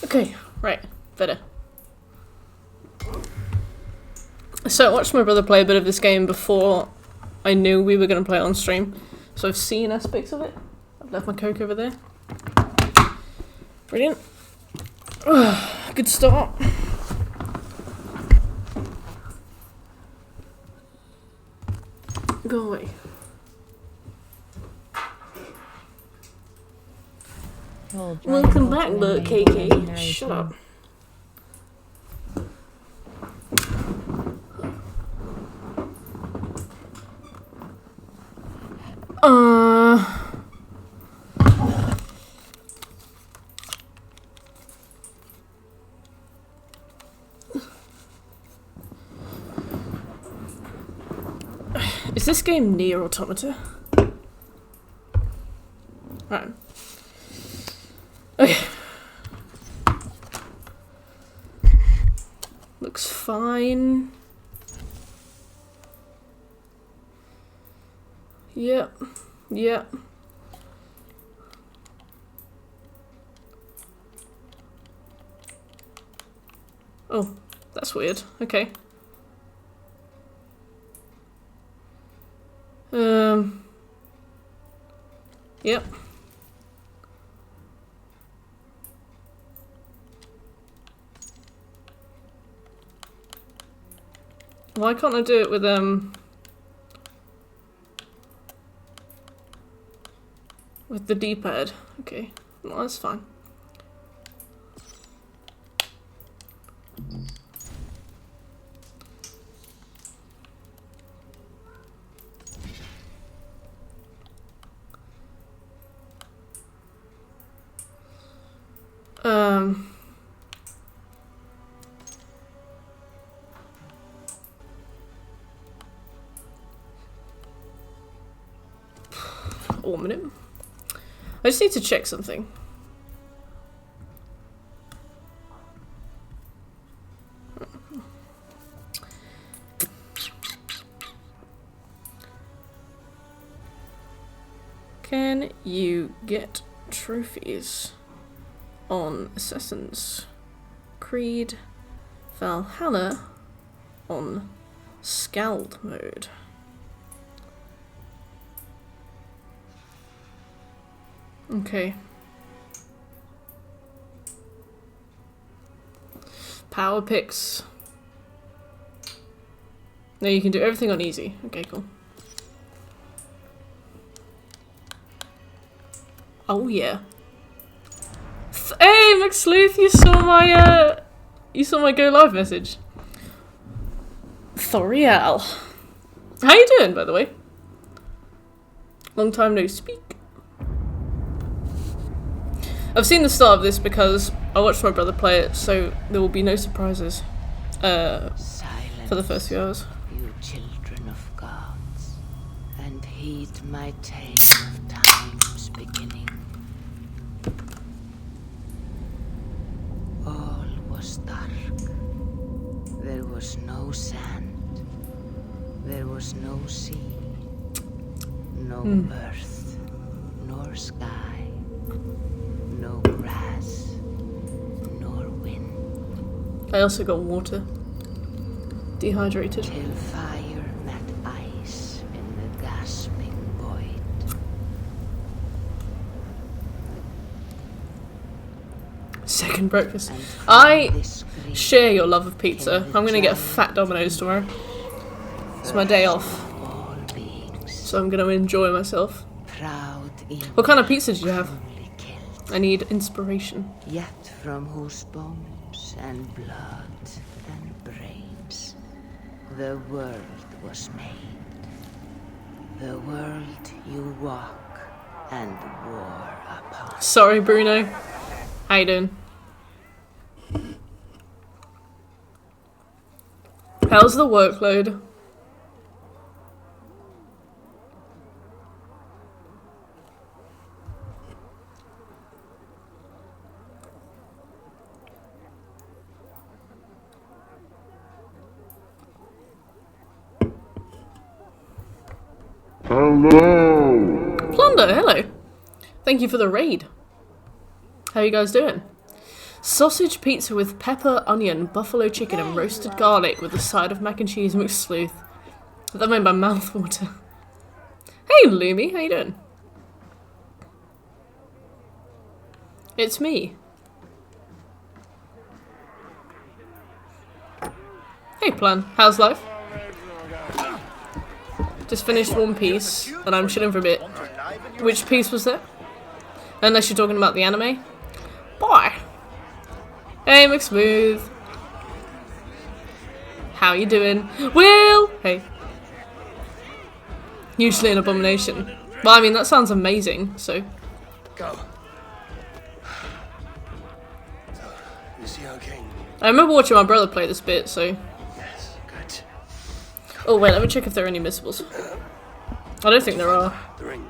Okay, right, better. So I watched my brother play a bit of this game before I knew we were going to play it on stream. So I've seen aspects of it. I've left my Coke over there. Brilliant. Good start. Go away. Welcome back, look, KK. Shut up. Is this game Nier Automata? Right. Okay. Looks fine. Yep. Yep. Oh, that's weird. Okay. Yep. Why can't I do it with the D-pad? Okay, well, that's fine. One minute. I just need to check something. Can you get trophies on Assassin's Creed Valhalla on Scald mode? Okay. Power picks. No, you can do everything on easy. Okay, cool. Oh yeah. Hey, McSleuth, you saw my go live message. Thoriel. How you doing, by the way? Long time no speak. I've seen the start of this because I watched my brother play it, so there will be no surprises for the first few hours. You children of gods, and heed my tale of time's beginning. All was dark. There was no sand. There was no sea. No earth, nor sky. No grass, nor wind. I also got water. Dehydrated. Till fire met ice in the gasping void. Second breakfast. I share your love of pizza. I'm gonna get fat Domino's tomorrow. It's my day off. So I'm gonna enjoy myself. What kind of pizza did you have? I need inspiration. Yet from whose bones and blood and brains the world was made. The world you walk and war upon. Sorry, Bruno. How you doing? How's the workload? Hello! Plunder, hello. Thank you for the raid. How are you guys doing? Sausage pizza with pepper, onion, buffalo chicken, and roasted garlic with a side of mac and cheese mixed sleuth. That made my mouth water. Hey, Lumi, how you doing? It's me. Hey, Plan. How's life? Just finished One Piece, and I'm chilling for a bit. Which piece was that? Unless you're talking about the anime. Boy! Hey, McSmooth. How you doing? Will! Hey. Usually an abomination. Well, I mean, that sounds amazing, so... Go. So, you see our king? I remember watching my brother play this bit, so... Yes, good. Oh, wait, let me check if there are any missables. I don't think there are. The ring.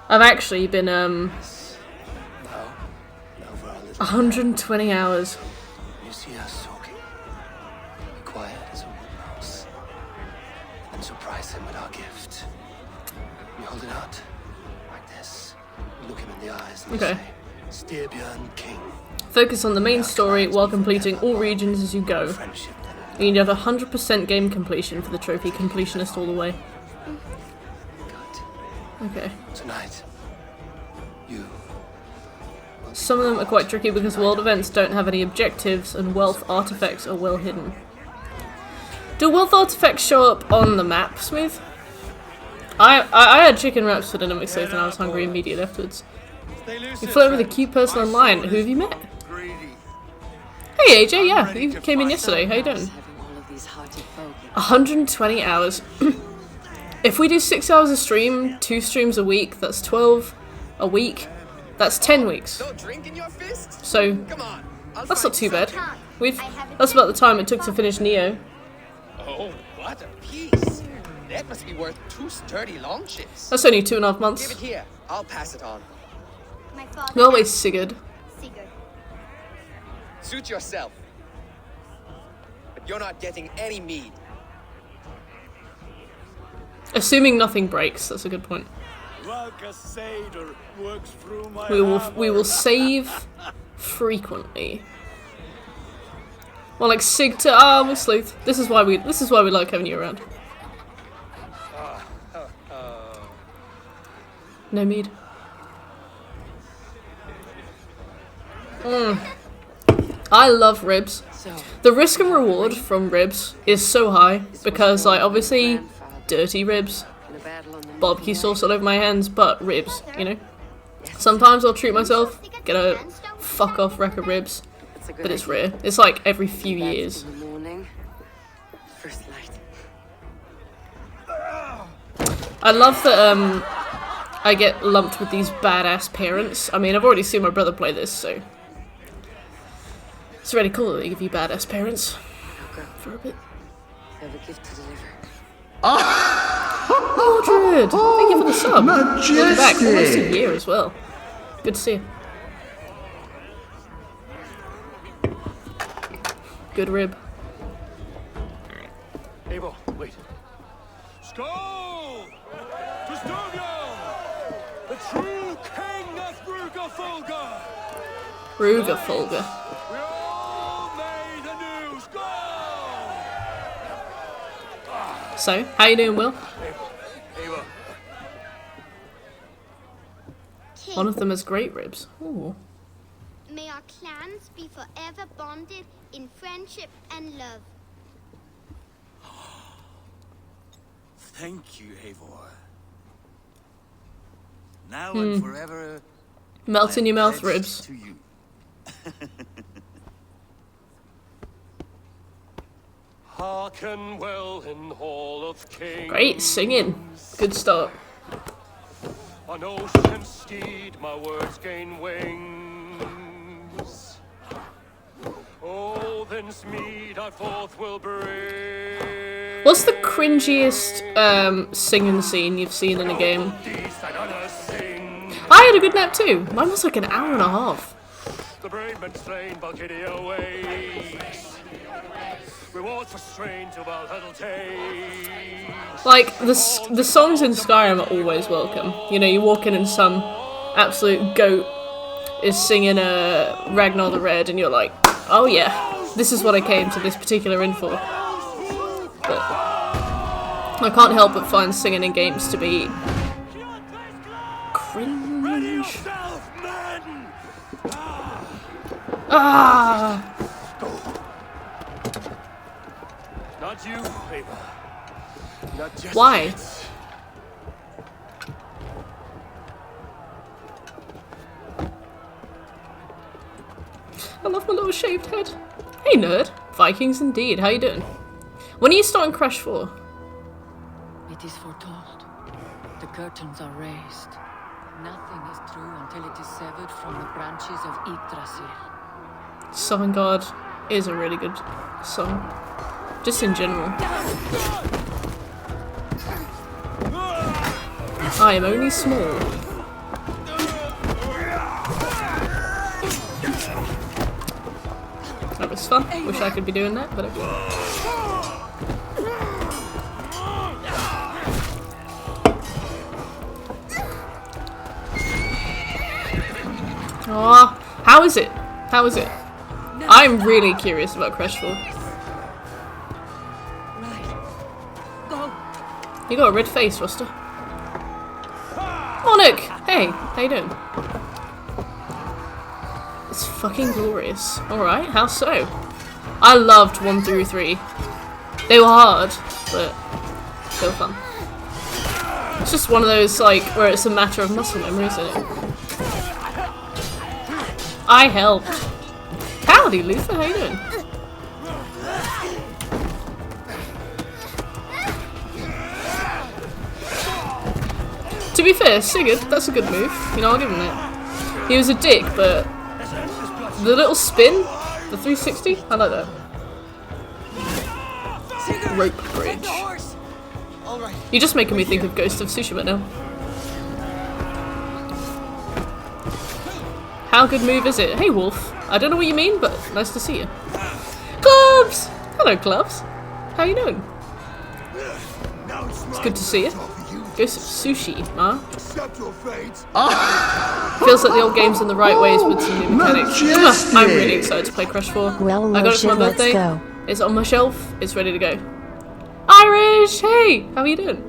I've actually been, Now, now for our little 120 hours. you see us talking. Be quiet as a wood mouse. And surprise him with our gift. You hold it out like this. You look him in the eyes and you Okay. say, Styrbjörn King. Focus on the main story while completing all regions as you go. Friendship then. You need to have 100% game completion for the trophy completionist all the way. Good. Okay. Tonight, you. Some of them are quite tricky because world events don't have any objectives and wealth artifacts are well hidden. Do wealth artifacts show up on the map, Smooth? I had chicken wraps for dinner mixed and I was hungry immediately afterwards. You flirt with a cute person online. Who have you met? Hey AJ, yeah, you came in yesterday. How you doing? 120 hours. If we do 6 hours a stream, 2 streams a week, that's 12 a week. That's 10 weeks. So that's not too bad. That's about the time it took to finish Neo. Oh, what a piece! That must be worth 2 sturdy long ships. That's only 2.5 months. Give it here. I'll pass it on. Go away, Sigurd. Suit yourself. But you're not getting any mead. Assuming nothing breaks, that's a good point. We will save frequently. Well, like Sig to we're sleuth. This is why we like having you around. No mead. I love ribs. The risk and reward from ribs is so high because, like, obviously, dirty ribs, barbecue sauce all over my hands, but ribs, you know. Sometimes I'll treat myself, get a fuck off rack of ribs, but it's rare. It's like every few years. I love that I get lumped with these badass parents. I mean, I've already seen my brother play this, so it's really cool that they give you badass parents for a bit. Mordred! Thank you for the sub. Welcome back. Almost a year as well. Good to see you. Good rib. Abel, wait. Skål! To Styrbjörn, the true king of Brugafolga! Rugafolga. We all made a new skål! So, how you doing, Will? Abel. One of them has great ribs. Ooh. May our clans be forever bonded in friendship and love. Thank you, Eivor. Now and forever, Melt in your mouth, pledged ribs. to you. Hearken well in Hall of Kings. Great singing. Good start. On ocean steed, my words gain wings. Odin's mead I forth will bring. What's the cringiest singing scene you've seen in a game? These thine others sing. I had a good nap too. Mine was like an hour and a half. The brave men slain, Valkyria wakes. Rewards for strain to Valhalla takes. Like, the songs in Skyrim are always welcome. You know, you walk in and some absolute goat is singing Ragnar the Red, and you're like, oh yeah, this is what I came to this particular inn for. But I can't help but find singing in games to be cringe. Ah! Not you, Ava. Not just Why? yet. I love my little shaved head. Hey nerd. Vikings indeed. How you doing? When are you starting Crash 4? It is foretold. The curtains are raised. Nothing is true until it is severed from the branches of Yggdrasil. Sovngarde is a really good song. Just in general. I am only small. That was fun. Wish I could be doing that, but okay. Aw, how is it? How is it? I'm really curious about Crash 4. You got a red face, Roster. Monarch! Hey, how you doing? It's fucking glorious. Alright, how so? I loved 1 through 3. They were hard, but they were fun. It's just one of those, like, where it's a matter of muscle memory, isn't it? I helped. Howdy, Luther, how you doing? To be fair, Sigurd, that's a good move. You know, I'll give him that. He was a dick, but the little spin, the 360, I like that. Rope bridge. You're just making me think of Ghost of Tsushima now. How good move is it? Hey, Wolf. I don't know what you mean, but nice to see you. Clubs! Hello, Clubs. How you doing? It's good to see you. Ghost of Sushi, huh? Feels like the old game's in the right ways with some new mechanics. I'm really excited to play Crash 4. Well, I got it for my birthday. Let's go. It's on my shelf. It's ready to go. Irish! Hey! How are you doing?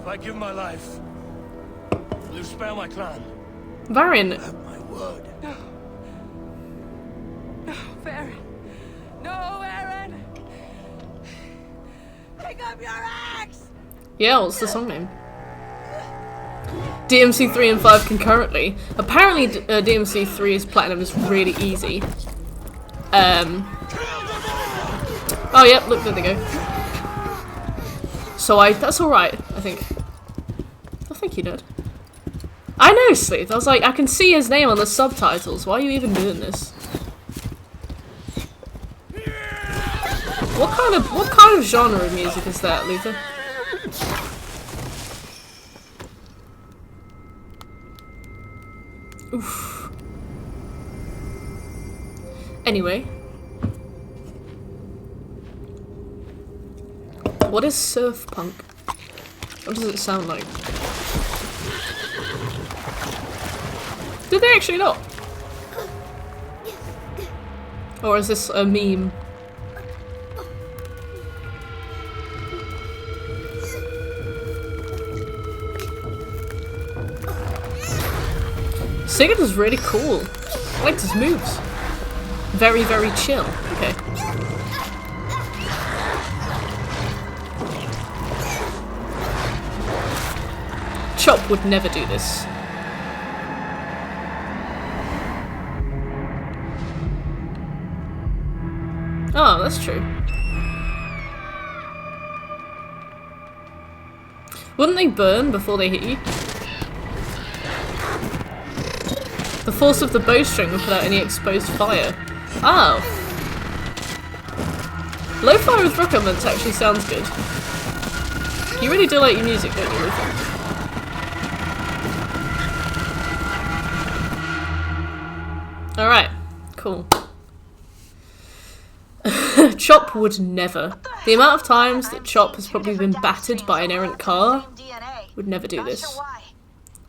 If I give my life, will you spare my clan? Varian. My word. No. No, Baron. No, Aaron. Pick up your axe. Yeah, what's the song name? DMC 3 and 5 concurrently. Apparently DMC 3's platinum is really easy. Oh yep, look, there they go. So that's alright, I think. Oh, thank you, Nerd. I know, Sleuth. I was like, I can see his name on the subtitles. Why are you even doing this? What kind of genre of music is that, Luther? Oof. Anyway. What is surf punk? What does it sound like? Did they actually not? Or is this a meme? Sigurd is really cool. I liked his moves. Very, very chill. Okay. Chop would never do this. Oh, that's true. Wouldn't they burn before they hit you? The force of the bowstring will put out any exposed fire. Oh. Low fire with rock elements actually sounds good. You really do like your music, don't you, Luther? Alright, cool. Chop would never. The amount of times that Chop has probably been battered by an errant car would never do this.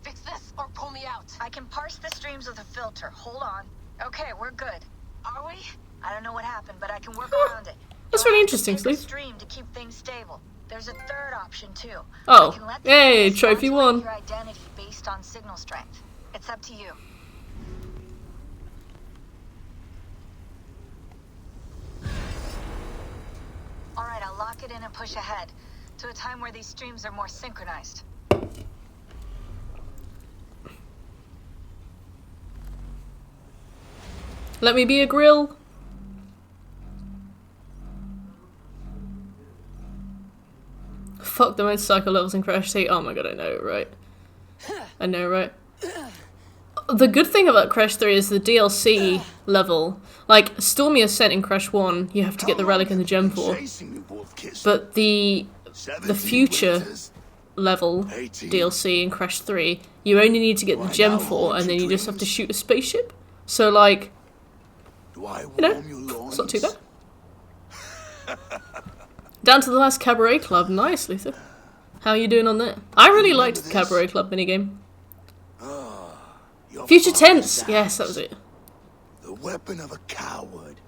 Fix this or pull me out. I can parse the streams with a filter. Hold on. Okay, we're good. Are we? I don't know what happened, but I can work around it. That's You'll really have to interesting, pick a Sleeve. stream to keep things stable. There's a third option too. Oh, I can let the yay, streams trophy modulate won. your identity based on signal strength. It's up to you. All right, I'll lock it in and push ahead to a time where these streams are more synchronized. Let me be a grill. Fuck the motorcycle levels in Crash 3. Oh my god, I know, right? I know, right? The good thing about Crash 3 is the DLC level. Like, Stormy Ascent in Crash 1, you have to get the relic and the gem for. But the future level DLC in Crash 3, you only need to get the gem for, and then you just have to shoot a spaceship. So, like, you know, it's not too bad. Down to the last Cabaret Club. Nice, Luther. How are you doing on that? I really liked the Cabaret Club minigame. Future tense! Yes, that was it. The weapon of a coward.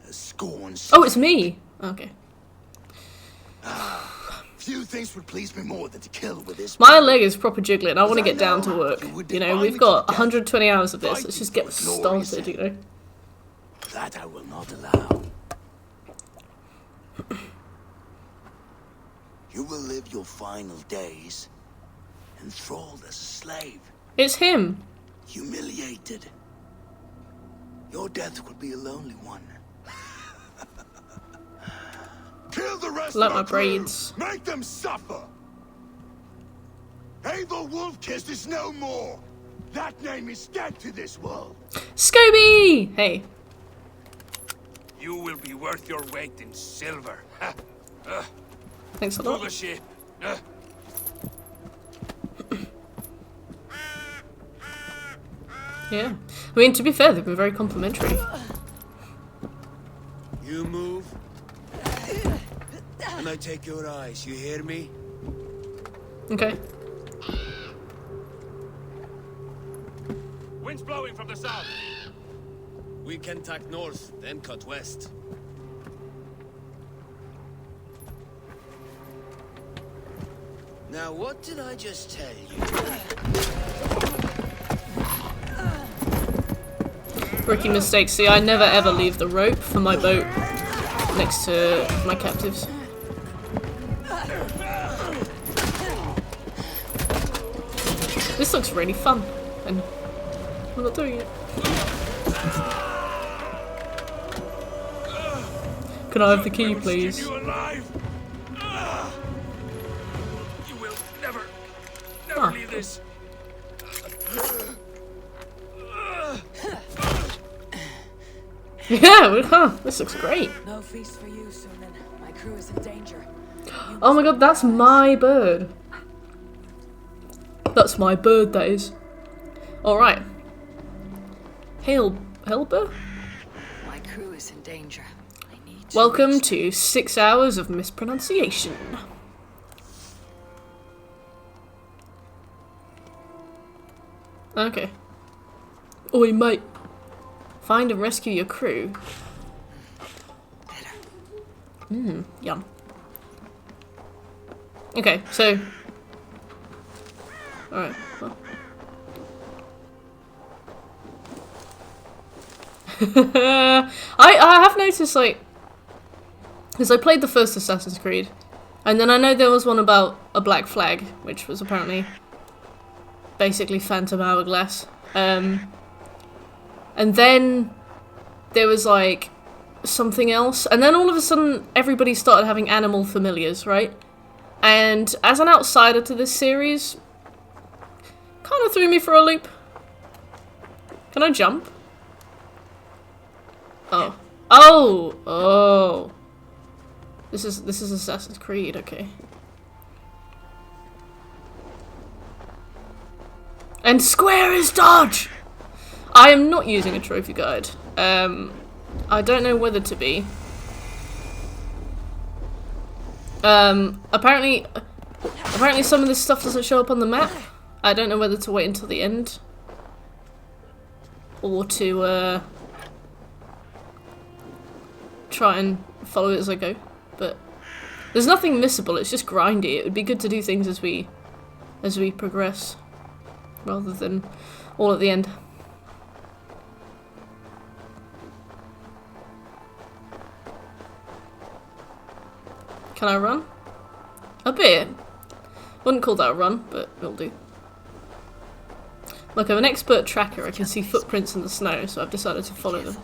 A scorn. Oh, it's me! Okay. Few things would please me more than to kill with this. My leg is proper jiggling. I want to get down to work. You know, we've got 120 hours of this. Let's just get started, you know. That I will not allow. You will live your final days enthralled as a slave. It's him. Humiliated. Your death will be a lonely one. Kill the rest Like of my our crew. braids. Make them suffer. Abel Wolfkiss is no more. That name is dead to this world. Scooby! Hey. You will be worth your weight in silver. Thanks a To the lot. ship. Yeah. I mean, to be fair, they've been very complimentary. You move, and I take your eyes. You hear me? Okay. Wind's blowing from the south. We can tack north, then cut west. Now, what did I just tell you? Rookie mistake. See, I never ever leave the rope for my boat next to my captives. This looks really fun, and I'm not doing it. Can I have the key, please? You alive? You will never Ah. leave this. Yeah, huh, this looks great. No feast for you, Sunan. My crew is in danger. Oh my god, that's my bird. That's my bird, that is. Alright. Helber? My crew is in danger. I need to Welcome reach to 6 hours of mispronunciation. Okay. Oi, mate. Find and rescue your crew. Yum. Okay, so... Alright, well. I have noticed, like... Because I played the first Assassin's Creed. And then I know there was one about a black flag, which was apparently... basically Phantom Hourglass. And then there was like something else, and then all of a sudden everybody started having animal familiars, right? And as an outsider to this series, kind of threw me for a loop. Can I jump? Oh. Oh! Oh. This is Assassin's Creed, okay. And square is dodge! I am not using a trophy guide. I don't know whether to be. Apparently some of this stuff doesn't show up on the map. I don't know whether to wait until the end or to try and follow it as I go. But there's nothing missable, it's just grindy. It would be good to do things as we progress, rather than all at the end. Can I run? A bit. Wouldn't call that a run, but it'll do. Look, I'm an expert tracker. I can see footprints in the snow, so I've decided to follow them.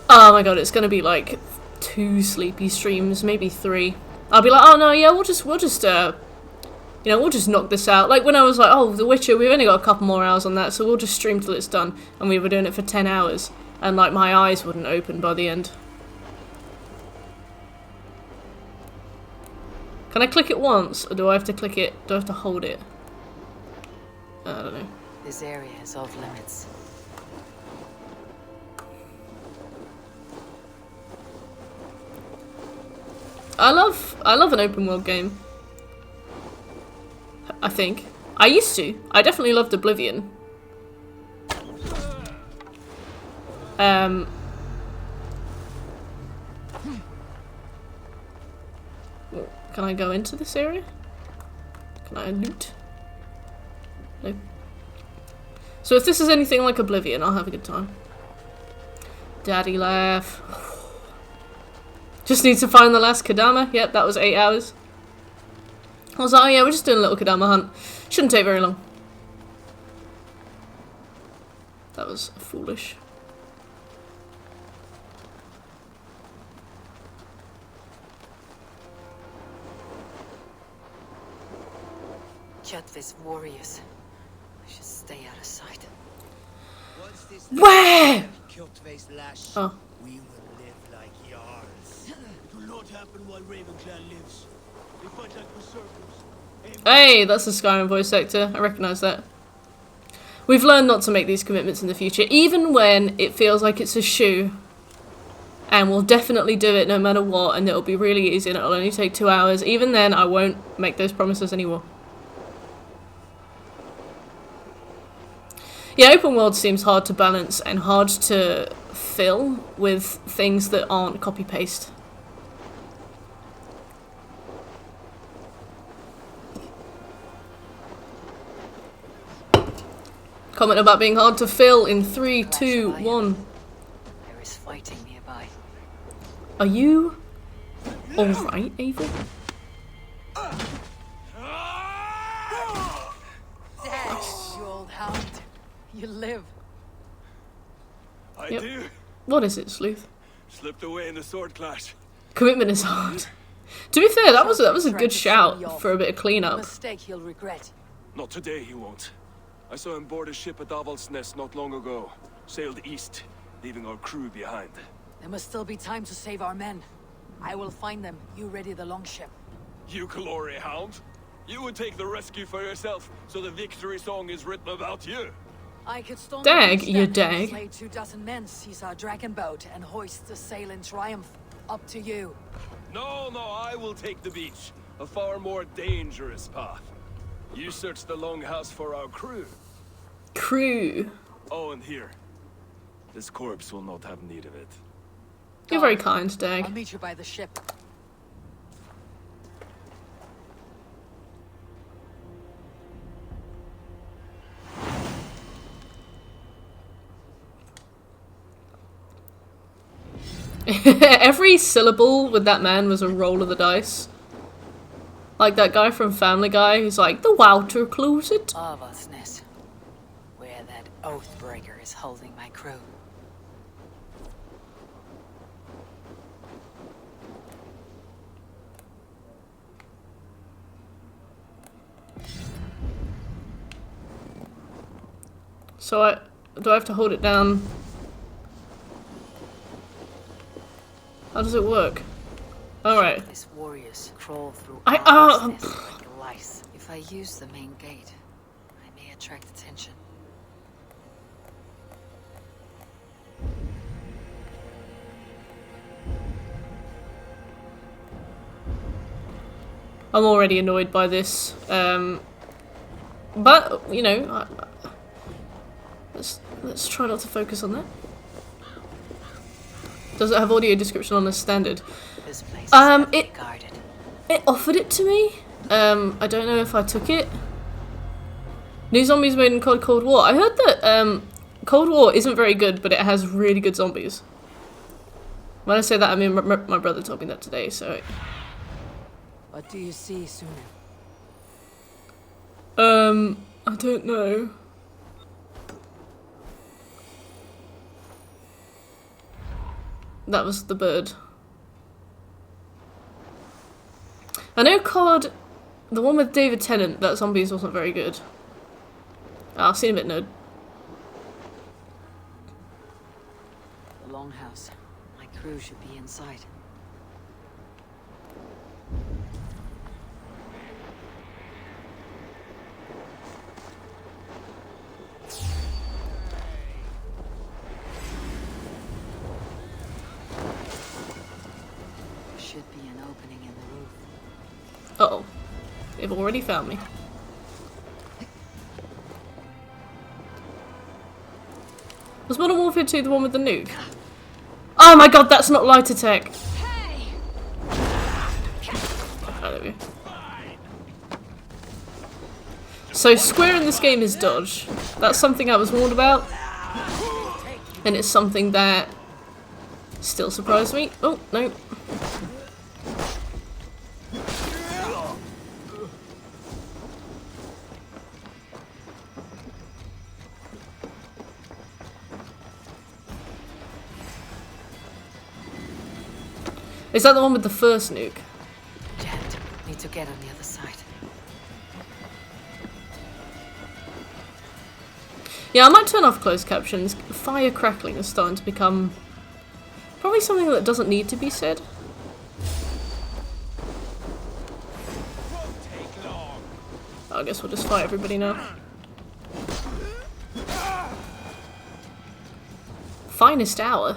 Oh my god, it's gonna be like 2 sleepy streams, maybe 3. I'll be like, oh no, yeah, we'll just knock this out. Like when I was like, oh, The Witcher, we've only got a couple more hours on that, so we'll just stream till it's done. And we were doing it for 10 hours, and like my eyes wouldn't open by the end. Can I click it once, or do I have to click it? Do I have to hold it? I don't know. This area is off limits. I love an open world game. I think. I used to. I definitely loved Oblivion. Can I go into this area? Can I loot? No. So if this is anything like Oblivion, I'll have a good time. Daddy laugh. Just need to find the last Kodama. Yep, that was 8 hours. I was like, oh yeah, we're just doing a little Kodama hunt. Shouldn't take very long. That was foolish. Chatvis warriors. I should stay out of sight. Where? Oh. We will live like Jarls. It will not happen while Ravenclan lives. They fight like berserkers. Hey, that's the Skyrim voice actor. I recognise that. We've learned not to make these commitments in the future, even when it feels like it's a shoe. And we'll definitely do it no matter what, and it'll be really easy and it'll only take 2 hours. Even then, I won't make those promises anymore. Yeah, open world seems hard to balance and hard to fill with things that aren't copy-paste. Comment about being hard to fill in 3, 2, 1. There is fighting nearby. Are you alright, Ava? Nice. You old hound. You live. I Yep. do. What is it, Sleuth? Slipped away in the sword clash. Commitment is hard. To be fair, that was a good shout for a bit of A cleanup. mistake he'll regret. Not today, he won't. I saw him board a ship at Daval's Nest not long ago. Sailed east, leaving our crew behind. There must still be time to save our men. I will find them. You ready the longship. You glory hound? You would take the rescue for yourself, so the victory song is written about you. I could storm Dag, the you beach dag. slay 24 men, seize our dragon boat, and hoist the sail in triumph. Up to you. No, I will take the beach. A far more dangerous path. You search the longhouse for our crew. Crew. Oh, and here. This corpse will not have need of it. You're very kind, I'll Dag. meet you by the ship. Every syllable with that man was a roll of the dice. Like that guy from Family Guy who's like, the Walter closet. Avasnes, where that oathbreaker is holding my crew. So do I have to hold it down? How does it work? Alright. These warriors crawl through I- Avasnes like lice. If I use the main gate, I may attract attention. I'm already annoyed by this. But, you know, let's try not to focus on that. Does it have audio description on the standard? This place is It guarded. It offered it to me. I don't know if I took it. New zombies made in Cold War. I heard that Cold War isn't very good, but it has really good zombies. When I say that, I mean my brother told me that today, so... What do you see, Suna? I don't know. That was the bird. I know COD, the one with David Tennant, that zombies wasn't very good. I've seen a bit nerd. The longhouse. My crew should be inside. There should be an opening in the roof. Uh-oh. They've already found me. Was Modern Warfare 2 the one with the nuke? Oh my god, that's not light attack! Oh, there we go. So square in this game is dodge. That's something I was warned about. And it's something that still surprised me. Oh, no. Is that the one with the first nuke? Jet, need to get on the other side. Yeah, I might turn off closed captions. Fire crackling is starting to become probably something that doesn't need to be said. I guess we'll just fight everybody now. Finest hour?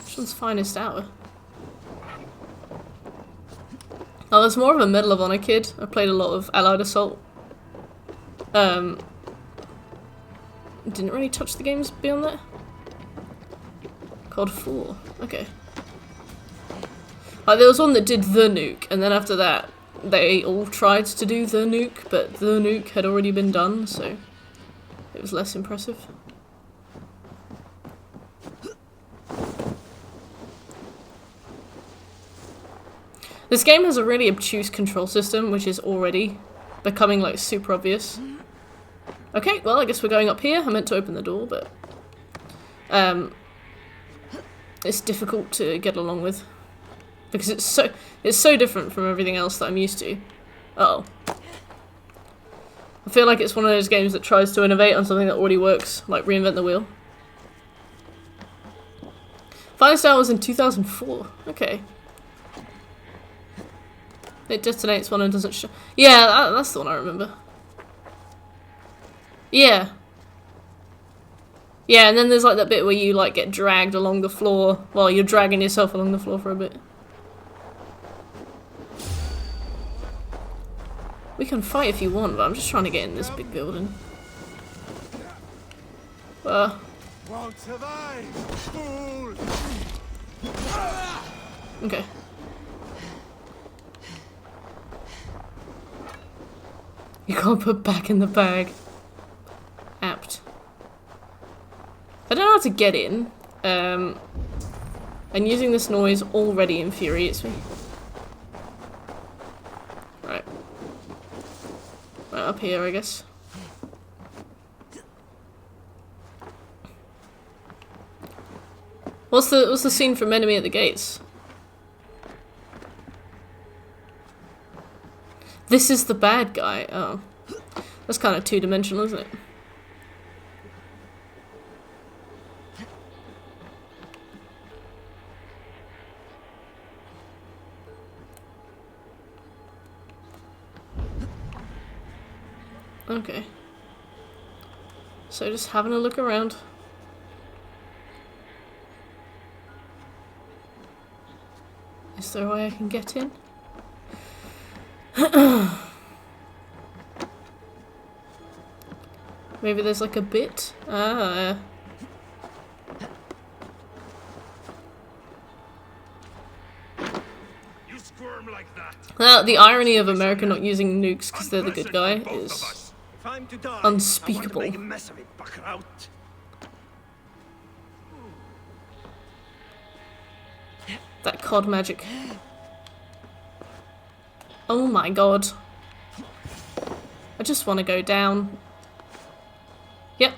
Which one's finest hour? I was more of a Medal of Honor kid. I played a lot of Allied Assault. Didn't really touch the games beyond that. COD 4. Okay. Like, there was one that did the nuke, and then after that, they all tried to do the nuke, but the nuke had already been done, so it was less impressive. This game has a really obtuse control system, which is already becoming, like, super obvious. Okay, well, I guess we're going up here. I meant to open the door, but it's difficult to get along with because it's so different from everything else that I'm used to. Uh-oh. I feel like it's one of those games that tries to innovate on something that already works, like reinvent the wheel. Fire Star was in 2004. Okay. It detonates one and doesn't show. Yeah, that's the one I remember. Yeah. Yeah, and then there's like that bit where you like get dragged along the floor while you're dragging yourself along the floor for a bit. We can fight if you want, but I'm just trying to get in this big building. Won't survive, fool. Okay. You can't put back in the bag. Apt. I don't know how to get in, and using this noise already infuriates me. Right. Right up here, I guess. What's the scene from Enemy at the Gates? This is the bad guy. Oh. That's kind of two-dimensional, isn't it? Okay. So just having a look around. Is there a way I can get in? Maybe there's like a bit? Ah. You squirm like that. The irony of America not using nukes because they're the good guy is If I'm to die, unspeakable. I want to make a mess of it, Buckraut. That COD magic. Oh my god. I just want to go down. Yep.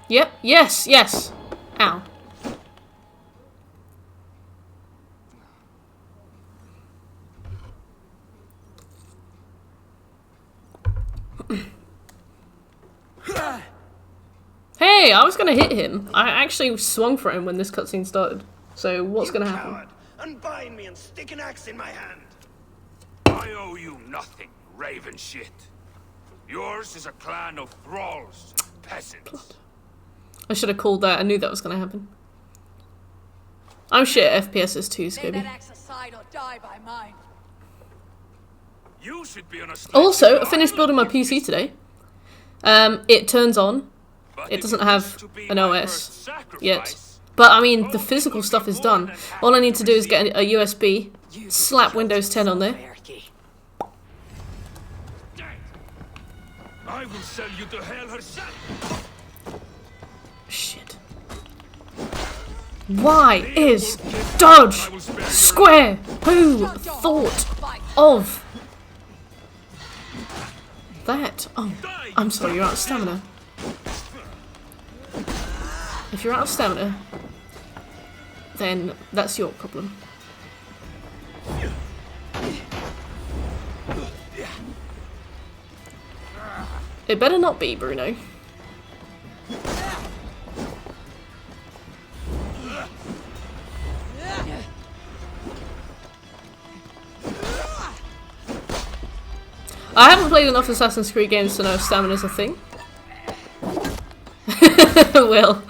Yep. Yes. Yes. Ow. Hey, I was gonna hit him. I actually swung for him when this cutscene started. So what's gonna happen? Coward, unbind me and stick an axe in my hand. I owe you nothing, raven shit. Yours is a clan of thralls, peasants. I should have called that. I knew that was gonna happen. I'm shit at FPSs too, Lay that Scooby. axe aside or die by mine. You should be on a Also, I finished building my PC today. It turns on. It doesn't have an OS yet. But, I mean, the physical stuff is done. All I need to do is get a USB, slap Windows 10 on there. I will sell you to hell herself. Shit. Why is dodge square? Who thought of that? Oh, I'm sorry, you're out of stamina. If you're out of stamina, then that's your problem. It better not be, Bruno. I haven't played enough Assassin's Creed games to know if stamina's a thing. Well.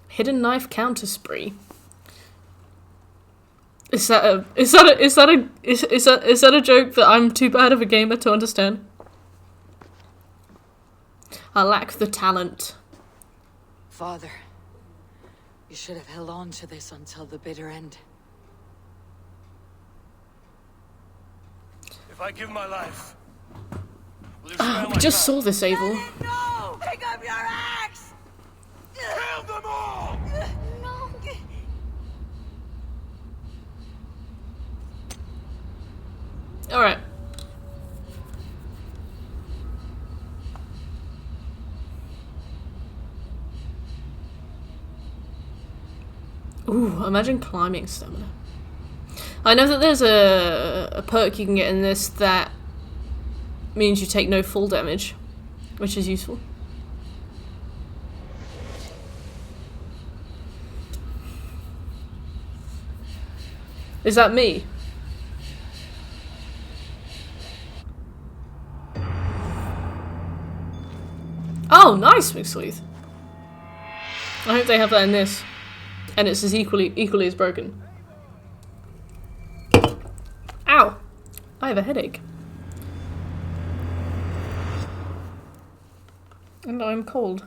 Hidden knife counter spree. Is that a joke that I'm too bad of a gamer to understand? I lack the talent. Father, you should have held on to this until the bitter end. If I give my life, will you We just saw this, Abel. No! Pick up your axe! kill them all? No. Alright. Ooh, imagine climbing stamina. I know that there's a perk you can get in this that means you take no full damage, which is useful. Is that me? Oh, nice, McSleeth. I hope they have that in this. And it's as equally as broken. Ow! I have a headache. And I'm cold.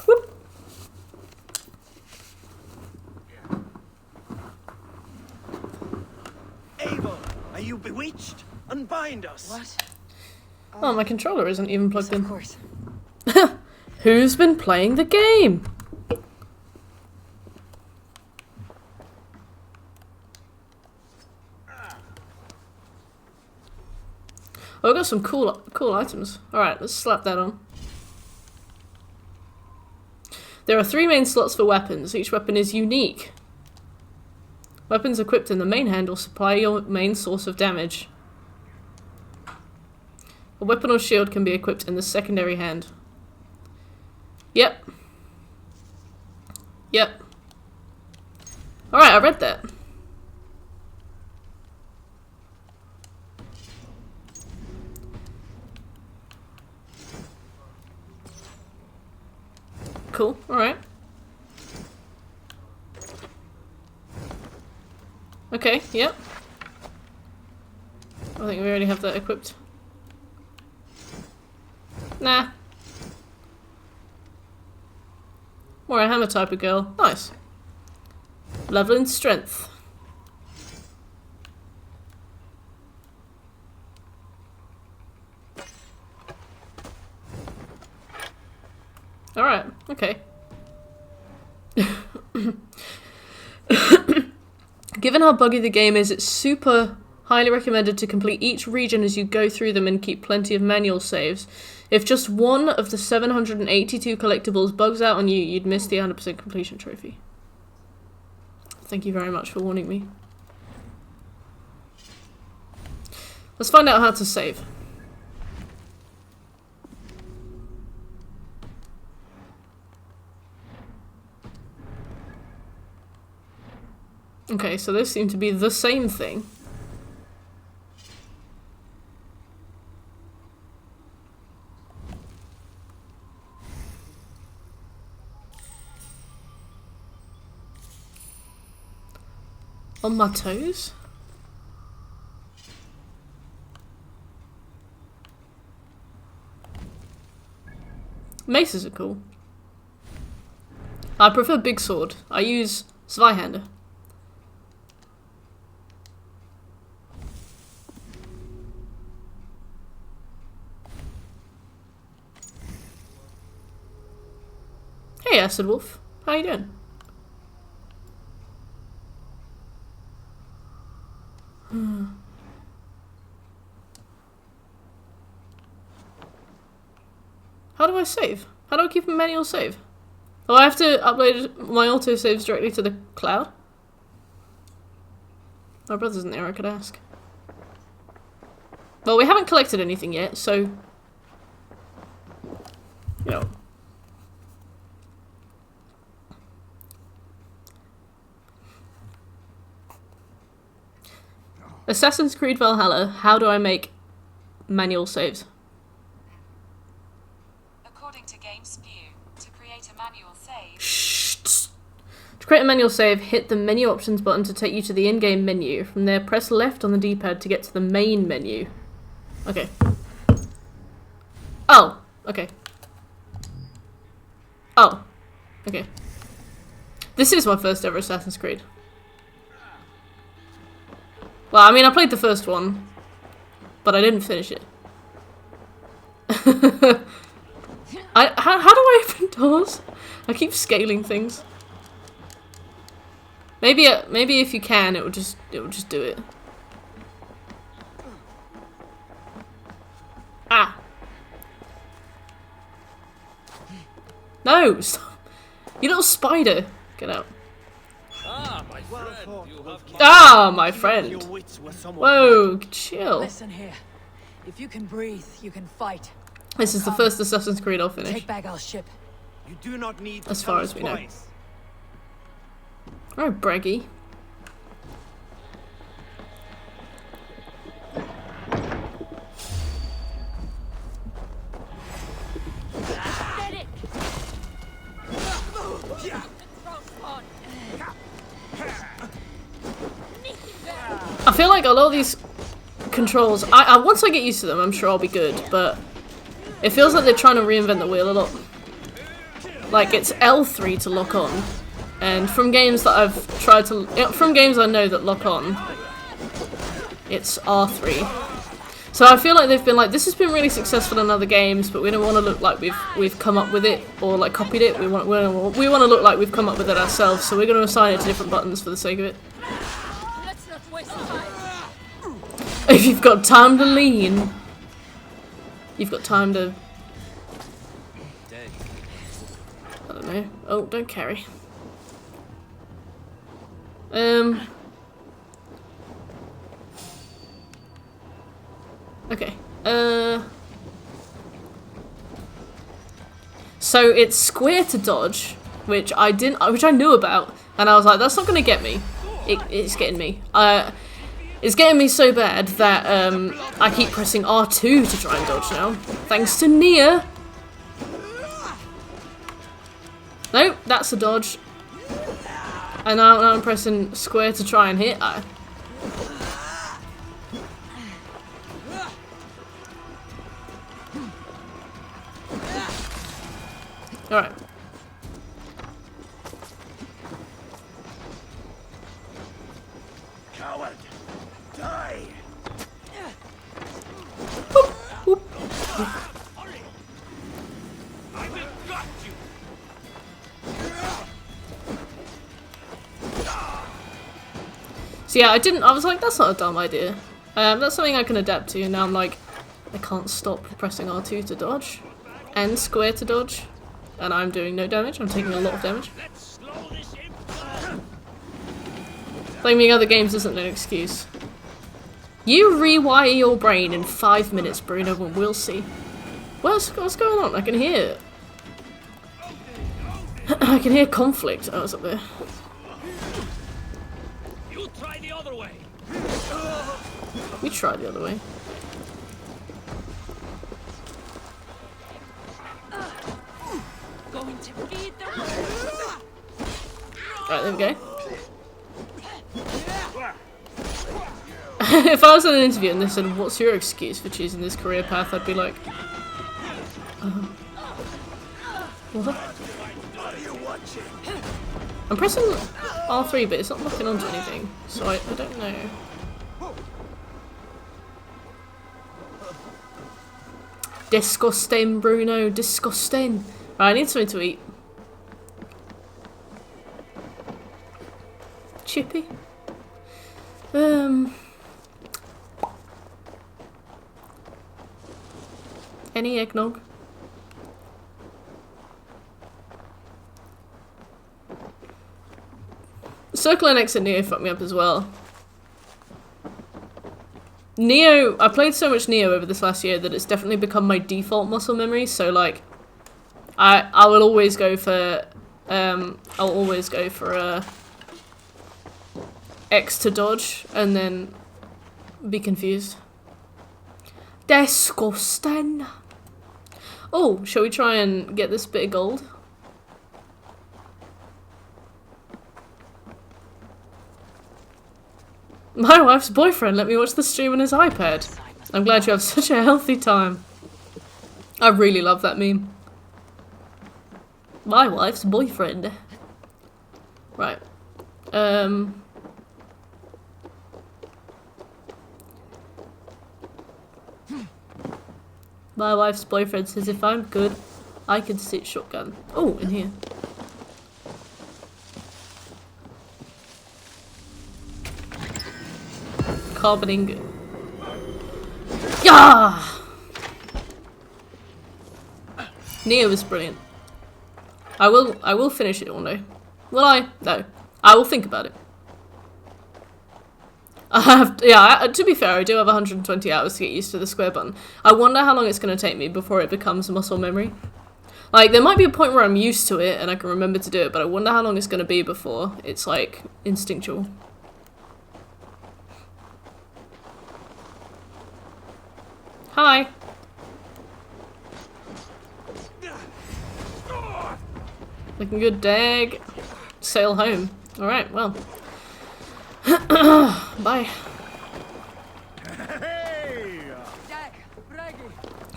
Whoop! Abel, are you bewitched? Unbind us. What? Oh, my controller isn't even plugged in. Of course. Who's been playing the game? Oh, I got some cool items. Alright, let's slap that on. There are 3 main slots for weapons. Each weapon is unique. Weapons equipped in the main hand will supply your main source of damage. A weapon or shield can be equipped in the secondary hand. Yep. Yep. Alright, I read that. cool. Alright. Okay, yep. I think we already have that equipped. Nah. More a hammer type of girl. Nice. Level in strength. Alright, okay. Given how buggy the game is, it's super highly recommended to complete each region as you go through them and keep plenty of manual saves. If just one of the 782 collectibles bugs out on you, you'd miss the 100% completion trophy. Thank you very much for warning me. Let's find out how to save. Okay, so those seem to be the same thing. On my toes? Maces are cool. I prefer big sword. I use Zweihander. Hey, Acid Wolf. How you doing? How do I save? How do I keep a manual save? Oh, I have to upload my autosaves directly to the cloud? My brother's in there, I could ask. Well, we haven't collected anything yet, so... You know. Assassin's Creed Valhalla, how do I make manual saves? According to GameSpew, to create a manual save... Shh. To create a manual save, hit the menu options button to take you to the in-game menu. From there, press left on the D-pad to get to the main menu. Okay. Oh, okay. Oh, okay. This is my first ever Assassin's Creed. Well, I mean, I played the first one, but I didn't finish it. How do I open doors? I keep scaling things. Maybe if you can, it will just do it. Ah. No, stop. You little spider. Get out. Ah, my friend, you have Ah, my friend. Whoa, chill. Listen here. If you can breathe, you can fight. This is the first Assassin's Creed I'll finish. Take back our ship. You do not need As far as we know. Oh, braggy. I feel like a lot of these controls, once I get used to them, I'm sure I'll be good, but it feels like they're trying to reinvent the wheel a lot. Like, it's L3 to lock on, and from games that I've tried to, from games I know that lock on, it's R3. So I feel like they've been like, this has been really successful in other games, but we don't want to look like we've come up with it, or like copied it. We want to look like we've come up with it ourselves, so we're going to assign it to different buttons for the sake of it. If you've got time to lean, you've got time to... I don't know. Oh, don't carry. Okay. So it's square to dodge, which I knew about, and I was like, that's not gonna get me. It's getting me. It's getting me so bad that I keep pressing R2 to try and dodge now. Thanks to Nia. Nope, that's a dodge. And now I'm pressing square to try and hit her. Alright. Coward! Die! Hurry! I will gut you! So yeah, I was like, that's not a dumb idea. That's something I can adapt to, and now I'm like, I can't stop pressing R2 to dodge. And square to dodge. And I'm doing no damage, I'm taking a lot of damage. Blaming other games isn't an excuse. You rewire your brain in 5 minutes, Bruno, and we'll see. What's going on? I can hear... I can hear conflict. Oh, it's up there. You try the other way. We tried the other way. Going to feed the Right, there we go. If I was in an interview and they said, what's your excuse for choosing this career path, I'd be like... what? I'm pressing R3, but it's not locking onto anything, so I don't know. Disgusting, Bruno, disgusting. Right, I need something to eat. Chippy? Any eggnog? Circle NX and Neo fucked me up as well. Neo, I played so much Neo over this last year that it's definitely become my default muscle memory, so like I will always go for X to dodge and then be confused. Disgusting. Oh, shall we try and get this bit of gold? My wife's boyfriend let me watch the stream on his iPad. I'm glad you have such a healthy time. I really love that meme. My wife's boyfriend. Right. My wife's boyfriend says if I'm good, I can sit shotgun. Oh, in here. Carbon ingot. Yeah! Neo is brilliant. I will finish it one day. Will I? No. I will think about it. To be fair, I do have 120 hours to get used to the square button. I wonder how long it's going to take me before it becomes muscle memory. Like, there might be a point where I'm used to it and I can remember to do it, but I wonder how long it's going to be before it's, like, instinctual. Hi. Looking good, dag. Sail home. Alright, well. Bye.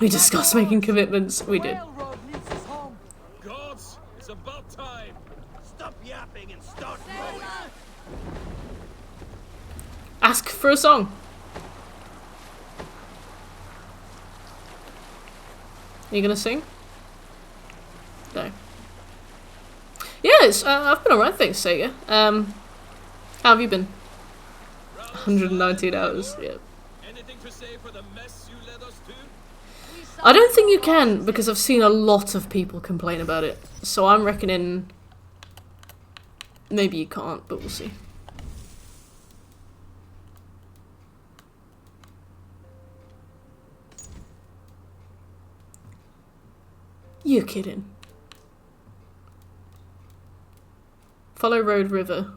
We discussed making commitments. We did. Gods, it's about time. Stop yapping and start rowing. Ask for a song. Are you gonna sing? No. Yes, I've been alright, thanks, Sega. How have you been? 119 hours, yeah. Anything to say for the mess you led us to? I don't think you can, because I've seen a lot of people complain about it. So I'm reckoning maybe you can't, but we'll see. You're kidding. Follow road river.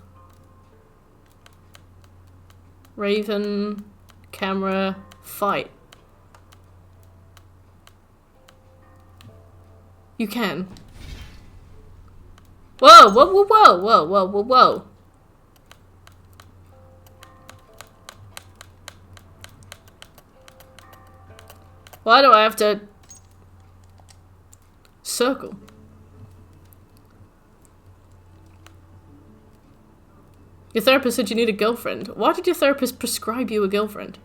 Raven, camera, fight. You can. Whoa, whoa, whoa, whoa, whoa, whoa, whoa, whoa. Why do I have to circle? Your therapist said you need a girlfriend. Why did your therapist prescribe you a girlfriend?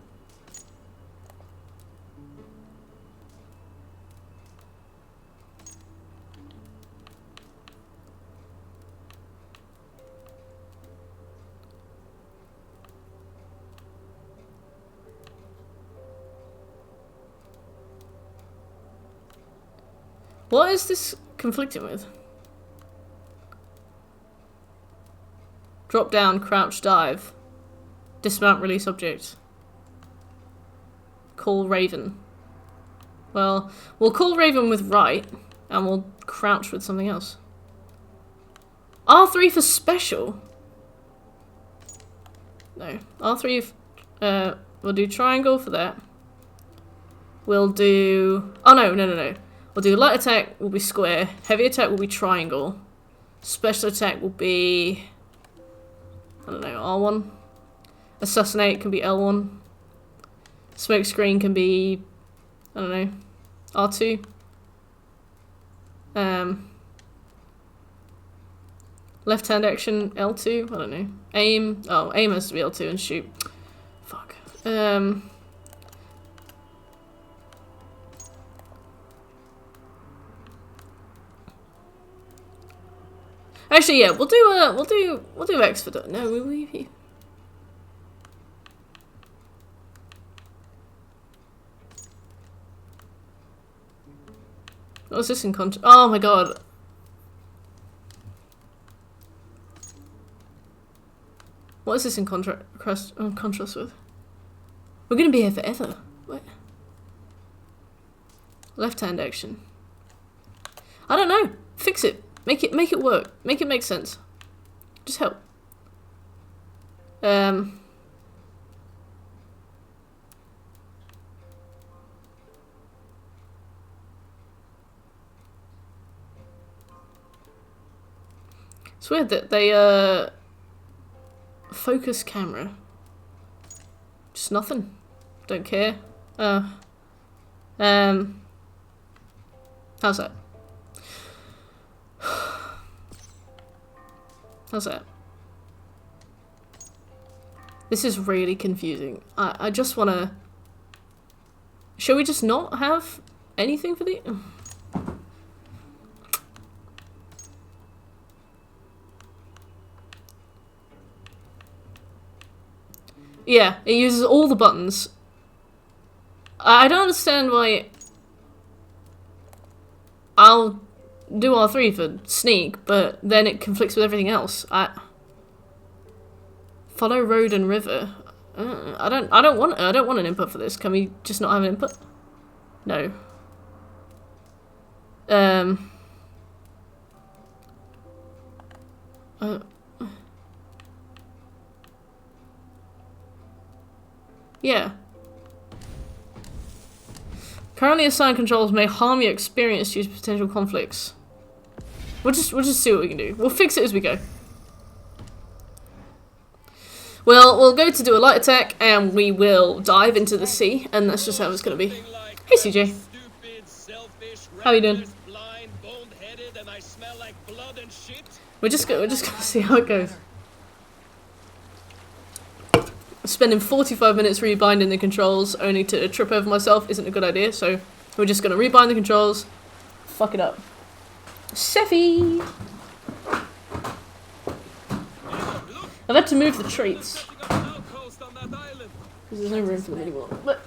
What is this conflicting with? Drop down, crouch, dive. Dismount, release object. Call Raven. Well, we'll call Raven with right, and we'll crouch with something else. R3 for special. No, R3. We'll do triangle for that. We'll do. Oh no, no, no, no. We'll do light attack will be square. Heavy attack will be triangle. Special attack will be. I don't know, R1. Assassinate can be L1. Smoke screen can be, I don't know, R2. Left hand action L2. I don't know. Aim. Oh, aim has to be L2 and shoot. Fuck. Actually, yeah, we'll do X for that. No, we'll leave you. What's this in contrast? Oh my god. What is this in contrast with? We're gonna be here forever. What? Left hand action. I don't know. Fix it. Make it work. Make it make sense. Just help. It's weird that they focus camera. Just nothing. Don't care. How's that? How's that? This is really confusing. I just wanna... Shall we just not have anything for the... Yeah, it uses all the buttons. I don't understand why... I'll do R3 for sneak, but then it conflicts with everything else. Follow road and river. I don't want an input for this. Can we just not have an input? No. Yeah. Currently assigned controls may harm your experience due to potential conflicts. We'll just see what we can do. We'll fix it as we go. Well, we'll go to do a light attack and we will dive into the sea, and that's just how it's gonna be. Hey CJ. How are you doing? We're just gonna see how it goes. Spending 45 minutes rebinding the controls only to trip over myself isn't a good idea, so we're just gonna rebind the controls, fuck it up. Seffy! I've had to move the treats because there's no room for them anymore. But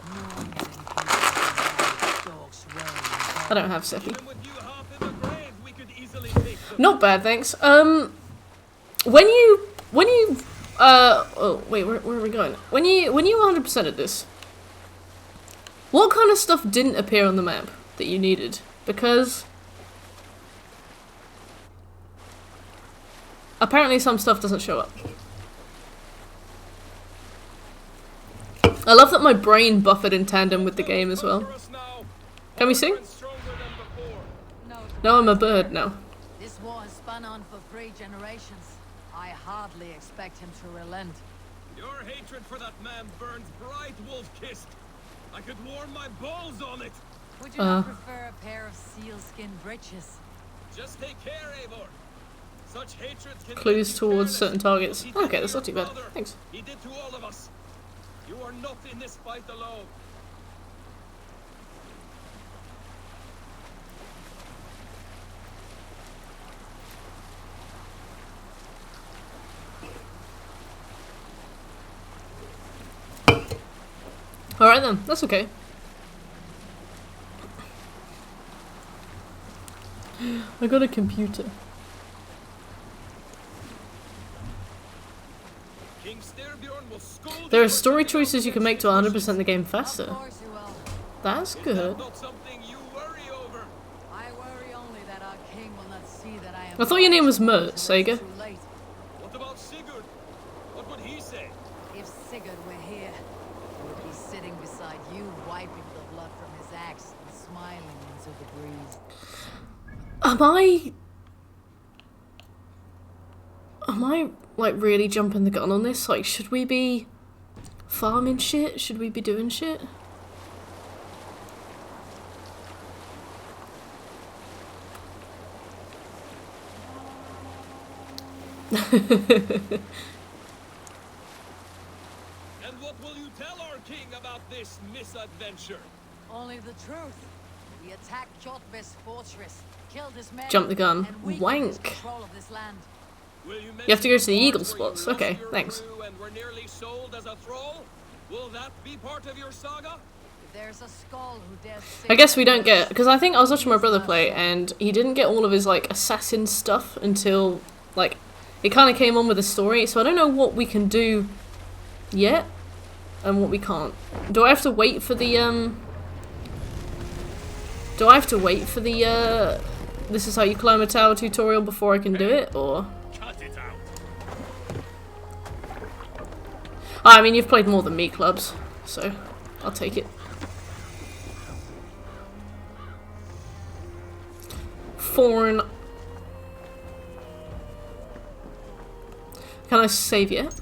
I don't have Seffy. Not bad, thanks. When you oh wait, where are we going? When you 100%ed this, what kind of stuff didn't appear on the map that you needed? Because apparently some stuff doesn't show up. I love that my brain buffered in tandem with the game as well. Can we sing? No, I'm a bird now. This war has gone on for 3 generations. I hardly expect him to relent. Your hatred for that man burns bright, wolf-kissed. I could warm my balls on it. Would you not prefer a pair of sealskin breeches? Just take care, Eivor. Such hatred can Clues make you towards careless. certain targets. He did Okay, to that's your not too bad. brother. Thanks. He did to all of us. You are not in this fight alone. Alright then, that's okay. I got a computer. King Styrbjorn will scold There you are for story setting choices out you can make to against 100% the game Of faster. course you will. That's Is good. that not something you worry over? I worry only that our king will not see that I am. I thought your name was until Mert, it's Sega. too late. What about Sigurd? What would he say? If Sigurd were here, he would be sitting beside you, wiping the blood from his axe and smiling into the breeze. Am I like really jumping the gun on this? Like, should we be farming shit? Should we be doing shit? And what will you tell our king about this misadventure? Only the truth. We attacked Kjotve's fortress, killed his men, Jump the gun. and weakened his Wank. control of this land. Will you You have to go to the mention eagle parts where you spots. lost Okay, your thanks. crew and were nearly sold as a thrall? Will that be part of your saga? If there's a skull who dares I guess we don't get, because I think I was watching my brother play and he didn't get all of his like assassin stuff until like it kind of came on with the story, so I don't know what we can do yet and what we can't. Do I have to wait for the this is how you climb a tower tutorial before I can do it, or? Cut it out. I mean, you've played more than me, Clubs, so I'll take it. Foreign. Can I save yet?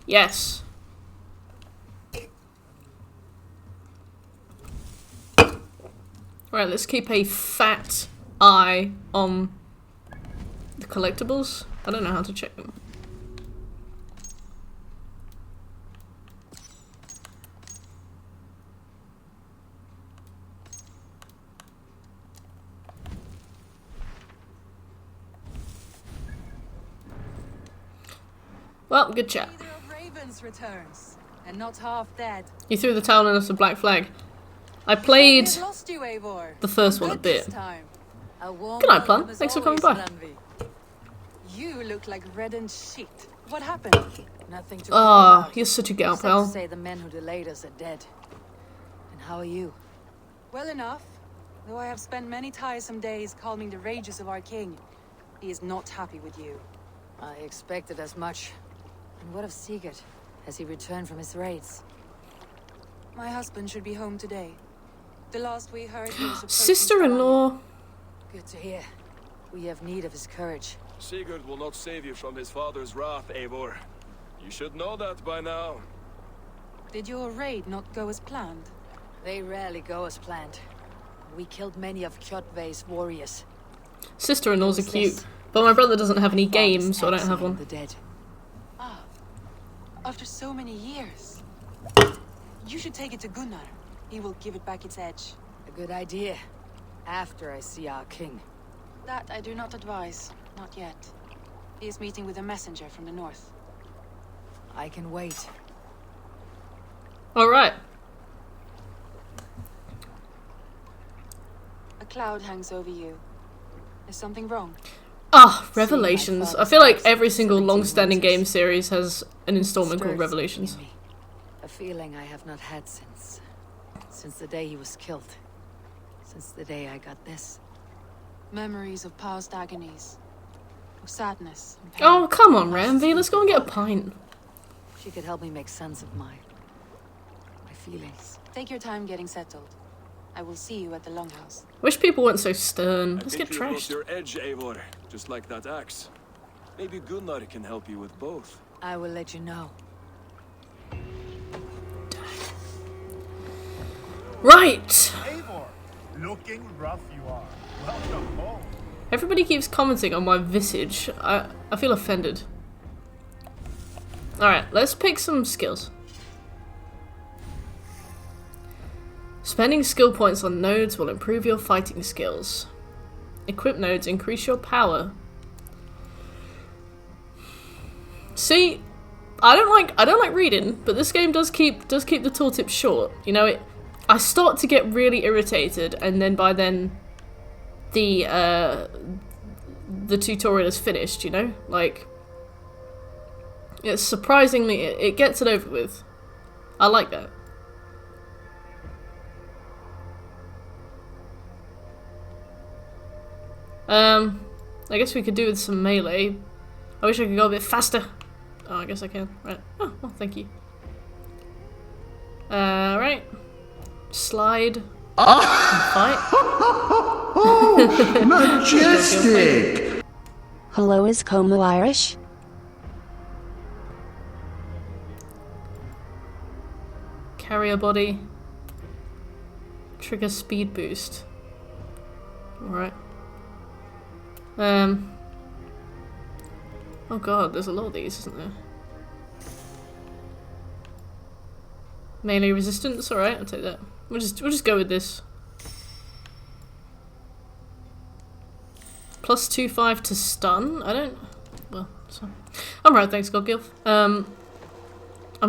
Yes. Right, let's keep a fat eye on the collectibles. I don't know how to check them. Well, good chat. Leader of Ravens returns, and not half dead. You threw the towel and us a black flag. I played We've lost you, Eivor. the first one a Good this bit. time. A warm Good night, Plan. welcome as Thanks for coming always, by. Randvi. You look like reddened shit. What happened? Nothing to Ah, call about. you're such a gal, Except to pal. say the men who delayed us are dead. And how are you? Well enough. Though I have spent many tiresome days calming the rages of our king, he is not happy with you. I expected as much. And what of Sigurd? Has he returned from his raids? My husband should be home today. The last we heard, he was approaching Sister-in-law. Good to hear. We have need of his courage. Sigurd will not save you from his father's wrath, Eivor. You should know that by now. Did your raid not go as planned? They rarely go as planned. We killed many of Kjotve's warriors. Sister-in-laws are Who's cute. this? But my brother doesn't have any My father's games, so I don't have exile one. the dead. Ah, after so many years. You should take it to Gunnar. He will give it back its edge. A good idea. After I see our king. That I do not advise. Not yet. He is meeting with a messenger from the north. I can wait. Alright. A cloud hangs over you. Is something wrong? Ah, Revelations. I feel like every single long-standing game series has an installment called Stirs Revelations. something in me. A feeling I have not had since the day he was killed. Since the day I got this. Memories of past agonies. Of sadness and pain. Oh, come on, Ramvi. Let's go and get a pint. She could help me make sense of my feelings. Take your time getting settled. I will see you at the Longhouse. Wish people weren't so stern. I Let's think get you've lost trashed. your edge, Eivor, just like that axe. Maybe Gunnar can help you with both. I will let you know. Right! Eivor, looking rough you are. Welcome home. Everybody keeps commenting on my visage. I feel offended. Alright, let's pick some skills. Spending skill points on nodes will improve your fighting skills. Equip nodes increase your power. See, I don't like reading, but this game does keep the tooltip short. You know, I start to get really irritated, and then by then the tutorial is finished, you know? Like, it's surprisingly, it gets it over with. I like that. I guess we could do with some melee. I wish I could go a bit faster. Oh, I guess I can. Right. Oh, well, thank you. Right. Slide. Fight. Majestic! Hello, is Como Irish? Carrier body. Trigger speed boost. Alright. Oh god, there's a lot of these, isn't there? Melee resistance, alright, I'll take that. We'll just go with this. Plus 2/5 to stun? I don't... Well, so... I'm right, thanks, Godgilf. I'm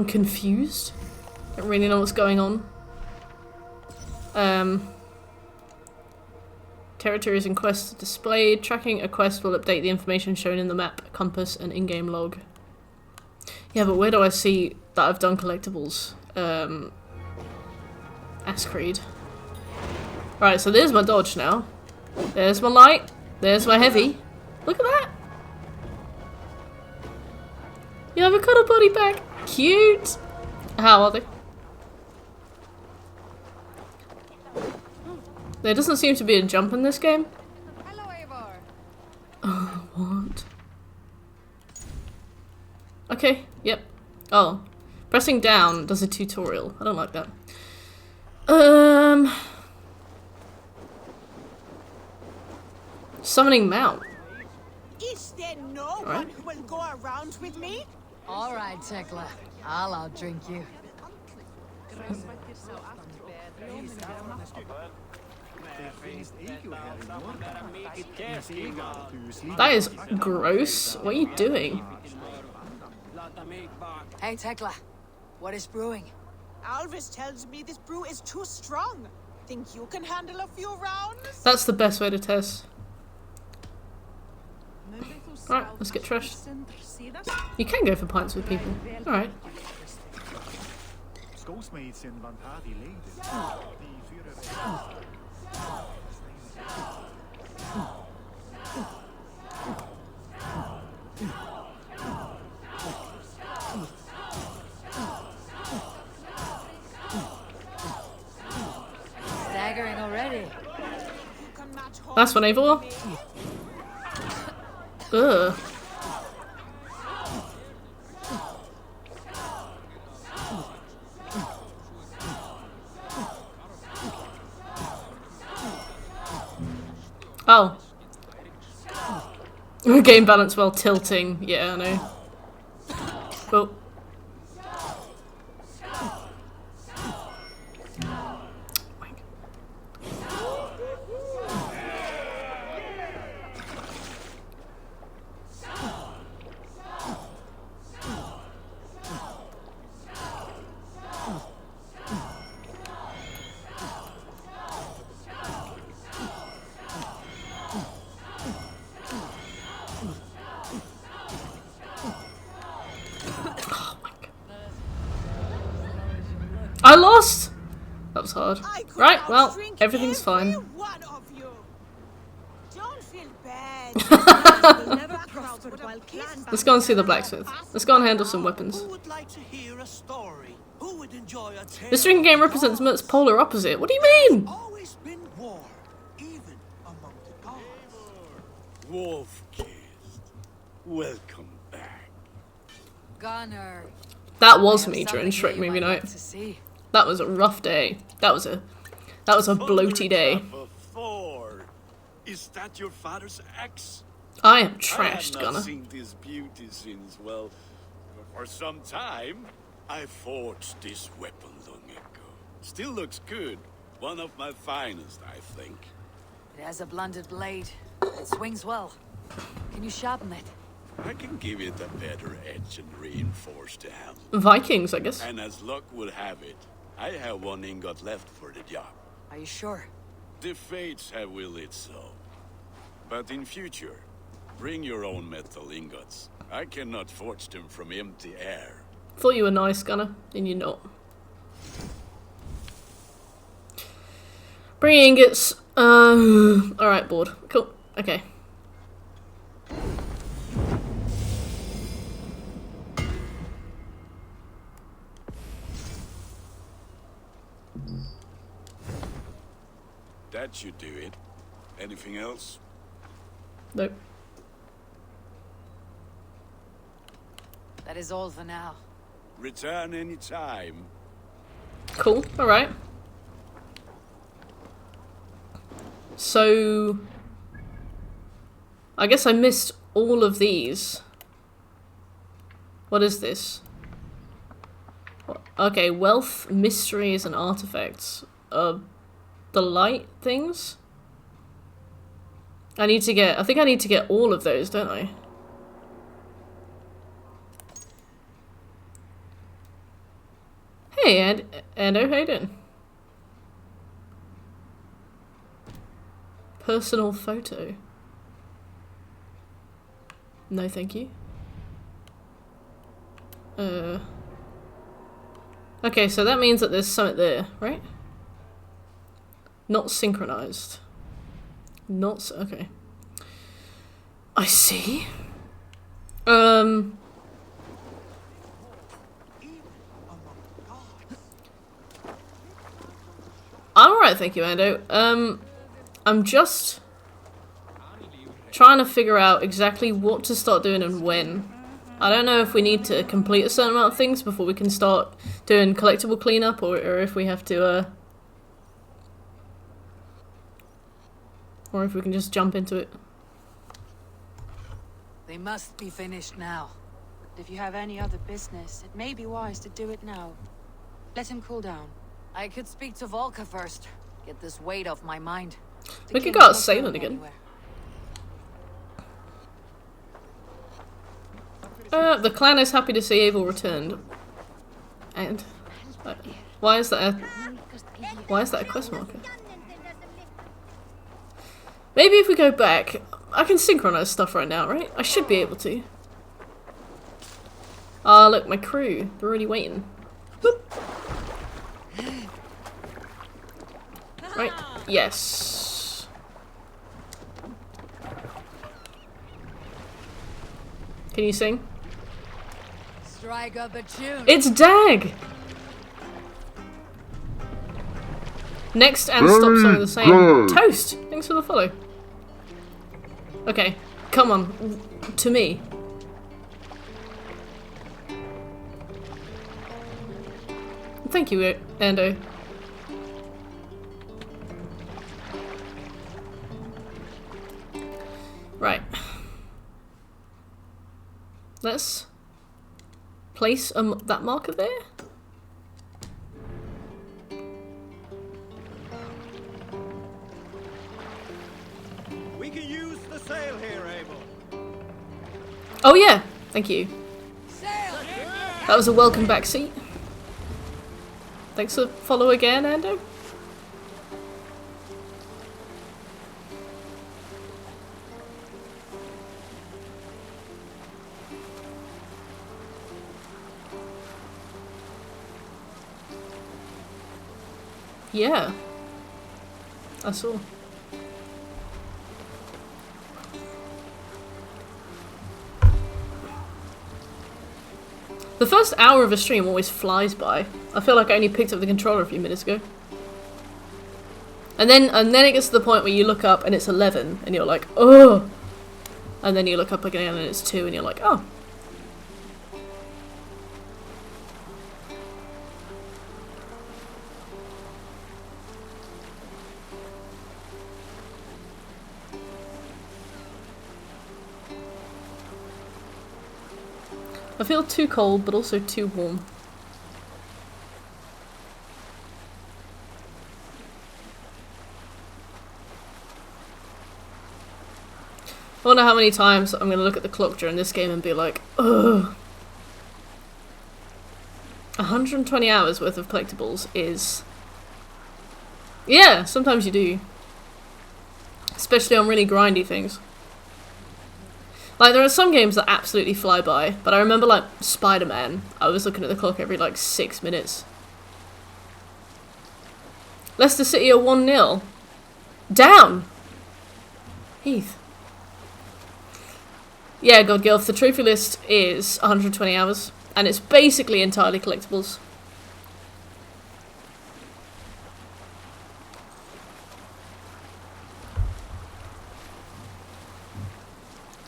confused. Don't really know what's going on. Territories and quests displayed. Tracking a quest will update the information shown in the map, compass, and in-game log. Yeah, but where do I see that I've done collectibles? Ascreed. Right, so there's my dodge now. There's my light. There's my heavy. Look at that! You have a cuddle buddy back. Cute! How are they? There doesn't seem to be a jump in this game. Hello, Eivor. Oh, what? Okay, yep. Oh. Pressing down does a tutorial. I don't like that. Summoning mount. Is there no one who will go around with me? All right, Tekla. I'll outdrink you. That is gross. What are you doing? Hey, Tekla. What is brewing? Alvis tells me this brew is too strong. Think you can handle a few rounds? That's the best way to test. Alright, let's get trashed. You can go for pints with people. Alright. Staggering already. Last one, Eivor. Ugh. Oh. Game balance while tilting. Yeah, I know. Oh. I lost! That was hard. Right, well, everything's fine. Don't feel bad. We'll never cross Let's go and see the blacksmith. Let's go and handle some weapons. Who would like to hear a story? Who would enjoy a tale? This drinking game represents Mert's polar opposite. What do you mean? Always been war, even among the gods. Wolf-kissed. Welcome back. Gunnar. That was me during Shrek movie night. That was a rough day. That was a bloaty day. Is that your father's axe? I am trashed, I have Gunnar. not seen this beauty since, well, for some time. I forged this weapon long ago. Still looks good. One of my finest, I think. It has a blunted blade. It swings well. Can you sharpen it? I can give it a better edge and reinforce the handle. Vikings, I guess. And as luck would have it, I have one ingot left for the job. Are you sure? The fates have willed it so. But in future, bring your own metal ingots. I cannot forge them from empty air. Thought you were nice, Gunnar, and you're not. Bring ingots. Alright, bored. Cool. Okay. That should do it. Anything else? Nope. That is all for now. Return anytime. Cool. Alright. So... I guess I missed all of these. What is this? Okay, wealth, mysteries, and artifacts. The light things? I think I need to get all of those, don't I? Hey, Ando, how you doing? Personal photo. No, thank you. Okay, so that means that there's something there, right? Not synchronized. Okay. I see. I'm alright, thank you, Ando. I'm just trying to figure out exactly what to start doing and when. I don't know if we need to complete a certain amount of things before we can start doing collectible cleanup, or if we have to, or if we can just jump into it. They must be finished now. If you have any other business, it may be wise to do it now. Let him cool down. I could speak to Volka first. Get this weight off my mind. We could go out sailing again. The clan is happy to see Abel returned. And why is that a quest marker? Maybe if we go back, I can synchronize stuff right now, right? I should be able to. Ah, look, my crew. They're already waiting. Whoop. Right, yes. Can you sing? Strike up a tune. It's Dag! Next and stop song the same. Toast! Thanks for the follow. Okay, come on. To me. Thank you, Ando. Right. Let's place that marker there. We can use the sail here, Abel. Oh yeah, thank you. That was a welcome back seat. Thanks for follow again, Ando. Yeah, I saw. The first hour of a stream always flies by. I feel like I only picked up the controller a few minutes ago. And then it gets to the point where you look up and it's 11 and you're like, oh. And then you look up again and it's 2 and you're like, oh. I feel too cold, but also too warm. I wonder how many times I'm going to look at the clock during this game and be like, ugh. 120 hours worth of collectibles is... Yeah, sometimes you do. Especially on really grindy things. Like, there are some games that absolutely fly by, but I remember, like, Spider-Man, I was looking at the clock every, like, 6 minutes. Leicester City are 1-0. Down! Heath. Yeah, God Gilf, the trophy list is 120 hours, and it's basically entirely collectibles.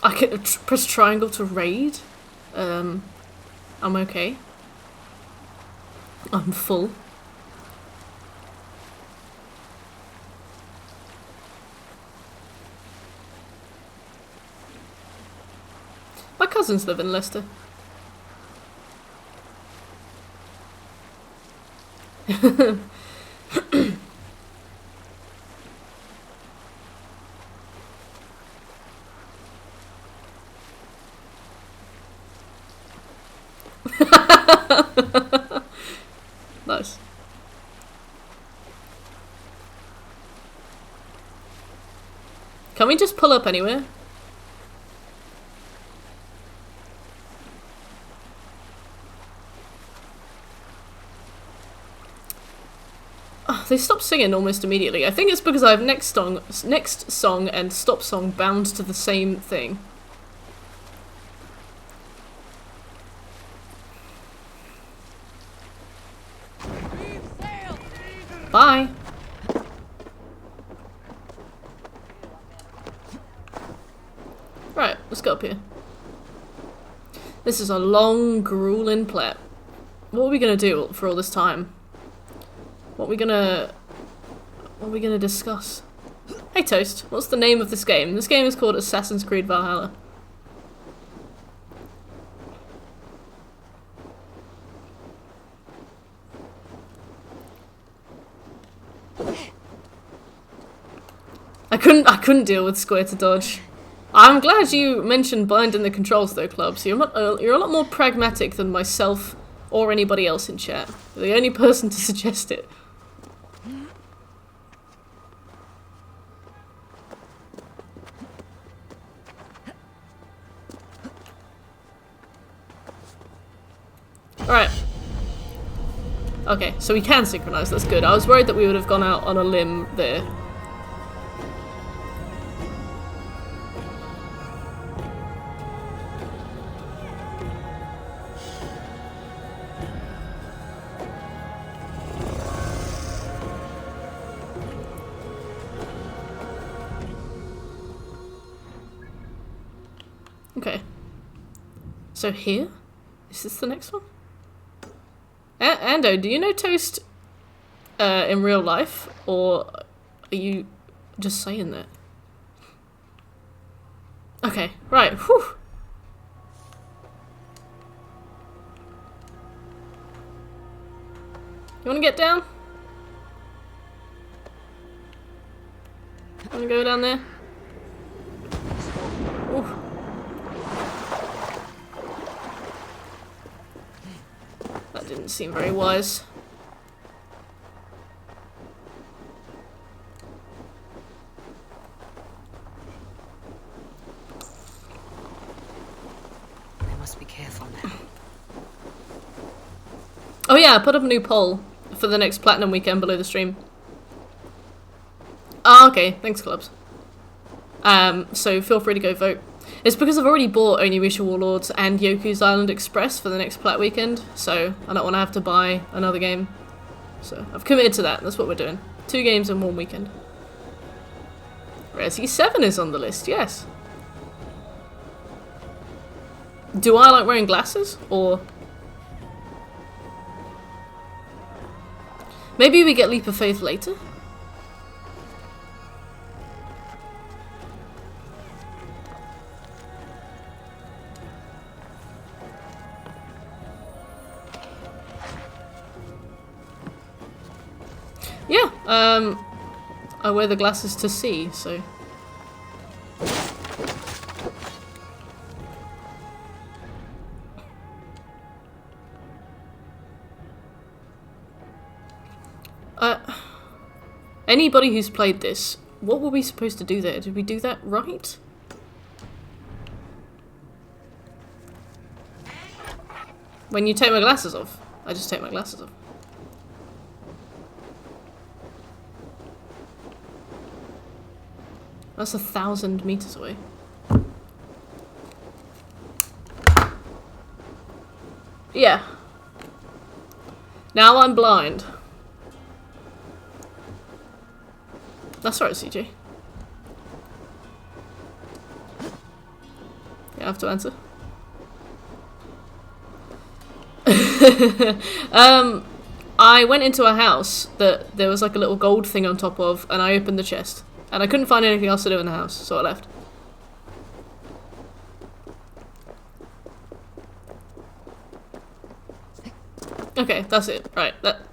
I can press triangle to raid. I'm okay. I'm full. My cousins live in Leicester. Nice. Can we just pull up anywhere? Oh, they stopped singing almost immediately. I think it's because I have next song and stop song bound to the same thing. Bye. Right, let's go up here. This is a long, grueling plot. What are we gonna do for all this time? What are we gonna discuss? Hey Toast, what's the name of this game? This game is called Assassin's Creed Valhalla. I couldn't deal with square to dodge. I'm glad you mentioned binding the controls though, Club. So you're a lot more pragmatic than myself or anybody else in chat. You're the only person to suggest it. Alright. Okay, so we can synchronize, that's good. I was worried that we would have gone out on a limb there. Okay. So here? Is this the next one? Ando, do you know Toast in real life? Or are you just saying that? Okay, right. Whew. You wanna get down? Wanna go down there? Ooh. That didn't seem very wise. I must be careful now. Oh yeah, I put up a new poll for the next Platinum weekend below the stream. Oh, okay, thanks Clubs. So feel free to go vote. It's because I've already bought Onimusha Warlords and Yoku's Island Express for the next Plat weekend, so I don't want to have to buy another game. So I've committed to that, that's what we're doing. 2 games in 1 weekend. Resi 7 is on the list, yes. Do I like wearing glasses, or... Maybe we get Leap of Faith later? Yeah, I wear the glasses to see, so... Anybody who's played this, what were we supposed to do there? Did we do that right? When you take my glasses off. I just take my glasses off. That's 1,000 meters away. Yeah. Now I'm blind. That's right, CJ. Yeah, I have to answer. I went into a house that there was like a little gold thing on top of, and I opened the chest. And I couldn't find anything else to do in the house, so I left. Okay, that's it. Right, that...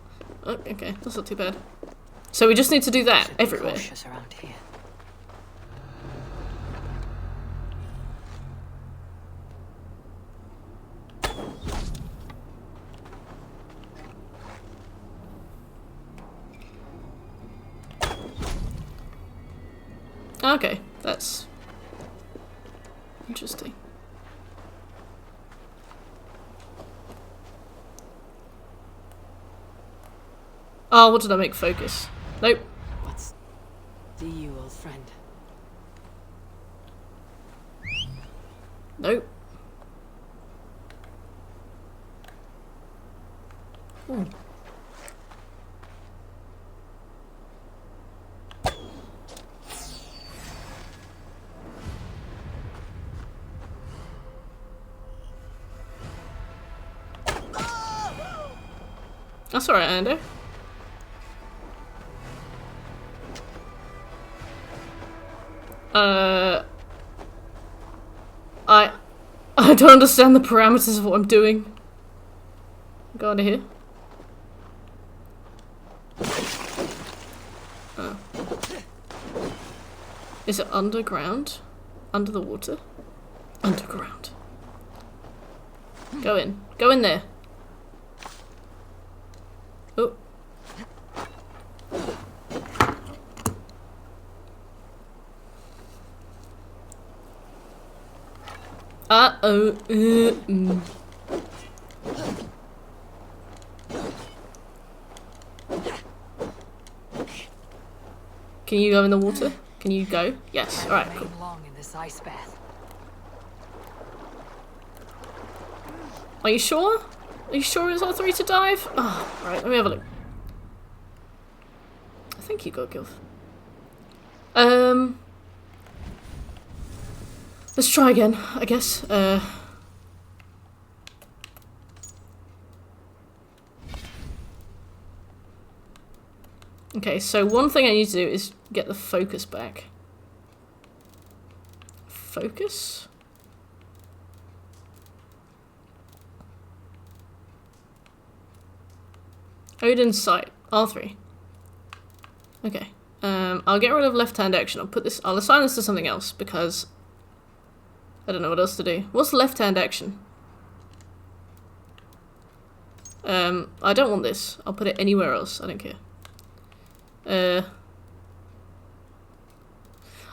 Oh, okay, that's not too bad. So we just need to do that everywhere. Around here. Okay, that's interesting. Oh, what did I make focus? Nope. What's do you, old friend? Nope. Hmm. That's alright, Ando. I don't understand the parameters of what I'm doing. Go under here. Oh. Is it underground? Under the water? Underground. Go in. Go in there. Oh. Uh-oh. Can you go in the water? Can you go? Yes. Alright, cool. Long in this ice bath. Are you sure? Are you sure it's R3 to dive? Oh, right, let me have a look. I think you got Gilf. Let's try again, I guess. Okay, so one thing I need to do is get the focus back. Focus? Odin's sight, R3. Okay. I'll get rid of left-hand action. I'll assign this to something else because I don't know what else to do. What's left-hand action? I don't want this. I'll put it anywhere else. I don't care.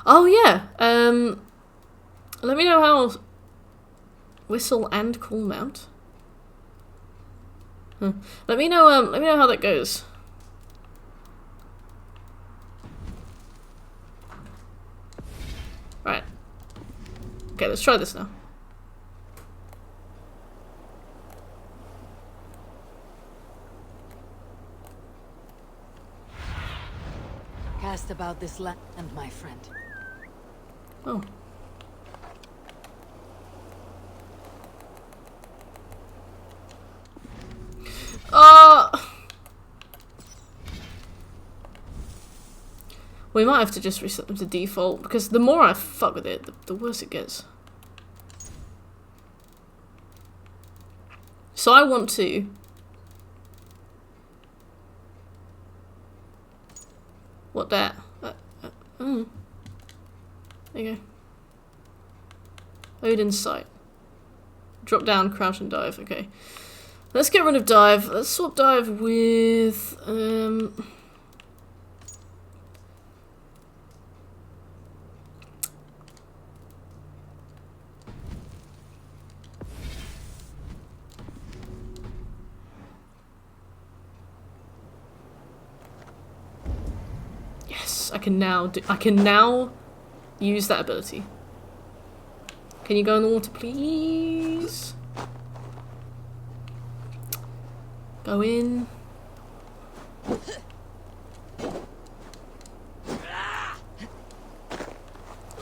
Oh yeah. Let me know how whistle and call mount. Let me know how that goes. Right. Okay, let's try this now. Cast about this land, my friend. Oh. We might have to just reset them to default, because the more I fuck with it, the worse it gets. So I want to... What that? There you go. Odin's sight. Drop down, crouch and dive. Okay. Let's get rid of dive. Let's swap dive with... Yes, I can now use that ability. Can you go in the water, please? Go in.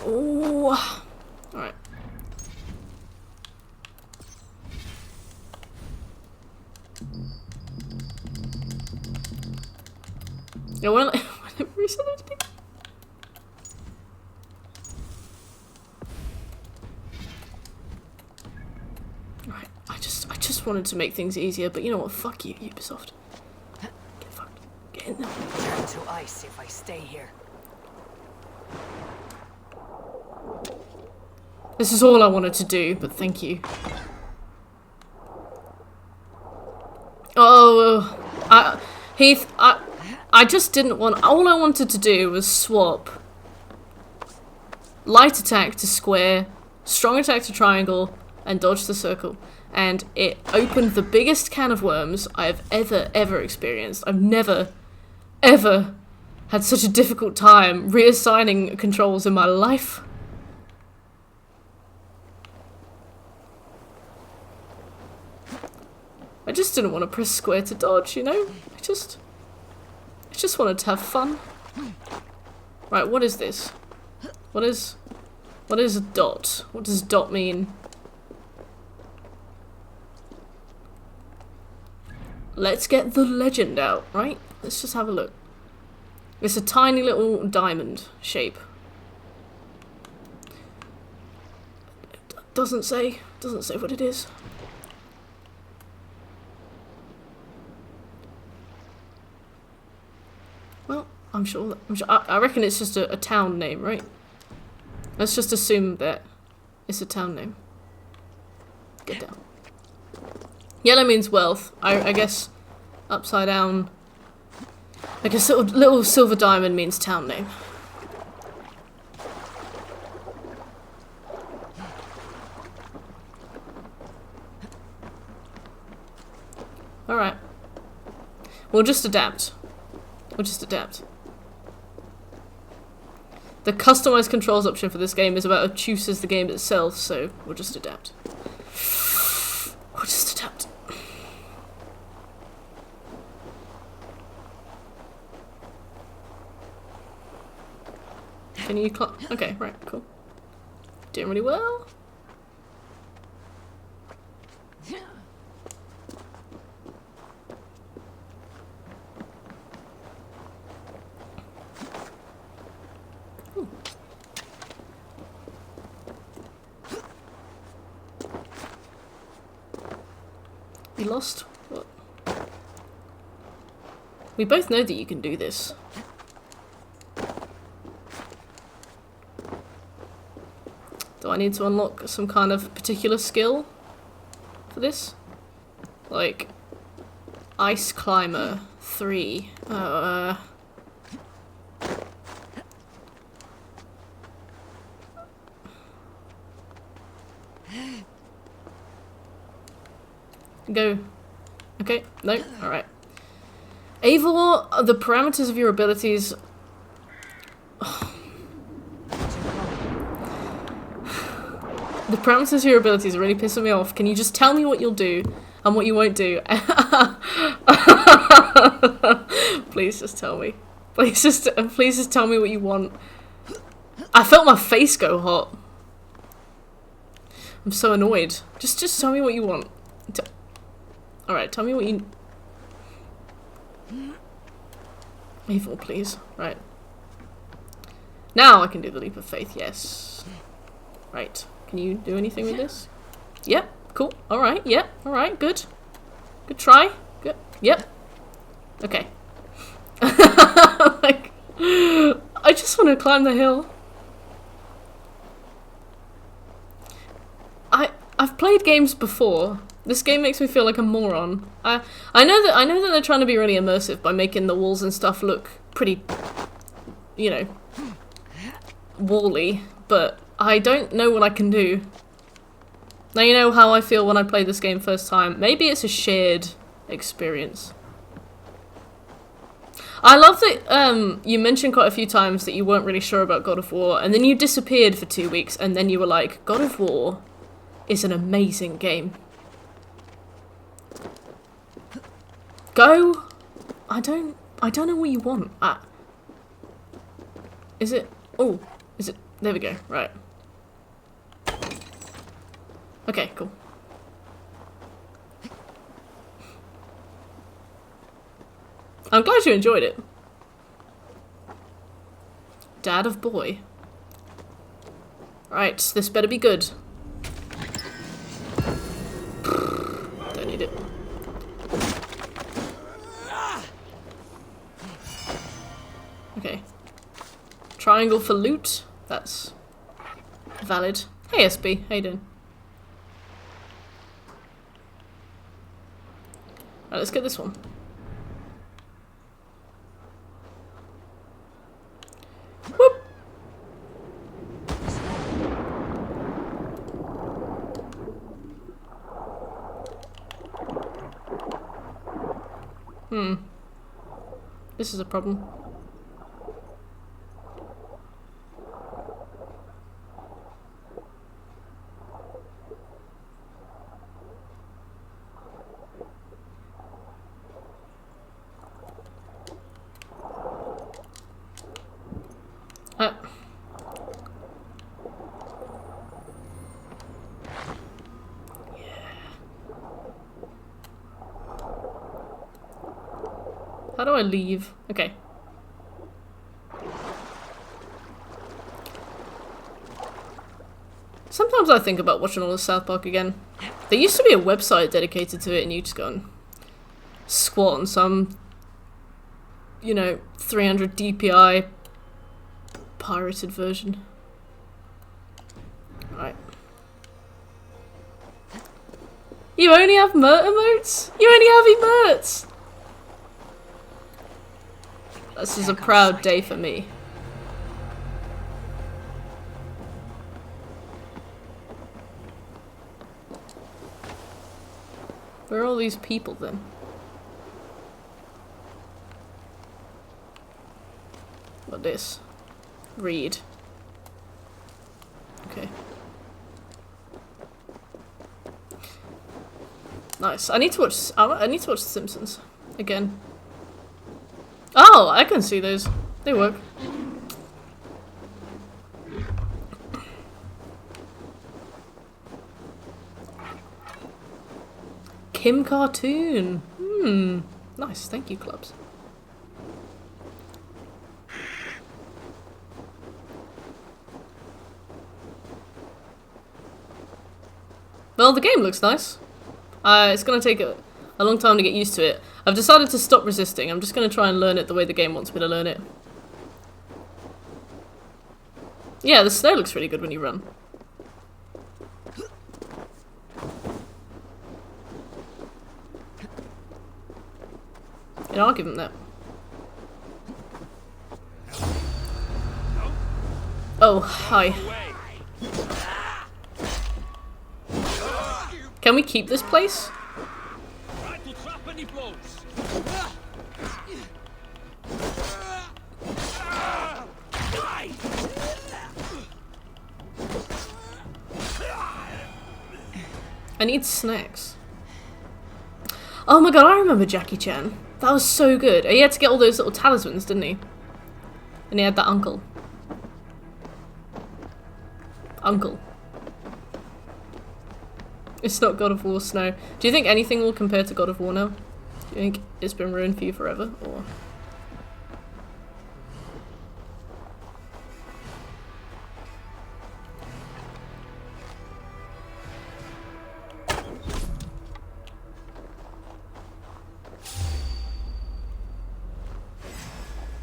Oh, all right. Yeah, why not reset it again? Right, I just wanted to make things easier, but you know what? Fuck you, Ubisoft. Get fucked. Get in there. Turn to ice if I stay here. This is all I wanted to do, but thank you. Oh, Heath, I just didn't want... All I wanted to do was swap light attack to square, strong attack to triangle, and dodge to circle. And it opened the biggest can of worms I've ever experienced. I've never, ever had such a difficult time reassigning controls in my life. I just didn't want to press square to dodge, you know? I just wanted to have fun. Right, what is this? What is a dot? What does dot mean? Let's get the legend out, right? Let's just have a look. It's a tiny little diamond shape. Doesn't say what it is. Well, I reckon it's just a town name, right? Let's just assume that it's a town name. Get down. Yellow means wealth. I guess upside down. I guess little silver diamond means town name. Alright. We'll just adapt. The customized controls option for this game is about as obtuse as the game itself, so we'll just adapt. Can you okay, right, cool. Doing really well. We lost? What? We both know that you can do this. Do I need to unlock some kind of particular skill for this? Like, Ice Climber 3. Go. Okay, no, alright. Eivor, the parameters of your abilities... The parameters of your abilities are really pissing me off. Can you just tell me what you'll do and what you won't do? Please just tell me. Please just tell me what you want. I felt my face go hot. I'm so annoyed. Just tell me what you want. Alright, tell me what you... Evil, please. Right. Now I can do the leap of faith, yes. Right. Can you do anything with this? Yep. Cool. Alright. Yep. Alright. Good. Good try. Good. Yep. Okay. Like, I just want to climb the hill. I've played games before. This game makes me feel like a moron. I know that they're trying to be really immersive by making the walls and stuff look pretty, you know, wall-y, but I don't know what I can do. Now you know how I feel when I played this game first time. Maybe it's a shared experience. I love that you mentioned quite a few times that you weren't really sure about God of War, and then you disappeared for 2 weeks, and then you were like, God of War is an amazing game. Go. I don't know what you want. Is it? Oh, is it? There we go. Right. Okay, cool. I'm glad you enjoyed it. Dad of boy. Right, this better be good. Don't need it. Okay. Triangle for loot. That's valid. Hey SB, how you doing? Right, let's get this one. Whoop! This is a problem. How do I leave? Okay. Sometimes I think about watching all of South Park again. There used to be a website dedicated to it and you just go and squat on some, you know, 300 DPI pirated version. Right. You only have Mert emotes? You only have emotes! This is a proud day for me. Where are all these people then? What this? Read. Okay. Nice. I need to watch The Simpsons again. Oh, I can see those. They work. Kim Cartoon. Nice. Thank you, clubs. Well, the game looks nice. It's gonna take a long time to get used to it. I've decided to stop resisting. I'm just going to try and learn it the way the game wants me to learn it. Yeah, the snow looks really good when you run. Yeah, I'll give him that. Oh, hi. Can we keep this place? I need snacks. Oh my god, I remember Jackie Chan. That was so good. He had to get all those little talismans, didn't he? And he had that uncle. Uncle. It's not God of War Snow. Do you think anything will compare to God of War now? Do you think it's been ruined for you forever, or...?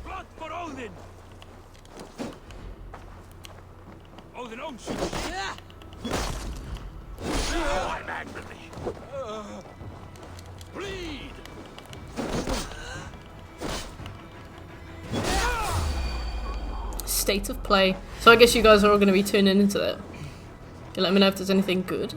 Blood for Odin! Odin owns you! Oh, I'm aggravated. Bleed! State of play. So I guess you guys are all going to be tuning into that. You let me know if there's anything good.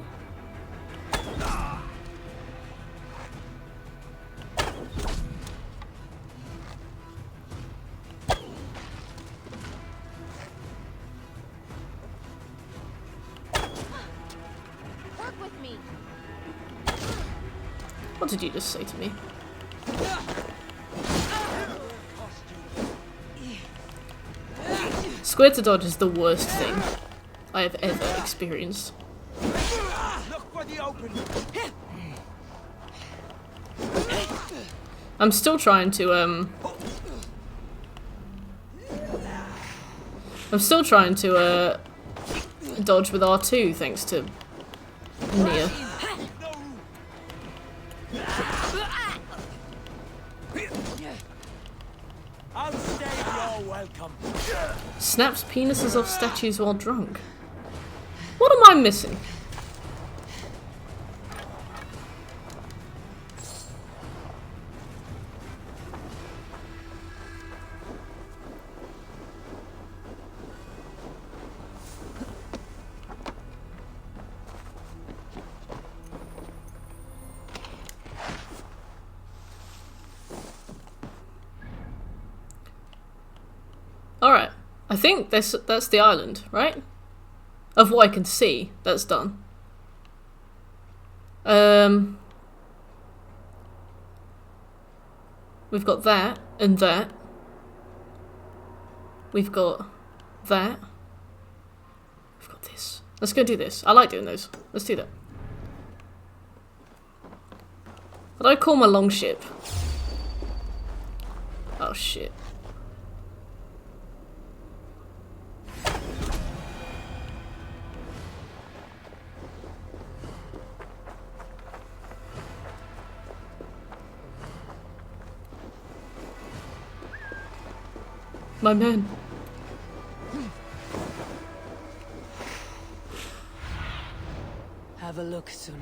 Work with me. What did you just say to me? Square to dodge is the worst thing I have ever experienced. Look for the open. I'm still trying to dodge with R2 thanks to Nia. I'll stay, you're welcome. Snaps penises off statues while drunk. What am I missing? Alright, I think that's the island, right? Of what I can see, that's done. We've got that, and that. We've got that. We've got this. Let's go do this. I like doing those. Let's do that. What do I call my longship? Oh shit. My man. Have a look, Sunan.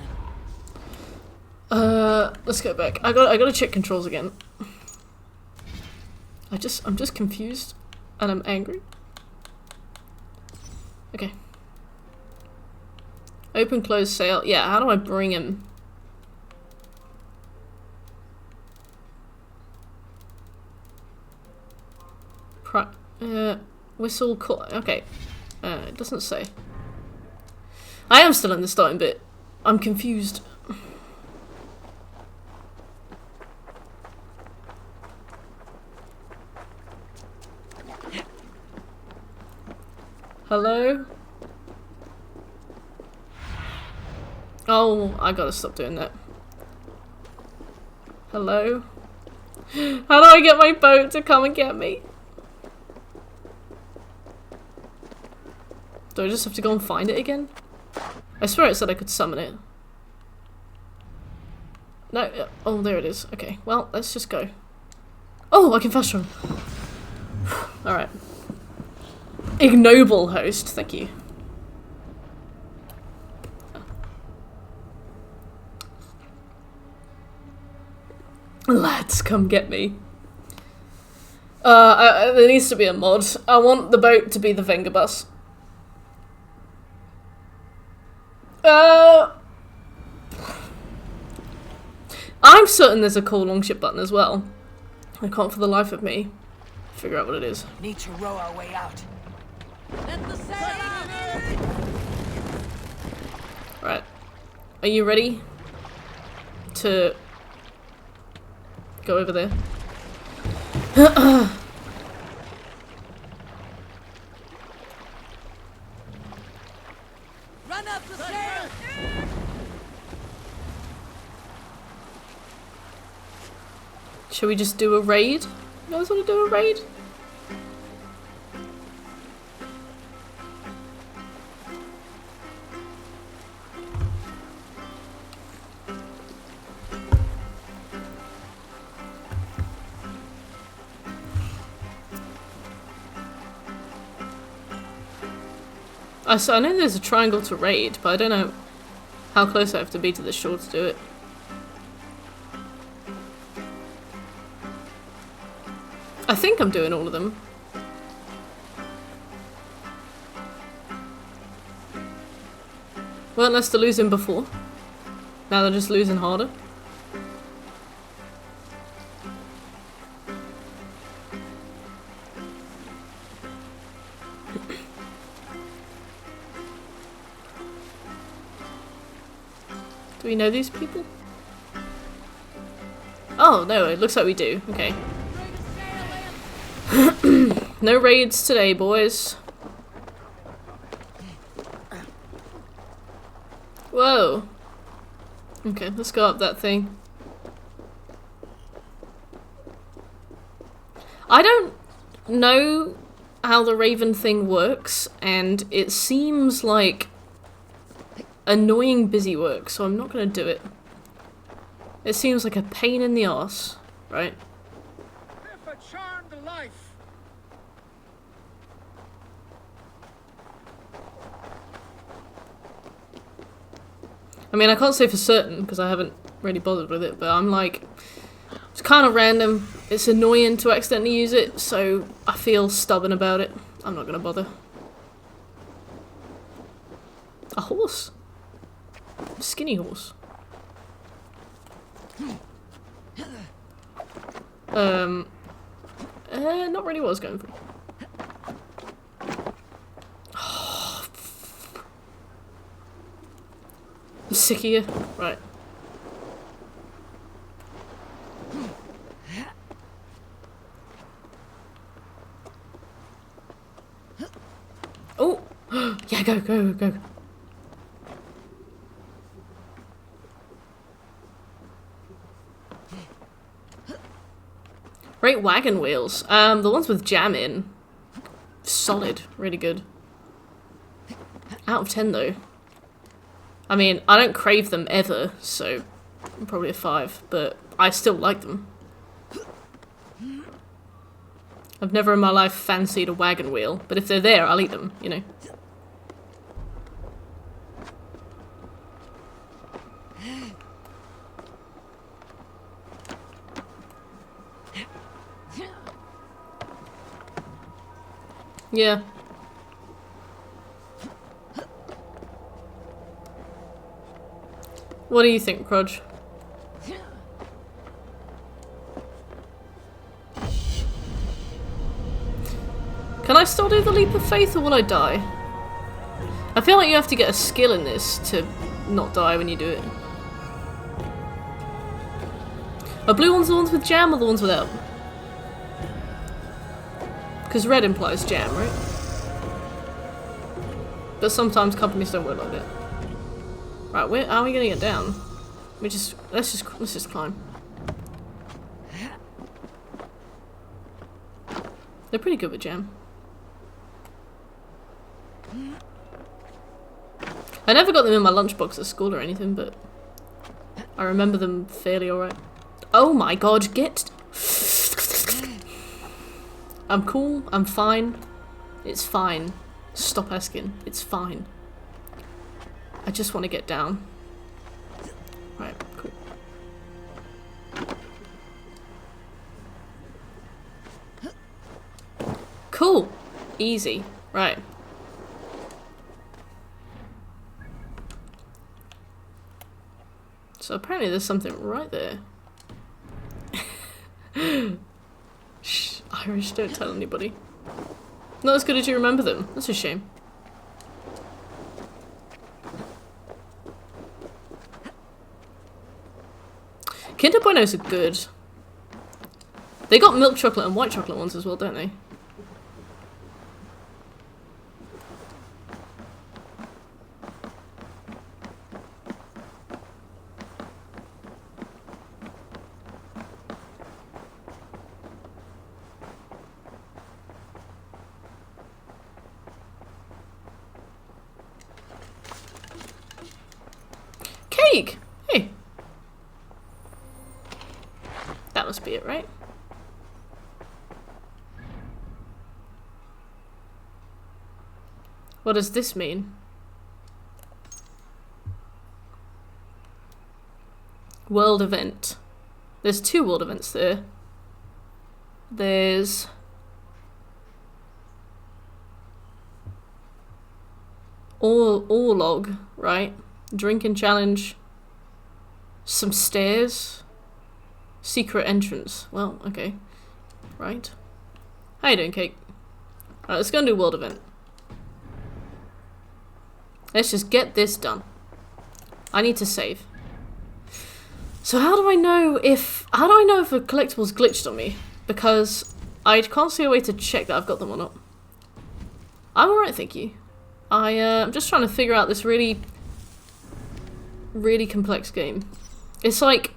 Let's go back. I gotta check controls again. I'm just confused and I'm angry. Okay. Open, close, sail. Yeah, how do I bring him? Whistle, call. Okay. It doesn't say. I am still in the starting bit. I'm confused. Hello? Oh, I gotta stop doing that. Hello? How do I get my boat to come and get me? Do I just have to go and find it again? I swear it said I could summon it. No, oh, there it is. Okay, well, let's just go. Oh, I can fast travel. Alright. Ignoble host, thank you. Lads, come get me. There needs to be a mod. I want the boat to be the Venga bus. I'm certain there's a call longship button as well. I can't for the life of me figure out what it is. Need to row our way out. Let the sail out! Right. Are you ready to go over there? Run up the stairs! Shall we just do a raid? You guys want to do a raid? I know there's a triangle to raid, but I don't know how close I have to be to the shore to do it. I think I'm doing all of them. Weren't less to losing before. Now they're just losing harder. Do we know these people? Oh, no, it looks like we do. Okay. No raids today, boys. Whoa. Okay, let's go up that thing. I don't know how the Raven thing works, and it seems like annoying busy work, so I'm not gonna do it. It seems like a pain in the arse, right? If a charmed life. I mean, I can't say for certain because I haven't really bothered with it, but I'm like, it's kind of random. It's annoying to accidentally use it, so I feel stubborn about it. I'm not gonna bother. A horse? Skinny horse. Not really what I was going for. I'm sick of you. Right. Oh! Yeah, go, go, go. Great wagon wheels. The ones with jam in. Solid. Really good. Out of 10 though. I mean, I don't crave them ever, so I'm probably a 5, but I still like them. I've never in my life fancied a wagon wheel, but if they're there, I'll eat them, you know. Yeah. What do you think, Proj? Can I still do the leap of faith or will I die? I feel like you have to get a skill in this to not die when you do it. Are blue ones the ones with jam or the ones without? Because red implies jam, right? But sometimes companies don't work like that. Right, where are we gonna get down? Let's just climb. They're pretty good with jam. I never got them in my lunchbox at school or anything, but I remember them fairly alright. Oh my god, get... I'm cool, I'm fine. It's fine. Stop asking. It's fine. I just want to get down. Right, cool. Cool! Easy. Right. So apparently there's something right there. Shh, Irish, don't tell anybody. Not as good as you remember them. That's a shame. Kinder Buenos are good. They got milk chocolate and white chocolate ones as well, don't they? Cake! Hey. That must be it, right? What does this mean? World event. There's 2 world events there. There's... all log, right? Drinking challenge. Some stairs. Secret entrance. Well, okay. Right. How you doing, Cake? Alright, let's go and do world event. Let's just get this done. I need to save. So how do I know if a collectible's glitched on me? Because I can't see a way to check that I've got them or not. I'm alright, thank you. I'm just trying to figure out this really complex game. It's like...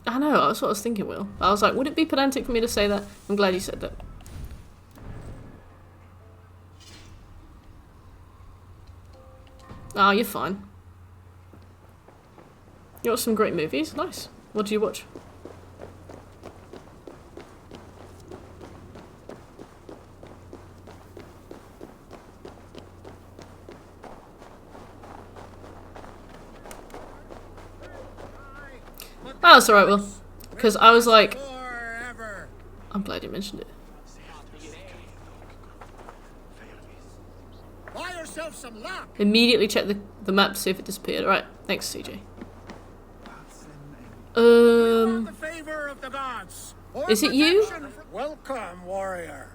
I know, that's what I was thinking, Will. I was like, would it be pedantic for me to say that? I'm glad you said that. Ah, you're fine. You watched some great movies? Nice. What do you watch? Oh, that's alright, Will. Because I was like... I'm glad you mentioned it. Buy yourself some luck. Immediately check the map to see if it disappeared. Alright, thanks, CJ. The favor of the gods. Is it you? Welcome, warrior.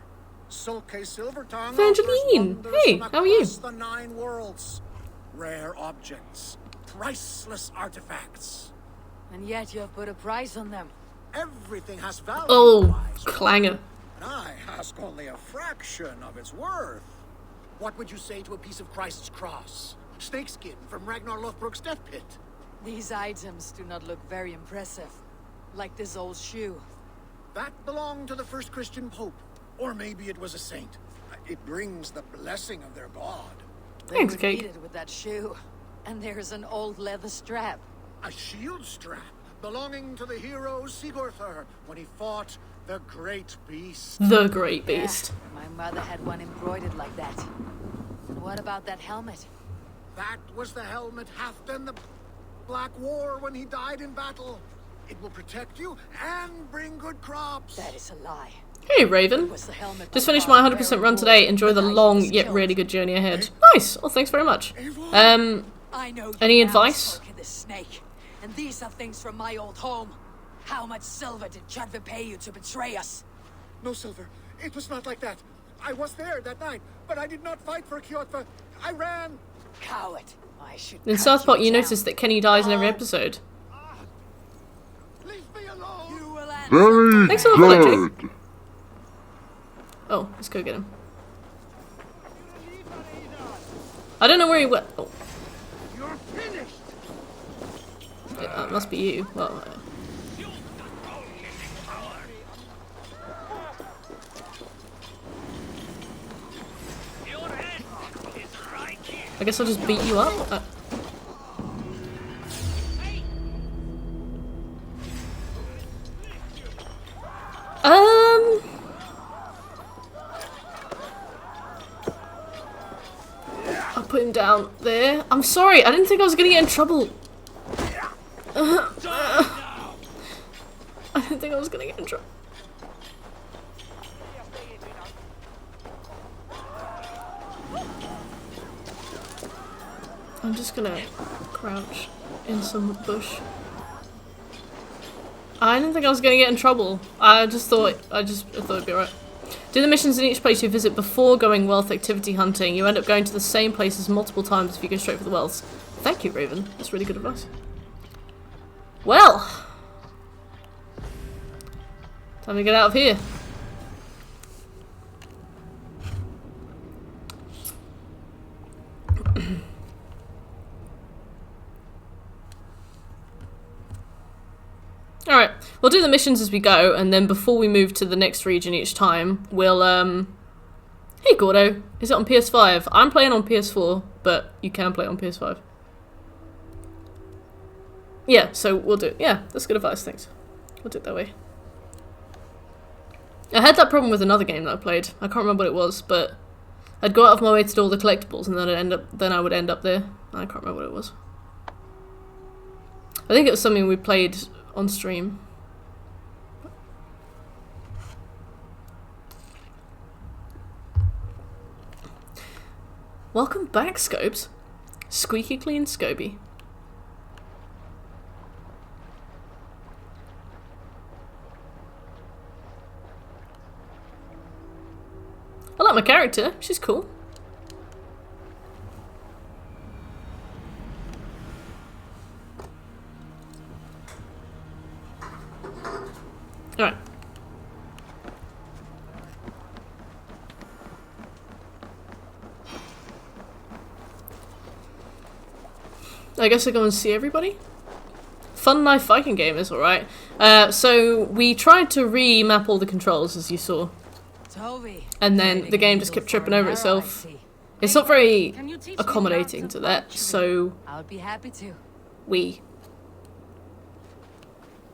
Sulke Silvertongue. Evangeline! Hey, how are you? The 9 worlds. Rare objects. Priceless artifacts. And yet you have put a price on them. Everything has value. Oh, clanger. And I ask only a fraction of its worth. What would you say to a piece of Christ's cross? Snakeskin from Ragnar Lothbrok's death pit. These items do not look very impressive. Like this old shoe. That belonged to the first Christian pope. Or maybe it was a saint. It brings the blessing of their god. Thanks, They Kate. repeated with that shoe. And there's an old leather strap. A shield strap belonging to the hero Sigurður when he fought the Great Beast. The Great Beast. Yeah, my mother had one embroidered like that. And what about that helmet? That was the helmet Halfdan the Black wore when he died in battle. It will protect you and bring good crops. That is a lie. Hey, Raven. Just finished my 100% run today. Enjoy the long yet really good journey ahead. Nice. Oh, thanks very much. I know Any advice? This snake. And these are things from my old home. How much silver did Chadva pay you to betray us? No silver. It was not like that. I was there that night, but I did not fight for Kjotva. I ran. Coward. I should. In South Park, you notice that Kenny dies in every episode. Leave me alone. You will answer. Very Thanks for the follow, good. Jake. Oh, let's go get him. I don't know where he went. Oh. You're finished. Yeah, that must be you. Well, I guess I'll just beat you up. I'll put him down there. I'm sorry, I didn't think I was gonna get in trouble. I didn't think I was gonna get in trouble. I'm just gonna crouch in some bush. I didn't think I was gonna get in trouble. I thought it'd be alright. Do the missions in each place you visit before going wealth activity hunting. You end up going to the same places multiple times if you go straight for the wealths. Thank you, Raven. That's really good advice. Well, time to get out of here. Alright, we'll do the missions as we go, and then before we move to the next region each time, we'll, Hey Gordo, is it on PS5? I'm playing on PS4, but you can play on PS5. Yeah, so we'll do it. Yeah, that's good advice, thanks. We'll do it that way. I had that problem with another game that I played. I can't remember what it was, but I'd go out of my way to do all the collectibles, and then I would end up there. I can't remember what it was. I think it was something we played on stream. Welcome back, Scopes. Squeaky clean Scoby. I like my character, she's cool. Alright. I guess I go and see everybody? Fun Knife Viking game is alright. So we tried to remap all the controls as you saw. And then the game just kept tripping over itself. It's not very accommodating to that, so I would be happy to. we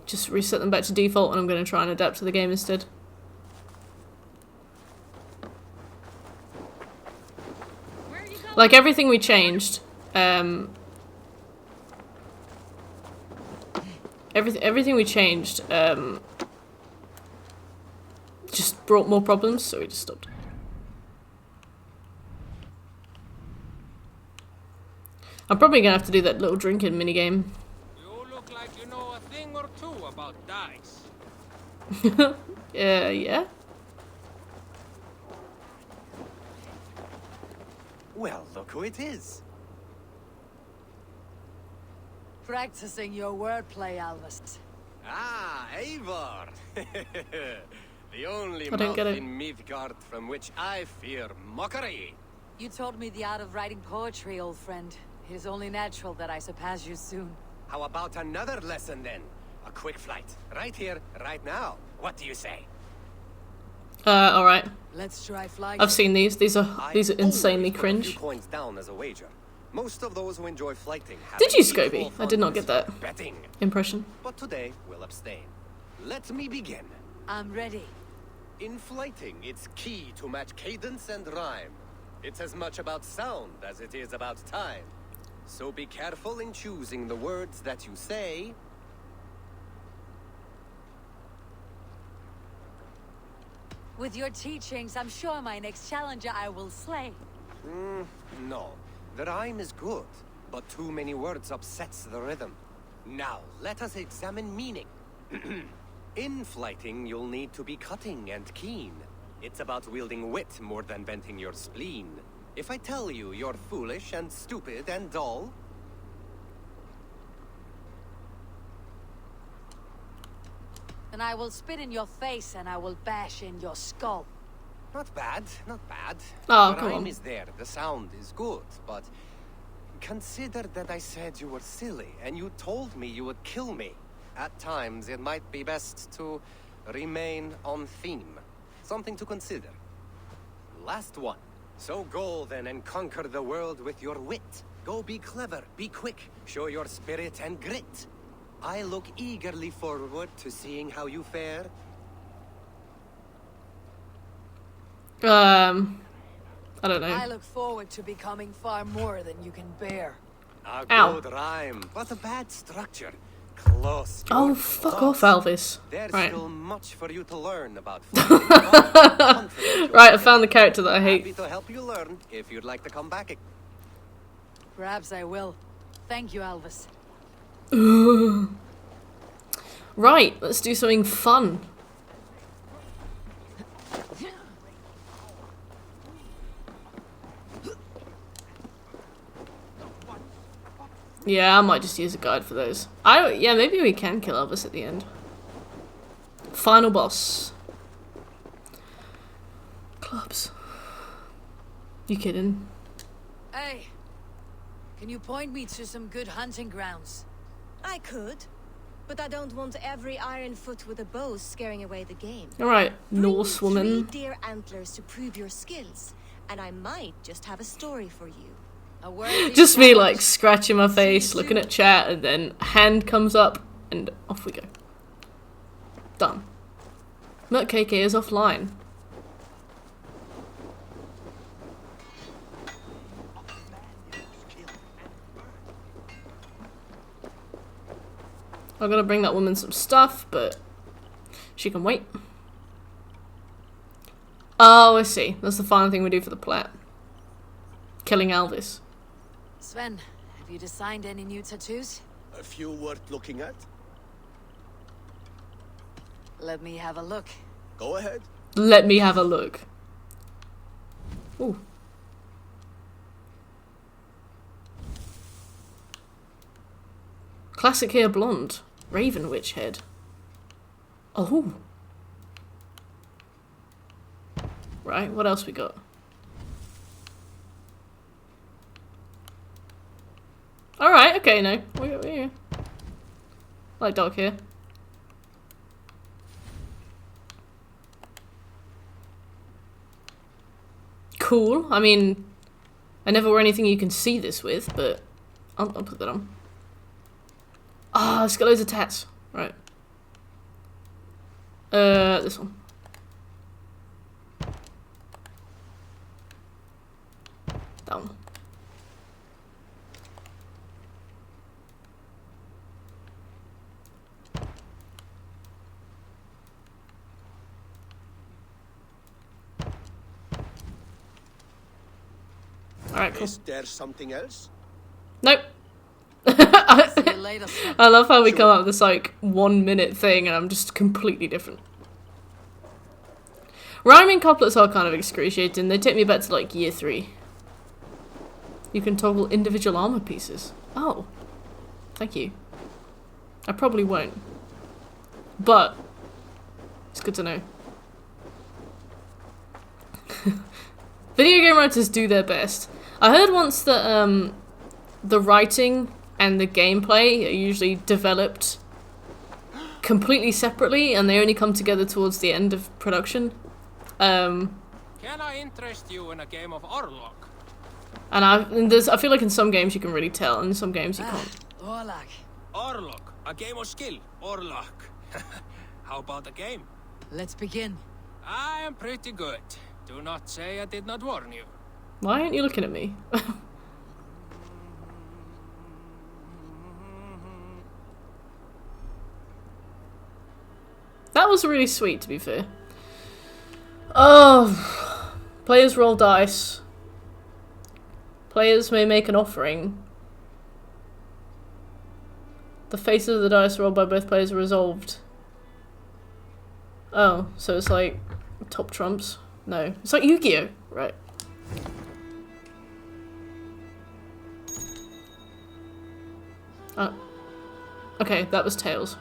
just reset them back to default, and I'm going to try and adapt to the game instead. Like everything we changed, everything we changed just brought more problems, so we just stopped. I'm probably gonna have to do that little drinking minigame. You look like you know a thing or two about dice. Yeah. Well, look who it is. Practicing your wordplay, Alvis. Ah, Eivor. The only I don't mouth get it. in Midgard from which I fear mockery. You taught me the art of writing poetry, old friend. It is only natural that I surpass you soon. How about another lesson then? A quick flight. Right here, right now. What do you say? Alright. Let's try flying. I've seen these. These are insanely A few cringe. coins down as a wager. Most of those who enjoy flighting have Did you, equal Scobie? I did not get that fondness for betting. impression. But today we'll abstain. Let me begin. I'm ready. In flighting, it's key to match cadence and rhyme. It's as much about sound as it is about time. So be careful in choosing the words that you say. With your teachings, I'm sure my next challenger I will slay. No. The rhyme is good, but too many words upsets the rhythm. Now, let us examine meaning. In flighting, you'll need to be cutting and keen. It's about wielding wit more than venting your spleen. If I tell you you're foolish and stupid and dull... Then I will spit in your face and I will bash in your skull. Not bad, not bad. Oh, the come rhyme on. is there, the sound is good, but... Consider that I said you were silly, and you told me you would kill me. At times, it might be best to remain on theme. Something to consider. Last one. So go then and conquer the world with your wit. Go be clever, be quick, show your spirit and grit. I look eagerly forward to seeing how you fare. I don't know. I look forward to becoming far more than you can bear. A Ow. good rhyme, but a bad structure. Close. Oh, you're fuck close. off, Elvis. There's Right. still much for you to learn about. Right, I found the character that I Happy hate. to help you learn if you'd like to come back. Perhaps I will. Thank you, Alvis. Right, let's do something fun. Yeah, I might just use a guide for those. Yeah, maybe we can kill Elvis at the end. Final boss. Clubs. You kidding? Hey, can you point me to some good hunting grounds? I could, but I don't want every iron foot with a bow scaring away the game. Alright, Norse Bring me woman. 3 deer antlers to prove your skills, and I might just have a story for you. A worthy Just me challenge. like scratching my face, looking at chat, and then hand comes up, and off we go. Done. Look, KK is offline. I'm gonna bring that woman some stuff, but she can wait. Oh, I see. That's the final thing we do for the plat. Killing Elvis. Sven, have you designed any new tattoos? A few worth looking at? Let me have a look. Go ahead. Let me have a look. Ooh. Classic hair blonde. Raven witch head. Oh. Right, what else we got? Alright, okay, no. We got here. Like dark hair. Cool. I mean, I never wore anything you can see this with, but I'll put that on. Ah, it's got loads of tats. Right. This one. That one. Alright, cool. Is there something else? Nope. I love how we come up with this like 1 minute thing and I'm just completely different. Rhyming couplets are kind of excruciating. They take me back to like year 3. You can toggle individual armor pieces. Oh. Thank you. I probably won't. But it's good to know. Video game writers do their best. I heard once that the writing and the gameplay are usually developed completely separately and they only come together towards the end of production. Can I interest you in a game of Orlok? And I feel like in some games you can really tell, and in some games you can't. Orlok. Orlok, a game of skill. Orlok. How about a game? Let's begin. I am pretty good. Do not say I did not warn you. Why aren't you looking at me? That was really sweet, to be fair. Oh, players roll dice. Players may make an offering. The faces of the dice rolled by both players are resolved. Oh, so it's like top trumps? No, it's like Yu-Gi-Oh! Right. Okay, that was tails.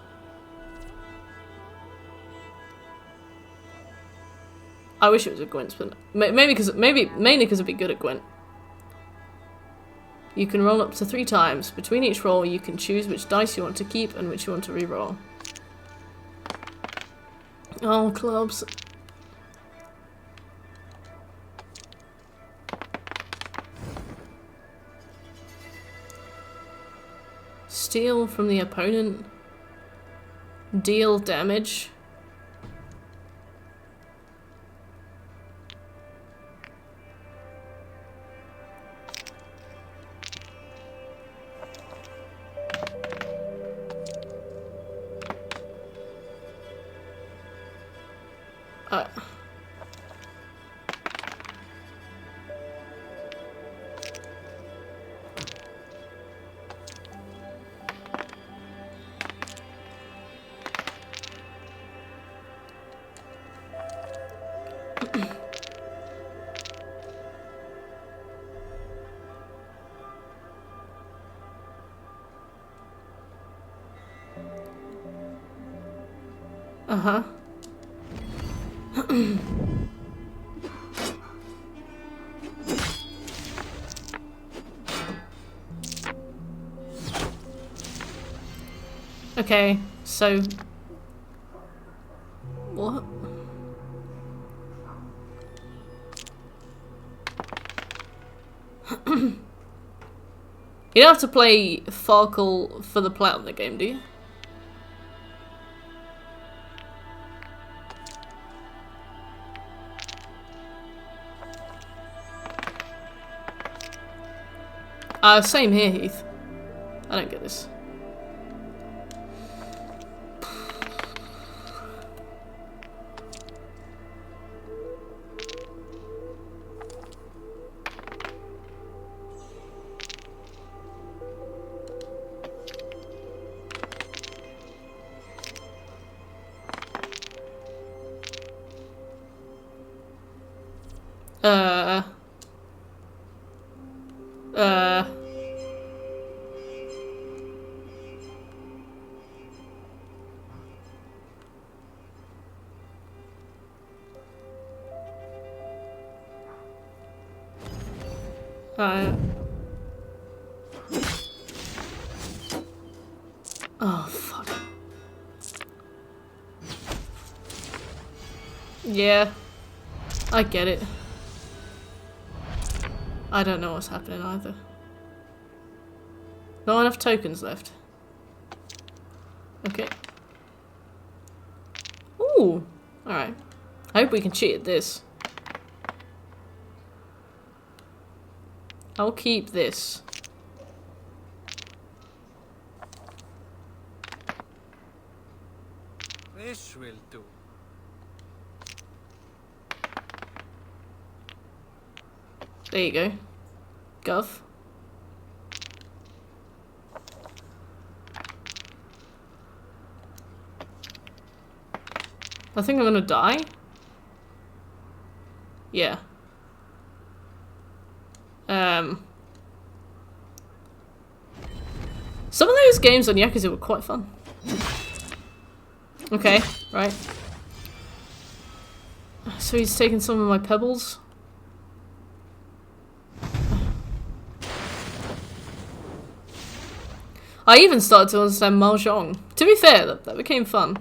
I wish it was a Gwent, but mainly because I'd be good at Gwent. You can roll up to 3 times. Between each roll, you can choose which dice you want to keep and which you want to re-roll. Oh, clubs. Steal from the opponent. Deal damage. Uh-huh. Okay, so... What? You don't have to play Farkle for the plot in the game, do you? Same here, Heath. I don't get this. Oh, fuck. Yeah. I get it. I don't know what's happening either. Not enough tokens left. Okay. Ooh! Alright. I hope we can cheat at this. I'll keep this. This will do. There you go. Gov. I think I'm gonna die. Yeah. Some of those games on Yakuza were quite fun. Okay, right. So he's taken some of my pebbles. I even started to understand Mahjong. To be fair, that became fun.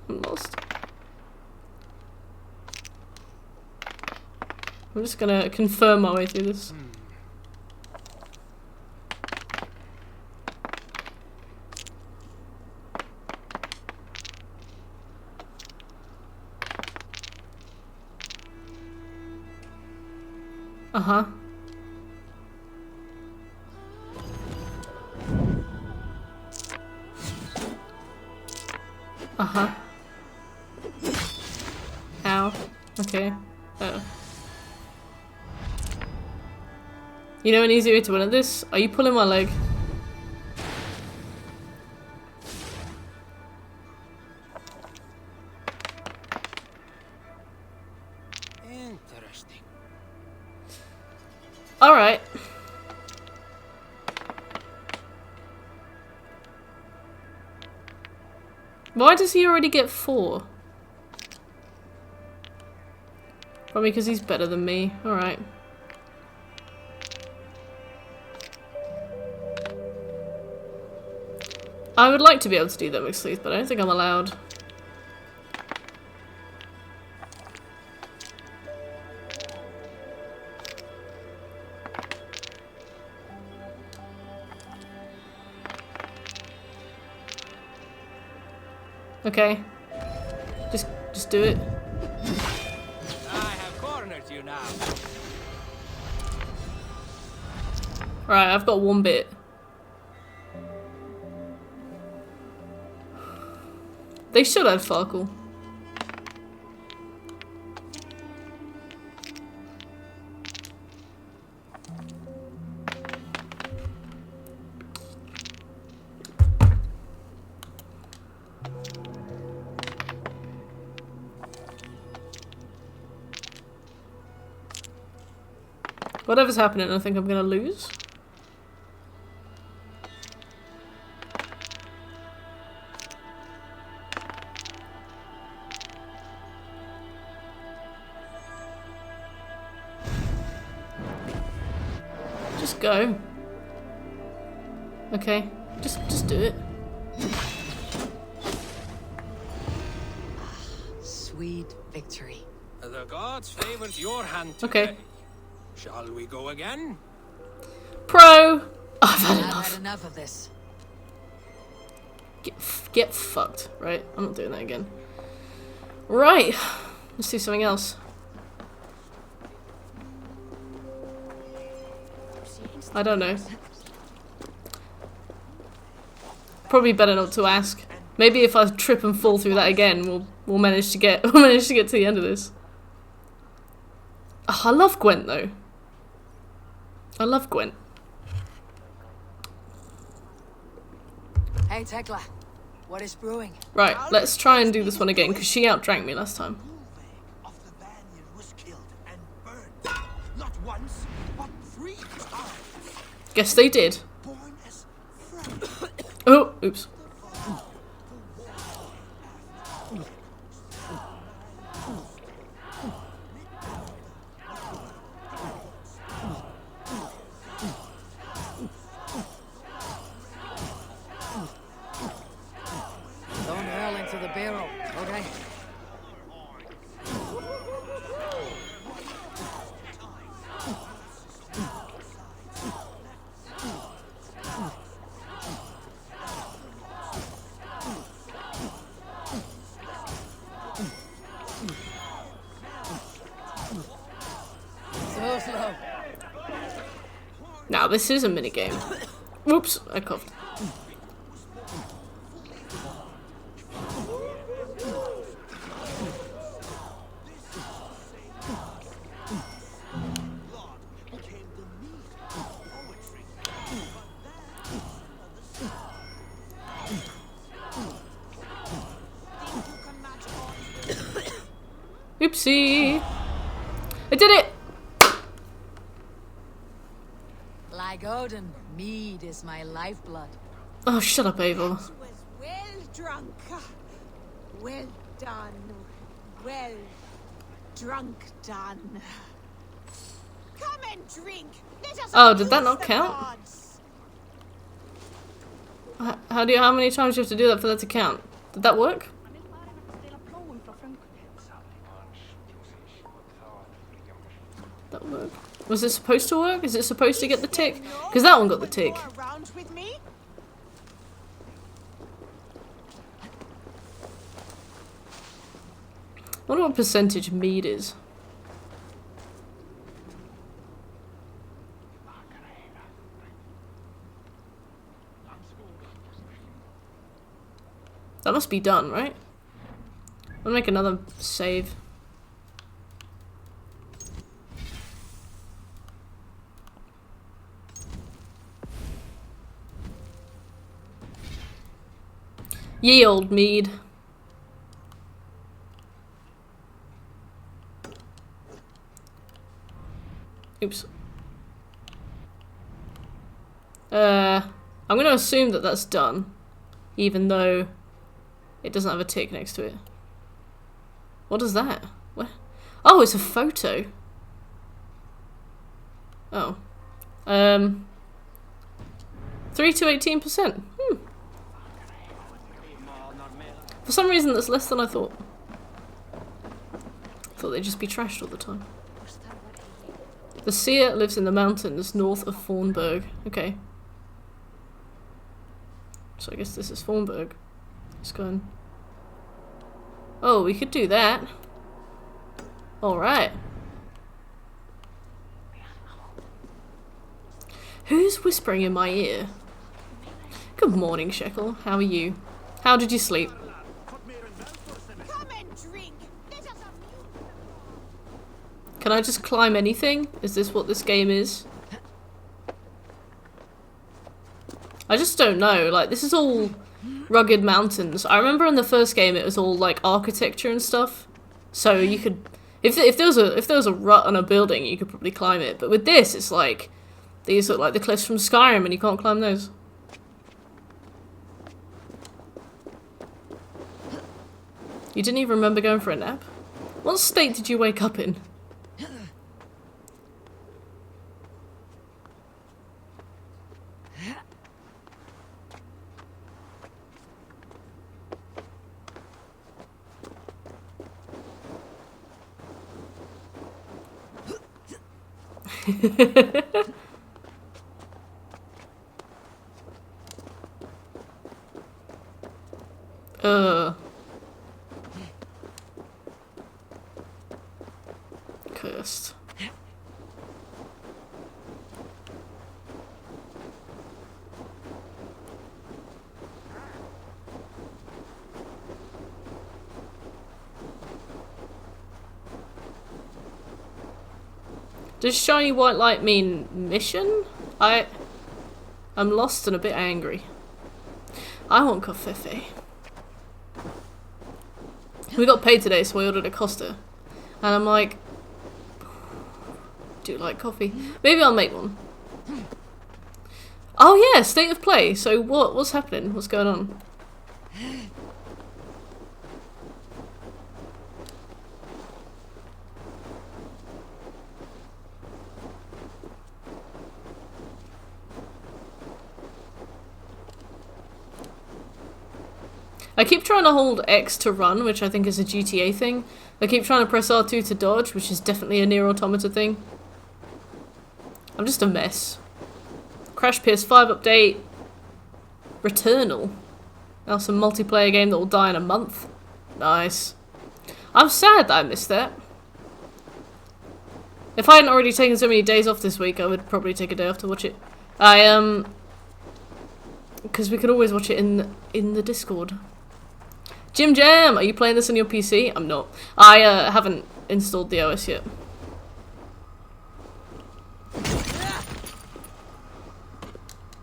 I'm lost. I'm just gonna confirm my way through this. Uh-huh. Uh-huh. Ow. Okay. You know an easy way to win at this? Are you pulling my leg? Interesting. Alright. Why does he already get 4? Probably because he's better than me. Alright. I would like to be able to do that with Sleuth, but I don't think I'm allowed. Okay. Just do it. I have cornered you now. Right, I've got 1 bit. They should add Farkle. Whatever's happening, I think I'm gonna lose. Just go. Okay, just do it. Sweet victory. The gods favored your hand Okay. today. Shall we go again? Pro! I've had I've enough. had enough of this. Get fucked, right? I'm not doing that again. Right, let's do something else. I don't know. Probably better not to ask. Maybe if I trip and fall through that again, we'll manage to get to the end of this. Oh, I love Gwent though. I love Gwent. Hey Tekla, what is brewing? Right, let's try and do this one again because she outdrank me last time. Not once, but 3 times. Guess they did. Oh, oops. Don't hurl into the barrel, okay? So slow. Now this is a minigame. Whoops, I coughed. Oopsie! I did it! Like Odin, mead is my lifeblood. Oh, shut up, Ava. Was well drunk. Well done. Well drunk done. Come and drink. Let us Oh, did that amuse not the count? gods. How many times do you have to do that for that to count? Did that work? That worked. Was it supposed to work? Is it supposed to get the tick? Because that one got the tick. Around with me? I wonder what percentage mead is. That must be done, right? I'll make another save. Ye old mead. Oops. I'm gonna assume that that's done, even though it doesn't have a tick next to it. What is that? What? Oh, it's a photo. Oh. 3 to 18%. For some reason, that's less than I thought. Thought they'd just be trashed all the time. The Seer lives in the mountains north of Thornburg. Okay. So I guess this is Thornburg. Let's go and... Oh, we could do that. Alright. Who's whispering in my ear? Good morning, Shekel. How are you? How did you sleep? Come and drink. Let us amuse. Can I just climb anything? Is this what this game is? I just don't know. Like, this is all rugged mountains. I remember in the first game it was all like architecture and stuff. So you could If there was a rut on a building, you could probably climb it. But with this, it's like these look like the cliffs from Skyrim, and you can't climb those. You didn't even remember going for a nap? What state did you wake up in? Cursed. Does shiny white light mean mission? I'm lost and a bit angry. I want coffee. We got paid today, so I ordered a Costa. And I'm like, do you like coffee? Maybe I'll make one. Oh yeah, state of play. So what's happening? What's going on? I keep trying to hold X to run, which I think is a GTA thing. I keep trying to press R2 to dodge, which is definitely a Nier Automata thing. I'm just a mess. Crash PS5 update. Returnal. Now some multiplayer game that will die in a month. Nice. I'm sad that I missed that. If I hadn't already taken so many days off this week, I would probably take a day off to watch it. Because we could always watch it in the Discord. Jim Jam, are you playing this on your PC? I'm not. I haven't installed the OS yet.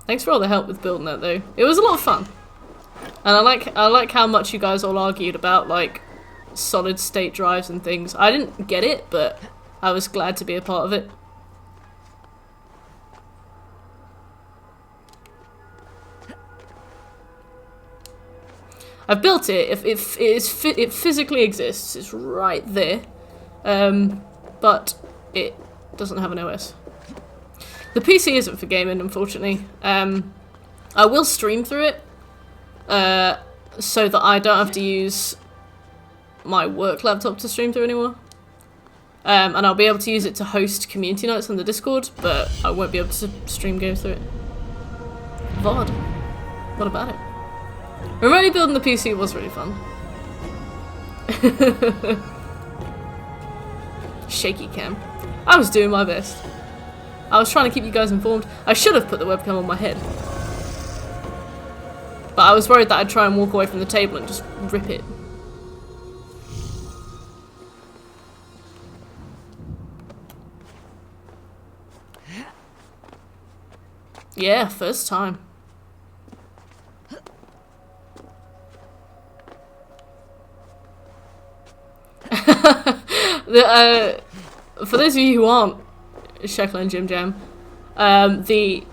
Thanks for all the help with building that though. It was a lot of fun. And I like how much you guys all argued about like solid state drives and things. I didn't get it, but I was glad to be a part of it. I've built it. It physically exists. It's right there, but it doesn't have an OS. The PC isn't for gaming, unfortunately. I will stream through it, so that I don't have to use my work laptop to stream through anymore. And I'll be able to use it to host community nights on the Discord, but I won't be able to stream games through it. VOD. What about it? Remotely building the PC was really fun. Shaky cam. I was doing my best. I was trying to keep you guys informed. I should have put the webcam on my head. But I was worried that I'd try and walk away from the table and just rip it. Yeah, first time. For those of you who aren't Sheckler and Jim Jam, the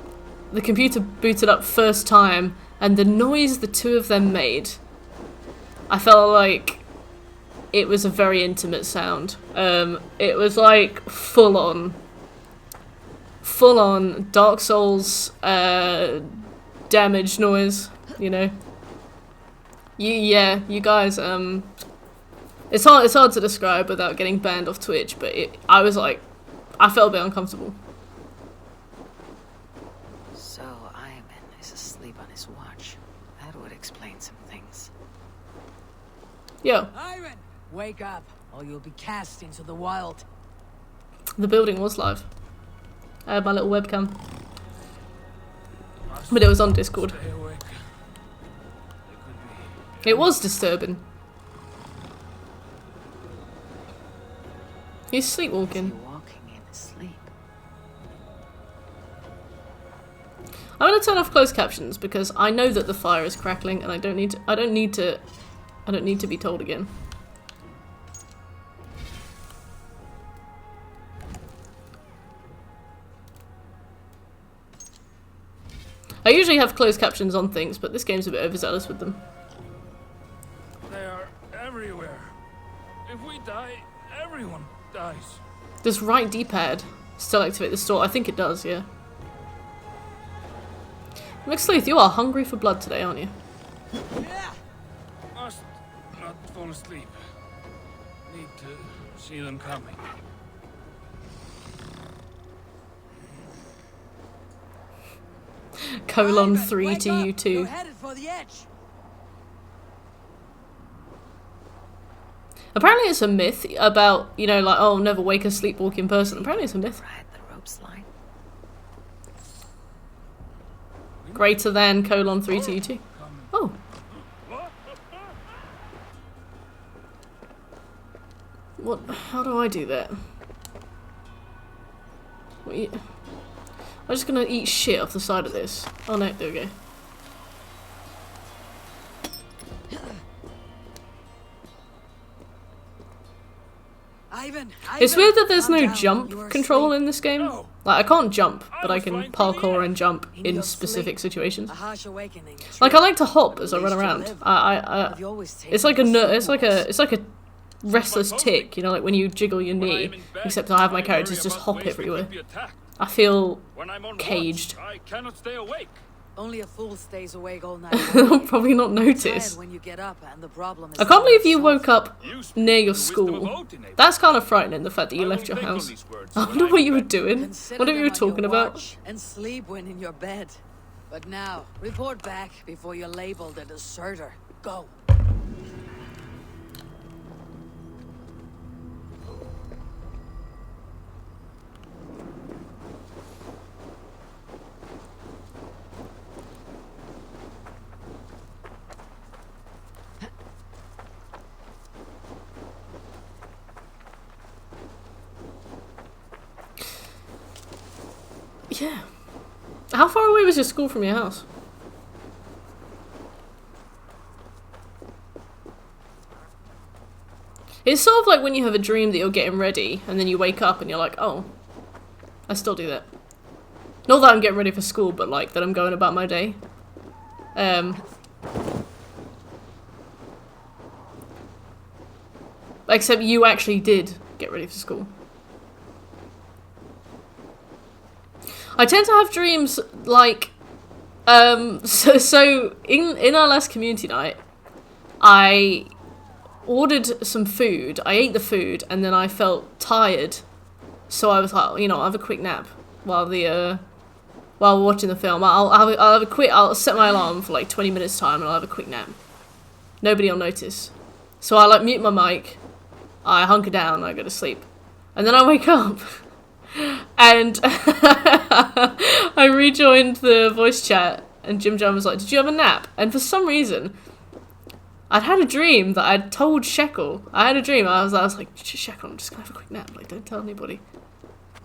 computer booted up first time, and the noise the two of them made, I felt like it was a very intimate sound. It was like full on Dark Souls damage noise, you know. You guys, it's hard to describe without getting banned off Twitch, but I was like, I felt a bit uncomfortable. So Ivan is asleep on his watch. That would explain some things. Yo. Ivan, wake up, or you'll be cast into the wild. The building was live. I had my little webcam, but it was on Discord. It was disturbing. He's sleepwalking. I'm gonna turn off closed captions because I know that the fire is crackling, and I don't need to be told again. I usually have closed captions on things, but this game's a bit overzealous with them. They are everywhere. If we die, everyone dies. Does right D-pad still activate the store? I think it does, yeah. McSleuth, you are hungry for blood today, aren't you? Yeah. Must not fall asleep. Need to see them coming. Colon 3 to you too. Headed for the edge. Apparently it's a myth about, you know, like, oh, never wake a sleepwalking person. Apparently it's a myth. The rope's line. Greater than colon 3 to you too. Oh. What? How do I do that? Wait. I'm just gonna eat shit off the side of this. Oh no, there we go. It's weird that there's no jump control in this game. Like, I can't jump, but I can parkour and jump in specific situations. Like, I like to hop as I run around. It's like a restless tick, you know, like when you jiggle your knee. Except I have my characters just hop everywhere. I feel caged. I cannot stay awake. Only a fool stays awake all night. I'll probably not notice. When you get up and the problem is I can't believe you woke up near your school. That's kind of frightening, the fact that you left your house. I wonder what you were doing. What you were talking about. And sleep when in your bed. But now, report back before you're labeled a deserter. Go. Yeah. How far away was your school from your house? It's sort of like when you have a dream that you're getting ready, and then you wake up and you're like, oh, I still do that. Not that I'm getting ready for school, but like that I'm going about my day. Except you actually did get ready for school. I tend to have dreams like, so in our last community night, I ordered some food, I ate the food, and then I felt tired, so I was like, you know, I'll have a quick nap while we're watching the film. I'll set my alarm for like 20 minutes time, and I'll have a quick nap. Nobody will notice. So I like mute my mic, I hunker down, I go to sleep, and then I wake up. And I rejoined the voice chat, and Jim Jam was like, did you have a nap? And for some reason, I'd had a dream that I'd told Shekel. I had a dream, I was like, Shekel, I'm just gonna have a quick nap. Like, don't tell anybody.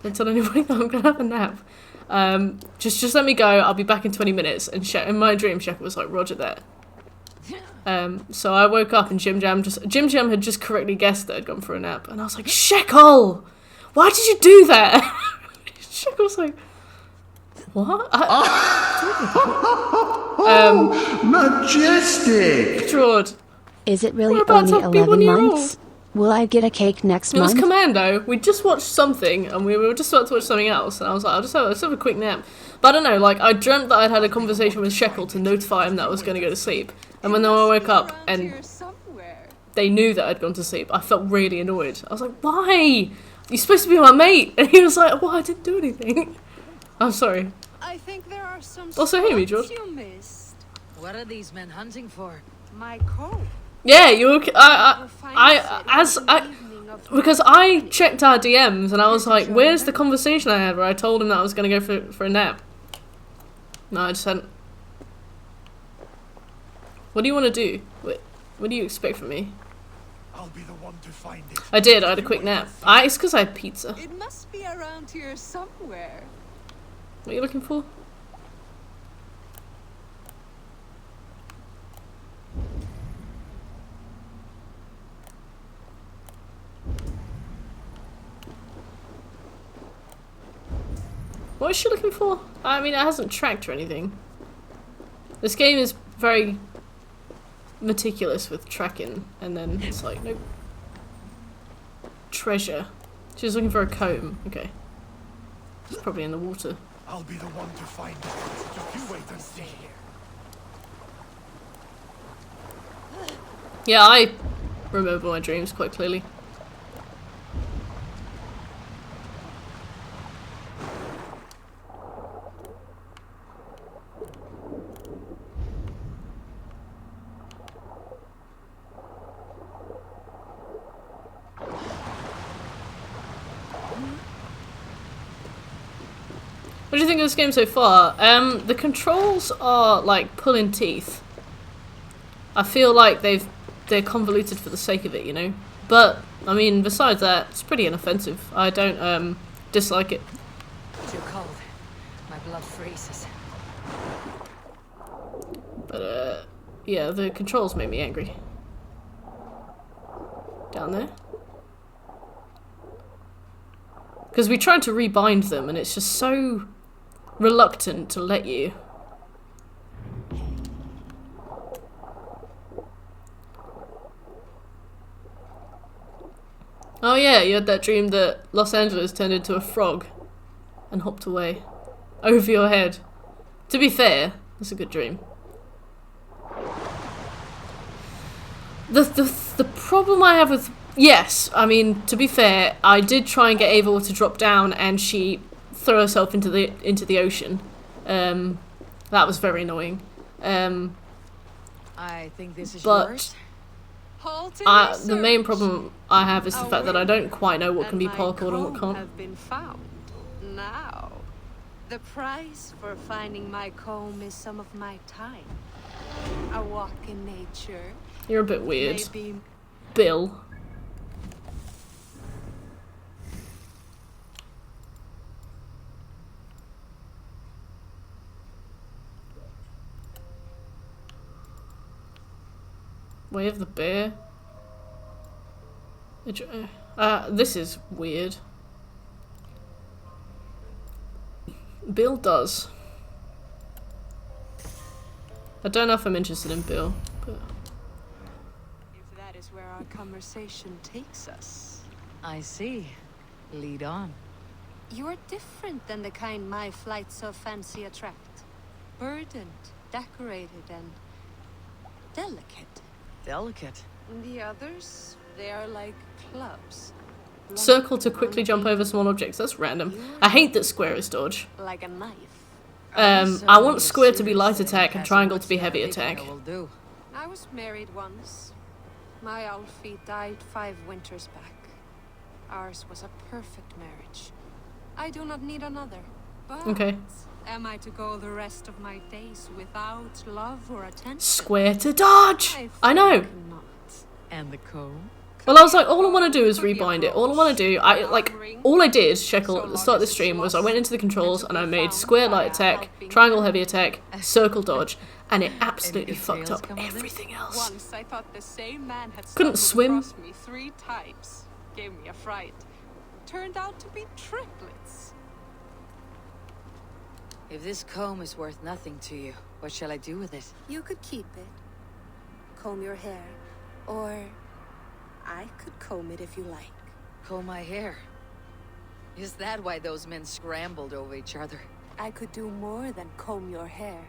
Don't tell anybody that I'm gonna have a nap. Just let me go, I'll be back in 20 minutes. And in my dream, Shekel was like, roger that. So I woke up and Jim Jam had just correctly guessed that I'd gone for a nap. And I was like, Shekel! Why did you do that? Shekel was like, what? Majestic! Jord. Is it really only 11 months? Will I get a cake next month? It was Commando. We just watched something, and we were just about to watch something else, and I was like, let's have a quick nap. But I don't know, like, I dreamt that I'd had a conversation with Shekel to notify him that I was going to go to sleep. And when I woke up, and they knew that I'd gone to sleep, I felt really annoyed. I was like, why? You're supposed to be my mate. And he was like, well, I didn't do anything. I'm sorry. I think there are some also, hear me, George. You missed. What are these men hunting for? My coat. Yeah, because I checked our DMs and I was like, where's the conversation I had where I told him that I was going to go for a nap? No, I just hadn't. What do you want to do? What do you expect from me? I'll be the one to find it. I did. I had a quick nap. It's because I had pizza. It must be around here somewhere. What are you looking for? What is she looking for? I mean, it hasn't tracked or anything. This game is very meticulous with tracking, and then it's like, nope. Treasure. She's looking for a comb. Okay. It's probably in the water. I'll be the one to find it. Just you wait and see. Yeah, I remember my dreams quite clearly. What do you think of this game so far? The controls are like pulling teeth. I feel like they're convoluted for the sake of it, you know? But, I mean, besides that, it's pretty inoffensive. I don't dislike it. Too cold. My blood freezes. But, yeah, the controls make me angry. Down there. Because we tried to rebind them, and it's just so reluctant to let you. Oh yeah, you had that dream that Los Angeles turned into a frog and hopped away over your head. To be fair, that's a good dream. The problem I have with... Yes, I mean, to be fair, I did try and get Ava to drop down and she threw herself into the ocean. That was very annoying. I think this is but yours. the main problem I have is the fact that I don't quite know what can be parkoured and what can't. Have been found. Now, the price for finding my comb is some of my time. A walk in nature. You're a bit weird, Maybe... Bill. Way of the Bear. This is weird. Bill does. I don't know if I'm interested in Bill, but... If that is where our conversation takes us. I see. Lead on. You are different than the kind my flights of fancy attract. Burdened, decorated, and delicate. Delicate. The others, they are like clubs. Circle to quickly jump over small objects. That's random. I hate that square is dodge. Like a knife. I want square to be light attack and triangle to be heavy attack. I was married once. My Alfie died 5 winters back. Ours was a perfect marriage. I do not need another. But okay. Am I to go the rest of my days without love or attention? Square to dodge! I know! And the comb? Well, I was like, all I want to do is rebind it. All I want to do, all I did, Shekel, at the start of the stream was I went into the controls and I made square light attack, triangle heavy attack, circle dodge, and it absolutely fucked up everything else. Once I thought the same man had couldn't swim. across me 3 times. Gave me a fright. Turned out to be triplets. If this comb is worth nothing to you, what shall I do with it? You could keep it. Comb your hair. Or I could comb it if you like. Comb my hair? Is that why those men scrambled over each other? I could do more than comb your hair.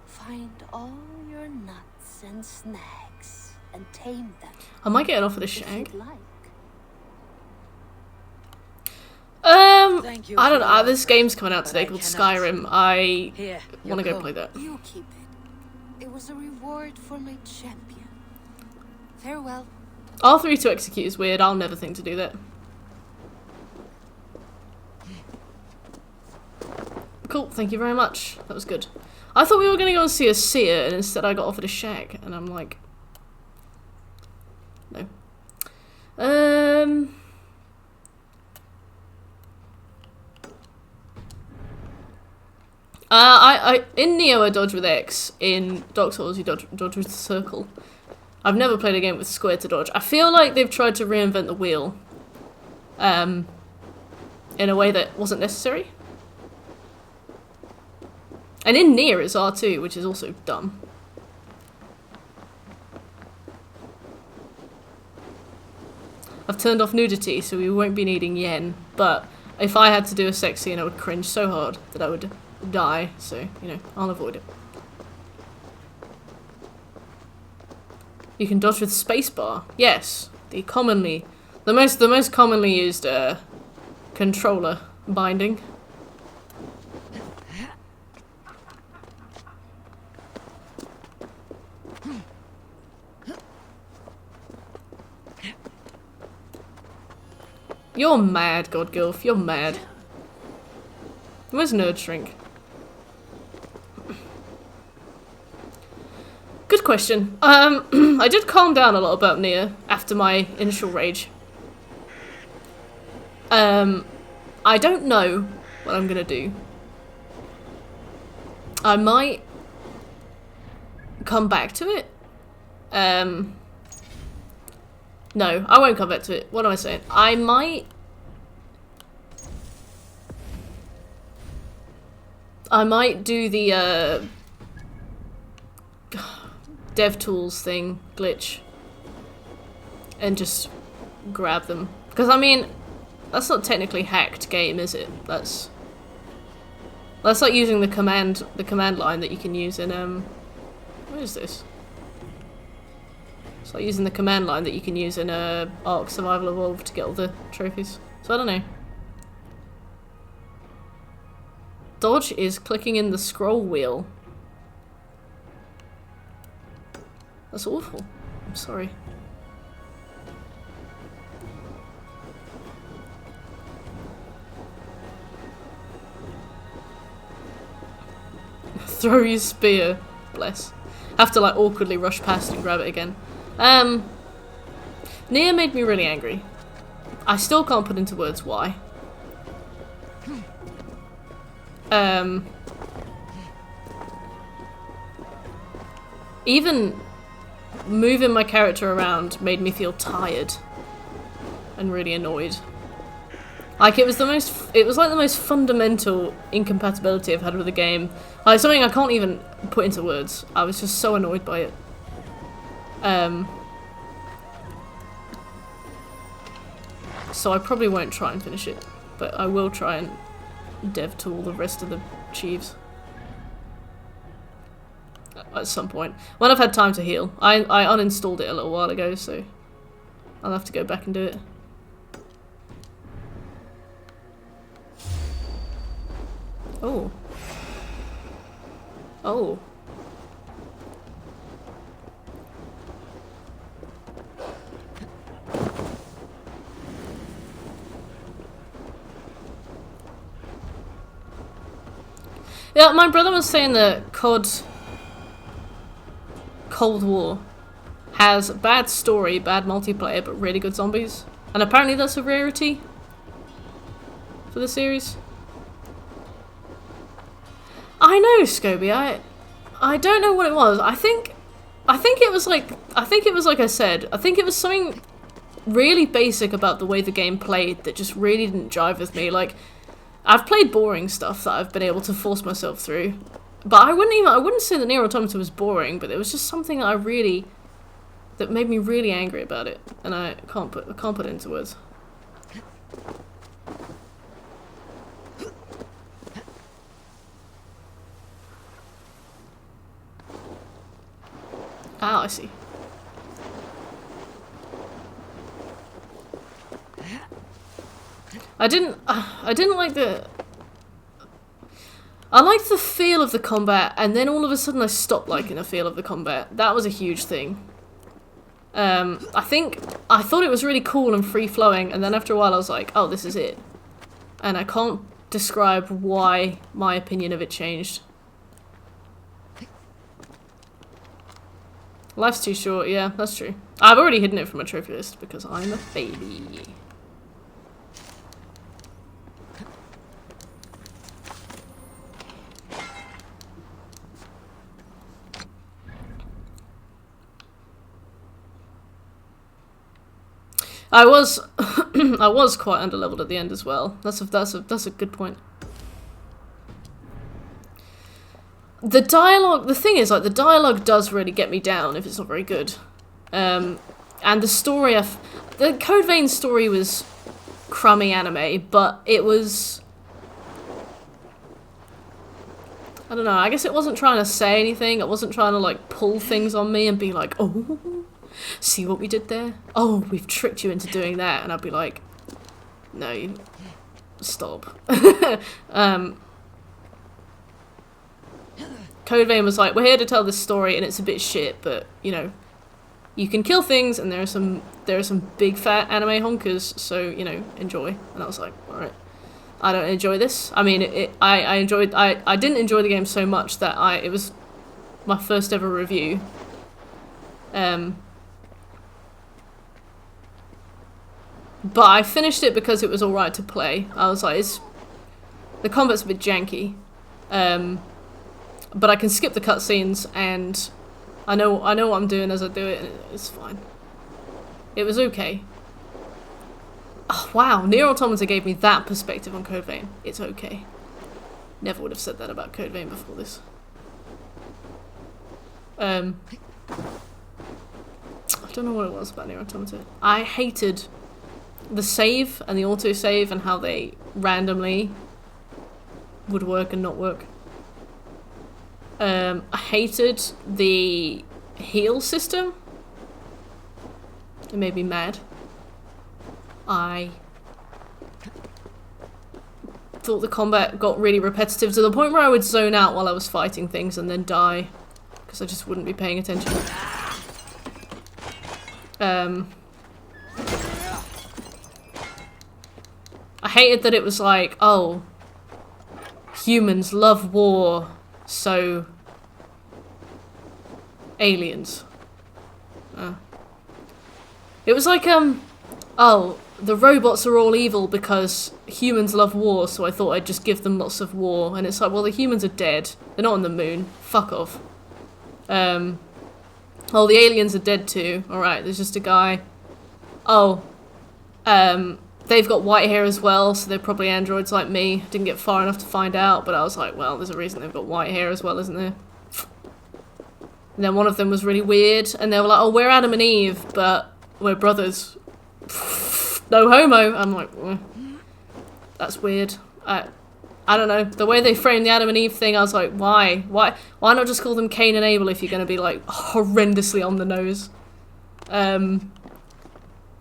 Find all your nuts and snags and tame them. I might get an offer to shag. I don't know. This game's coming out today called Skyrim. I want to go play that. You keep it. It was a reward for my champion. Farewell. R3 to execute is weird. I'll never think to do that. Cool. Thank you very much. That was good. I thought we were going to go and see a seer, and instead I got offered a shag, and I'm like, no. In Neo I dodge with X. In Dark Souls you dodge with the circle. I've never played a game with square to dodge. I feel like they've tried to reinvent the wheel. In a way that wasn't necessary. And in Nier it's R2, which is also dumb. I've turned off nudity, so we won't be needing yen, but if I had to do a sex scene, I would cringe so hard that I would die, so, you know, I'll avoid it. You can dodge with spacebar. Yes, the most commonly used controller binding. You're mad, Godgilf. You're mad. Where's Nerd Shrink? Good question. I did calm down a lot about Nier after my initial rage. I don't know what I'm gonna do. I might come back to it. No, I won't come back to it. What am I saying? I might do the DevTools thing, glitch, and just grab them. Because I mean, that's not technically hacked game, is it? That's like using the command line that you can use in what is this? It's like using the command line that you can use in Ark Survival Evolved to get all the trophies. So I don't know. Dodge is clicking in the scroll wheel. That's awful. I'm sorry. Throw your spear. Bless. Have to like awkwardly rush past and grab it again. Nier made me really angry. I still can't put into words why. Even moving my character around made me feel tired and really annoyed. Like it was like the most fundamental incompatibility I've had with the game. Like something I can't even put into words. I was just so annoyed by it. So I probably won't try and finish it, but I will try and dev tool the rest of the Chiefs at some point when I've had time to heal. I uninstalled it a little while ago, so I'll have to go back and do it. Oh. Oh. Yeah, my brother was saying that COD Cold War has bad story, bad multiplayer, but really good zombies. And apparently that's a rarity for the series. I know, Scobie. I don't know what it was. I think it was like I said. I think it was something really basic about the way the game played that just really didn't jive with me. Like, I've played boring stuff that I've been able to force myself through, but I wouldn't say that Nier Automata was boring, but it was just something that made me really angry about it, and I can't put it into words. Ah, I see. I didn't like I liked the feel of the combat, and then all of a sudden I stopped liking the feel of the combat. That was a huge thing. I thought it was really cool and free-flowing, and then after a while I was like, oh, this is it. And I can't describe why my opinion of it changed. Life's too short, yeah, that's true. I've already hidden it from my trophy list because I'm a baby. I was quite underleveled at the end as well. That's a good point. the dialogue, the thing is, like, the dialogue does really get me down if it's not very good. And the story, the Code Vein story was crummy anime, but it was, I don't know, I guess it wasn't trying to say anything. It wasn't trying to, like, pull things on me and be like, oh, see what we did there? Oh, we've tricked you into doing that. And I'd be like, no, you stop. Code Vein was like, we're here to tell this story and it's a bit shit, but, you know, you can kill things and there are some big fat anime honkers, so, you know, enjoy. And I was like, alright. I don't enjoy this. I mean, I didn't enjoy the game so much that it was my first ever review. But I finished it because it was alright to play. I was like, the combat's a bit janky. But I can skip the cutscenes and I know what I'm doing as I do it, and it's fine. It was okay. Oh, wow, Nier Automata gave me that perspective on Code Vein. It's okay. Never would have said that about Code Vein before this. I don't know what it was about Nier Automata. I hated the save and the autosave and how they randomly would work and not work. I hated the heal system. It made me mad. I thought the combat got really repetitive to the point where I would zone out while I was fighting things and then die because I just wouldn't be paying attention. I hated that it was like, oh, humans love war, so aliens. It was like, oh, the robots are all evil because humans love war, so I thought I'd just give them lots of war. And it's like, well, the humans are dead. They're not on the moon. Fuck off. Oh, the aliens are dead too. Alright, there's just a guy. Oh, they've got white hair as well, so they're probably androids like me. Didn't get far enough to find out, but I was like, well, there's a reason they've got white hair as well, isn't there? And then one of them was really weird, and they were like, oh, we're Adam and Eve, but we're brothers. No homo. I'm like, that's weird. I don't know. The way they framed the Adam and Eve thing, I was like, why? Why not just call them Cain and Abel if you're going to be, like, horrendously on the nose?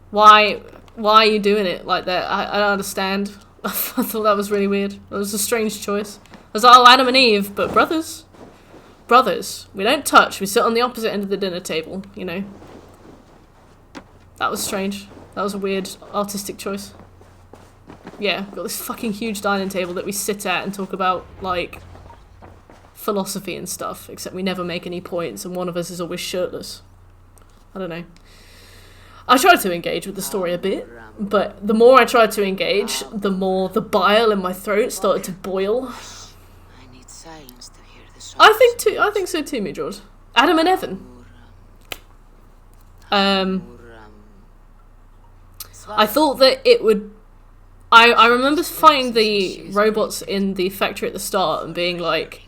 Why are you doing it like that? I don't understand. I thought that was really weird. It was a strange choice. I was like, oh, Adam and Eve, but brothers? Brothers. We don't touch. We sit on the opposite end of the dinner table, you know. That was strange. That was a weird artistic choice. Yeah, we've got this fucking huge dining table that we sit at and talk about, like, philosophy and stuff, except we never make any points and one of us is always shirtless. I don't know. I tried to engage with the story a bit, but the more I tried to engage, the more the bile in my throat started to boil. I need silence to hear the I think so too, me George. Adam and Evan. I thought that it would... I remember fighting the robots in the factory at the start and being like,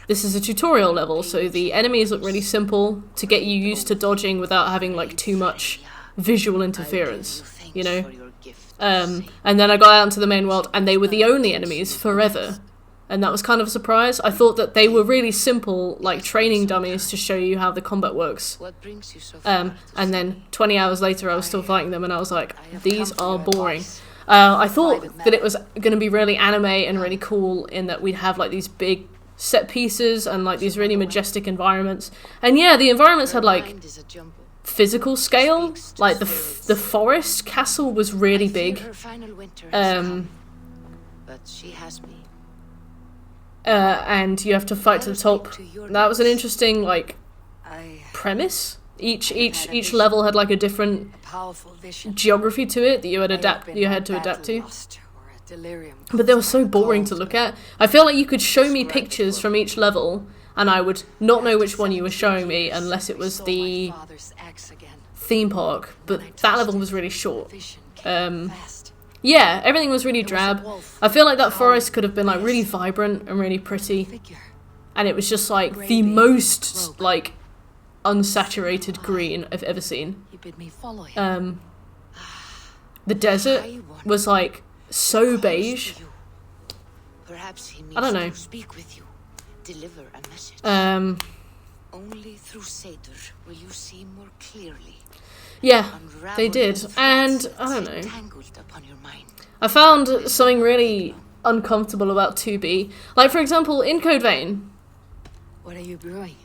this is a tutorial level, so the enemies look really simple to get you used to dodging without having like too much visual interference, you know? And then I got out into the main world and they were the only enemies forever. And that was kind of a surprise. I thought that they were really simple, like training dummies to show you how the combat works. And then 20 hours later I was still fighting them and I was like, these are boring. I thought that it was going to be really anime and really cool in that we'd have like these big set pieces and like these really majestic environments. And yeah, the environments had like physical scale. Like the forest castle was really big. But she has me. And you have to fight to the top. That was an interesting like premise. Each level had like a different geography to it that you had to adapt to. But they were so boring to look at. I feel like you could show me pictures from each level and I would not know which one you were showing me unless it was the theme park, but that level was really short. Yeah, everything was really drab. I feel like that forest could have been like really vibrant and really pretty. and it was just like the most like unsaturated green I've ever seen. He bid me follow him. The desert was like so beige. Perhaps he needs I don't know. to speak with you, deliver a message. Only through Seer will you see more clearly. Yeah, they did, and I don't know. I found something really uncomfortable about 2B. Like, for example, in Code Vein, what are you brewing?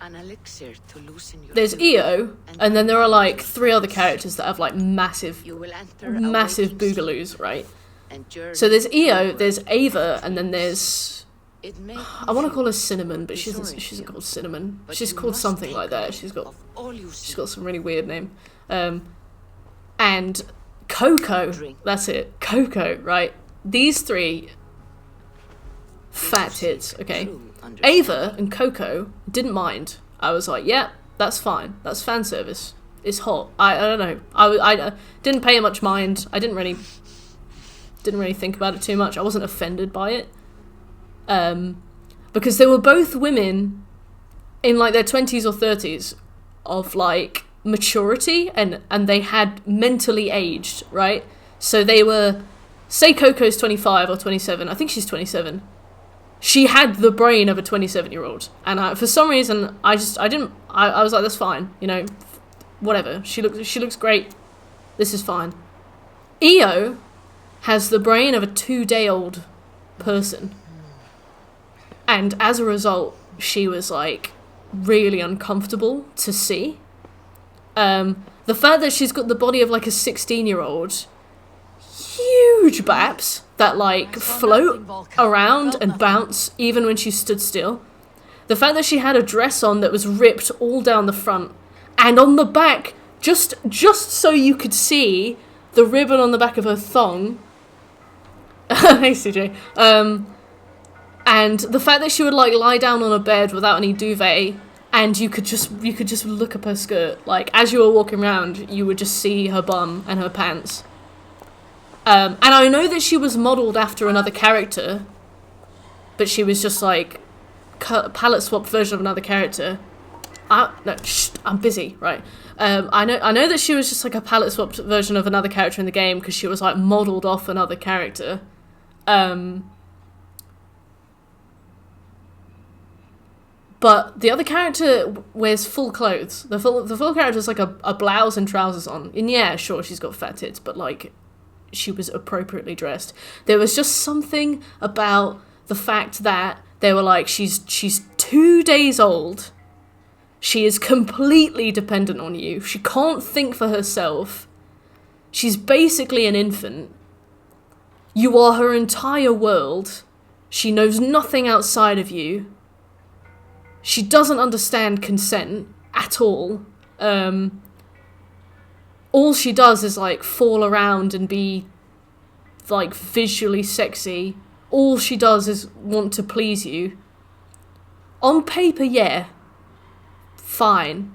An elixir to loosen your there's EO, and then there are like 3 other characters that have like massive boogaloos, right? So there's EO, there's Ava, and then there's... I want to call her Cinnamon, but she isn't called Cinnamon. She's called something like that. She's got some really weird name. And Coco, that's it, Coco, right? These 3 fat tits, okay? Ava and Coco didn't mind. I was like, yeah, that's fine. That's fan service. It's hot. I don't know. I didn't pay much mind. I didn't really think about it too much. I wasn't offended by it. Because they were both women in like their 20s or 30s of like maturity, and they had mentally aged, right? So they were, say Coco's 25 or 27, I think she's 27. She had the brain of a 27-year-old, and for some reason I was like, that's fine, you know, whatever. She looks great. This is fine. EO has the brain of a 2-day-old person. And as a result, she was like really uncomfortable to see. The fact that she's got the body of like a 16-year-old, huge baps that like float around and bounce even when she stood still. The fact that she had a dress on that was ripped all down the front, and on the back, just so you could see the ribbon on the back of her thong. Hey CJ. And the fact that she would like lie down on a bed without any duvet, and you could just look up her skirt. Like as you were walking around, you would just see her bum and her pants. And I know that she was modelled after another character, but she was just like palette swapped version of another character. I'm busy, right? I know that she was just like a palette swapped version of another character in the game because she was like modelled off another character. But the other character wears full clothes. The full character is like a blouse and trousers on. And yeah, sure, she's got fat tits, but like, she was appropriately dressed. There was just something about the fact that they were like, she's 2 days old. She is completely dependent on you. She can't think for herself. She's basically an infant. You are her entire world. She knows nothing outside of you. She doesn't understand consent at all. All she does is like fall around and be like visually sexy. All she does is want to please you. On paper, yeah, fine.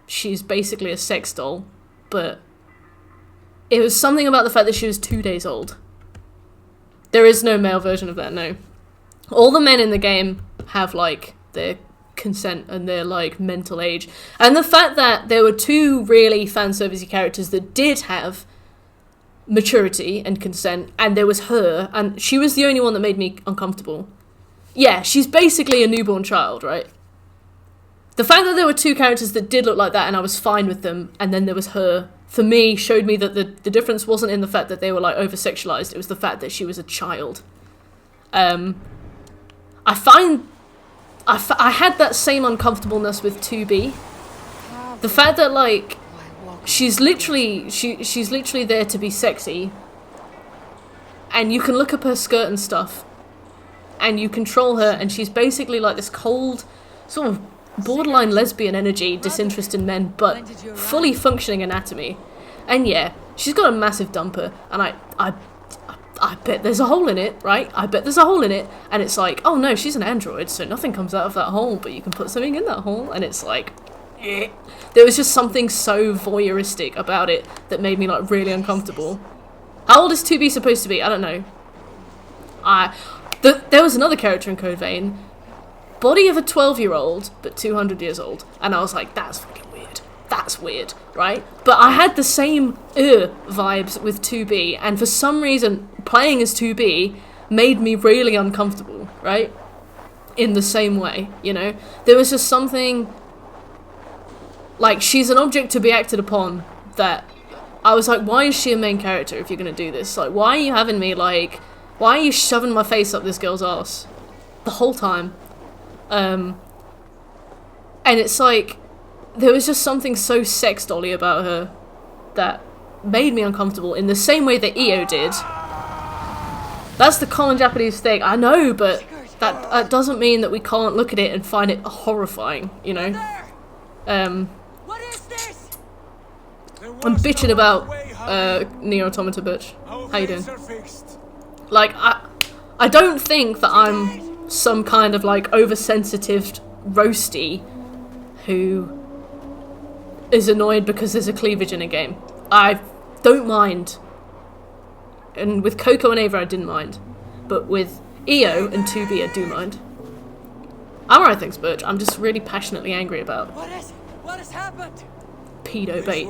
She's basically a sex doll, but it was something about the fact that she was 2 days old. There is no male version of that, no. All the men in the game have like their consent and their like mental age, and the fact that there were 2 really fan servicey characters that did have maturity and consent, and there was her, and she was the only one that made me uncomfortable. Yeah, she's basically a newborn child, right? The fact that there were 2 characters that did look like that and I was fine with them, and then there was her, for me, showed me that the difference wasn't in the fact that they were like over-sexualized, it was the fact that she was a child. I had that same uncomfortableness with 2B. The fact that like she's literally there to be sexy, and you can look up her skirt and stuff, and you control her, and she's basically like this cold, sort of borderline lesbian energy, disinterest in men, but fully functioning anatomy. And yeah, she's got a massive dumper, and I bet there's a hole in it, right? I bet there's a hole in it, and it's like, oh no, she's an android, so nothing comes out of that hole, but you can put something in that hole, and it's like, eh. There was just something so voyeuristic about it that made me like really uncomfortable. How old is 2B supposed to be? I don't know. There was another character in Code Vein body of a 12-year-old, but 200 years old. And I was like, that's fucking weird. That's weird, right? But I had the same vibes with 2B, and for some reason, playing as 2B made me really uncomfortable, right? In the same way, you know? There was just something... Like, she's an object to be acted upon that... I was like, why is she a main character if you're gonna do this? Like, why are you having me, like... Why are you shoving my face up this girl's ass? The whole time. And it's like... There was just something so sex dolly about her that made me uncomfortable in the same way that Io did. That's the common Japanese thing, I know, but that doesn't mean that we can't look at it and find it horrifying, you know? What is this? I'm bitching about Nier Automata, bitch. How you doing? Like, I don't think that I'm some kind of, like, oversensitive roasty who is annoyed because there's a cleavage in a game. I don't mind. And with Coco and Ava, I didn't mind. But with Io and 2B, I do mind. I'm alright, thanks, Birch. I'm just really passionately angry about What has happened? pedo bait.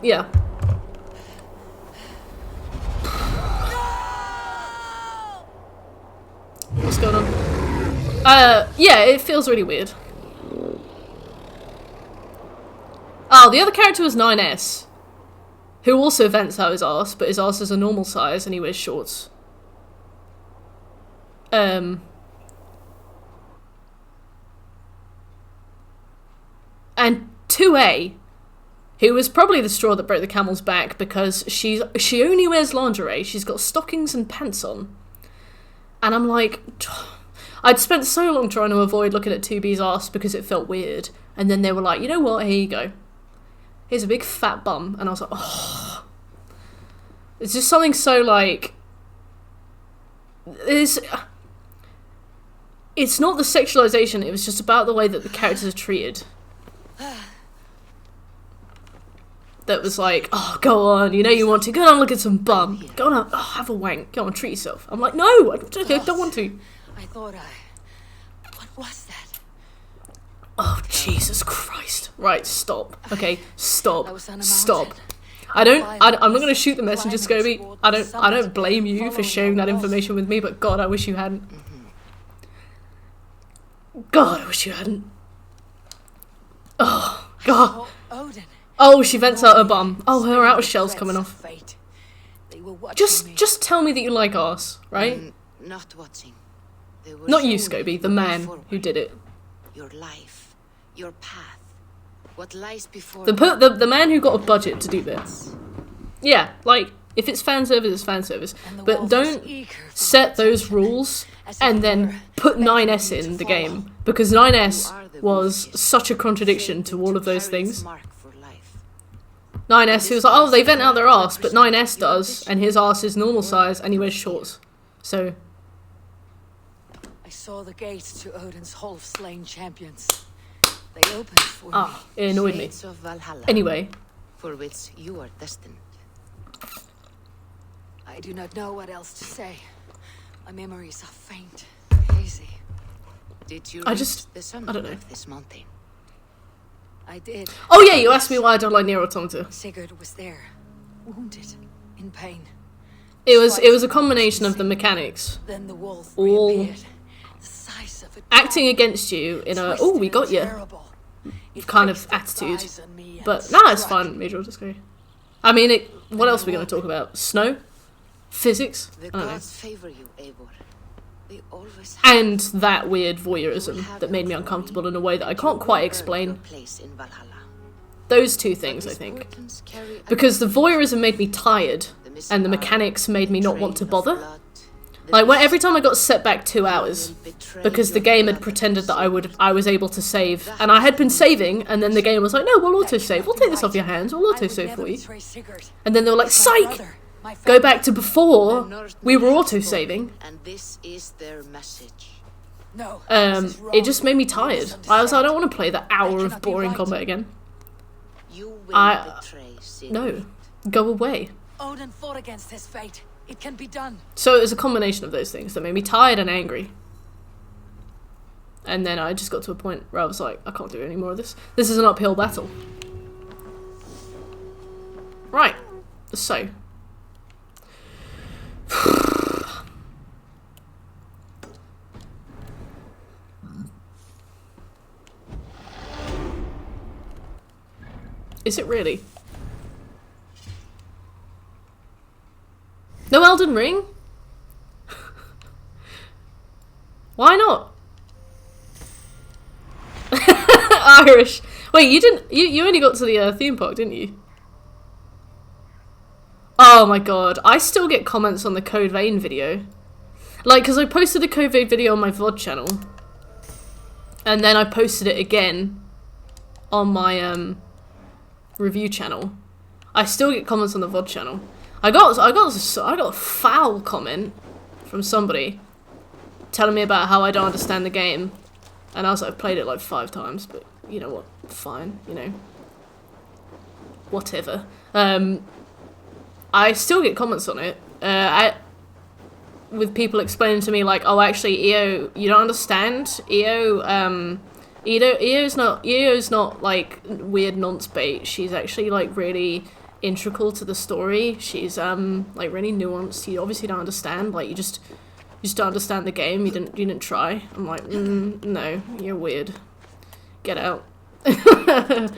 Yeah. What's going on? Yeah, it feels really weird. Oh, the other character was 9S, who also vents out his arse, but his arse is a normal size and he wears shorts. And 2A, who was probably the straw that broke the camel's back because she only wears lingerie. She's got stockings and pants on. And I'm like, I'd spent so long trying to avoid looking at 2B's arse because it felt weird. And then they were like, you know what, here you go. Here's a big fat bum. And I was like, oh. It's just something so like... It's not the sexualization, it was just about the way that the characters are treated. That was like, oh, go on, you know you want to. Go on, look at some bum. Go on, have a wank. Go on, treat yourself. I'm like, no, I don't want to. I thought What was that? Oh, Jesus Christ. Right, stop. Okay, stop. Stop. I'm not going to shoot the messenger, Scobie. I don't blame you for sharing that information with me, but God, I wish you hadn't. God, I wish you hadn't. Oh, God. Oh, she vents out her bum. Oh, her outer shell's coming off. Just tell me that you like arse, right? Not watching. Not you, Scobie, the man who did it. Your life, your path, what lies before the man who got a budget to do this. Yeah, like, if it's fan service, it's fan service. But don't set those rules and then put 9S in the game. Because 9S was such a contradiction to all of those things. 9S, who was like, oh, they vent out their arse, but 9S does, and his arse is normal size, and he wears shorts. So... I saw the gates to Odin's Hall of Slain Champions. They opened for me. It annoyed me. Of Valhalla, anyway. For which you are destined. I do not know what else to say. My memories are faint, hazy. Did you I the summit don't know. of this mountain? I did. Oh yeah, you asked me why I don't like Nier Automata. Sigurd was there, wounded, in pain. It was a combination of the mechanics, Then the wolf all reappeared, the size of a acting against you in a oh we got you kind of attitude. But nah, it's fine. Major discovery. I mean, what else are we going to talk about? Snow, physics. The I don't know. gods favor you, Eivor. They always have. And that weird voyeurism that made me uncomfortable in a way that I can't quite explain. Those two things, I think. Because the voyeurism made me tired, and the mechanics made me not want to bother. Like, every time I got set back 2 hours, because the game had pretended that I was able to save, and I had been saving, and then the game was like, no, we'll autosave, we'll take this off your hands, we'll autosave for you. And then they were like, psych! Go back to before we were autosaving. And this is their message. It just made me tired. I was like, I don't want to play that hour of boring combat again. You will betray Sigurd. No. Go away. Odin fought against his fate. It can be done. So it was a combination of those things that made me tired and angry. And then I just got to a point where I was like, I can't do any more of this. This is an uphill battle. Right. So. Is it really? No Elden Ring? Why not? Irish. Wait, you didn't. You only got to the theme park, didn't you? Oh my god, I still get comments on the Code Vein video. Like, because I posted the Code Vein video on my VOD channel, and then I posted it again on my review channel. I still get comments on the VOD channel. I got a foul comment from somebody telling me about how I don't understand the game, and I was like, I've played it like 5 times, but you know what? Fine, you know, whatever. I still get comments on it. With people explaining to me like, oh, actually, EO, you don't understand. EO's not like weird nonce bait. She's actually like really integral to the story. She's like really nuanced. You obviously don't understand. Like you just don't understand the game. You didn't try. I'm like, no, you're weird. Get out. The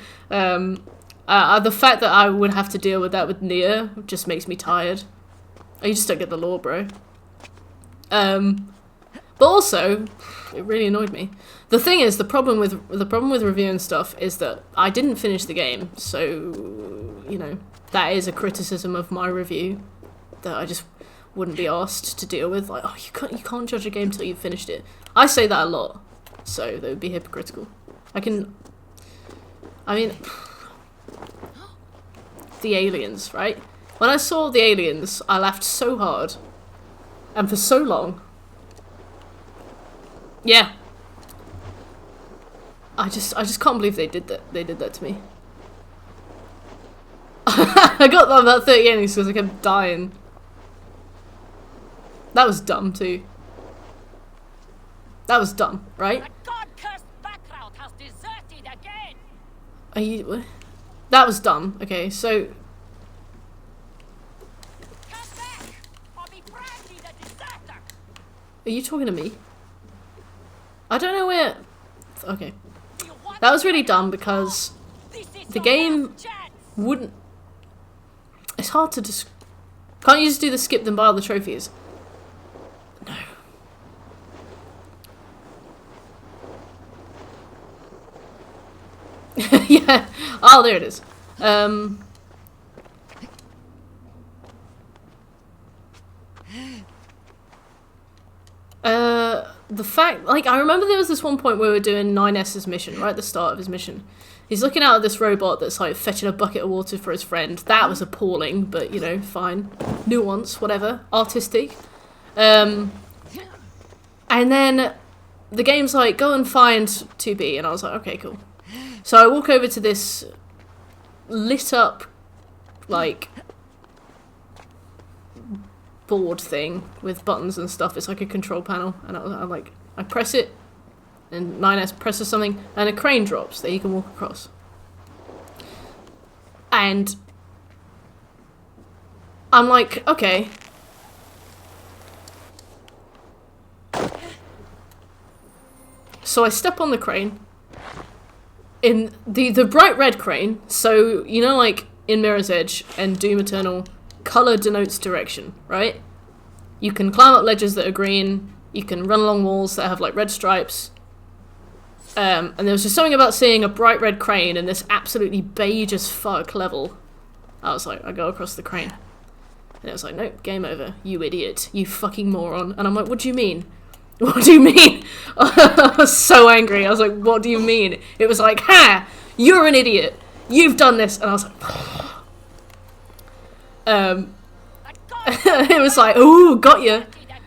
fact that I would have to deal with that with Nia just makes me tired. You just don't get the lore, bro. But also, it really annoyed me. The thing is, the problem with reviewing stuff is that I didn't finish the game, so you know that is a criticism of my review that I just wouldn't be asked to deal with. Like, oh, you can't judge a game till you've finished it. I say that a lot, so that would be hypocritical. I mean, the aliens, right? When I saw the aliens, I laughed so hard, and for so long. Yeah. I just can't believe they did that. They did that to me. I got about 30 enemies because I kept dying. That was dumb too. That was dumb, right? Are you? That was dumb. Okay, so. Are you talking to me? I don't know where. Okay. That was really dumb because the game wouldn't. It's hard to just. Can't you just do the skip then buy all the trophies? No. Yeah. Oh, there it is. The fact, like, I remember there was this one point where we were doing 9S's mission, right at the start of his mission. He's looking out at this robot that's, like, fetching a bucket of water for his friend. That was appalling, but, you know, fine. Nuance, whatever. Artistic. And then the game's like, go and find 2B, and I was like, okay, cool. So I walk over to this lit up, like, board thing with buttons and stuff. It's like a control panel, and I press it, and 9S presses something, and a crane drops that you can walk across. And I'm like, okay. So I step on the crane. In the bright red crane, so, you know, like, in Mirror's Edge and Doom Eternal, colour denotes direction, right? You can climb up ledges that are green, you can run along walls that have, like, red stripes. And there was just something about seeing a bright red crane in this absolutely beige as fuck level. I was like, I go across the crane. And it was like, nope, game over, you idiot, you fucking moron. And I'm like, what do you mean? What do you mean? I was so angry. I was like, what do you mean? It was like, ha! You're an idiot! You've done this! And I was like, it was like, ooh, got ya!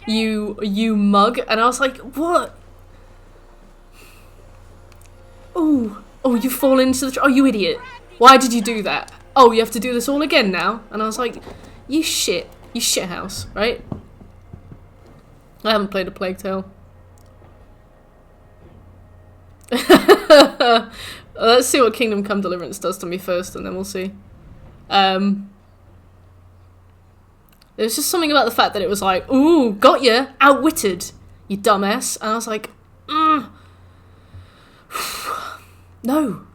You mug. And I was like, what? Ooh. Oh, you fall into the... Oh, you idiot. Why did you do that? Oh, you have to do this all again now? And I was like, you shit. You shithouse, right? I haven't played a Plague Tale. Let's see what Kingdom Come Deliverance does to me first, and then we'll see. There's just something about the fact that it was like, ooh, got ya, outwitted, you dumbass. And I was like, no.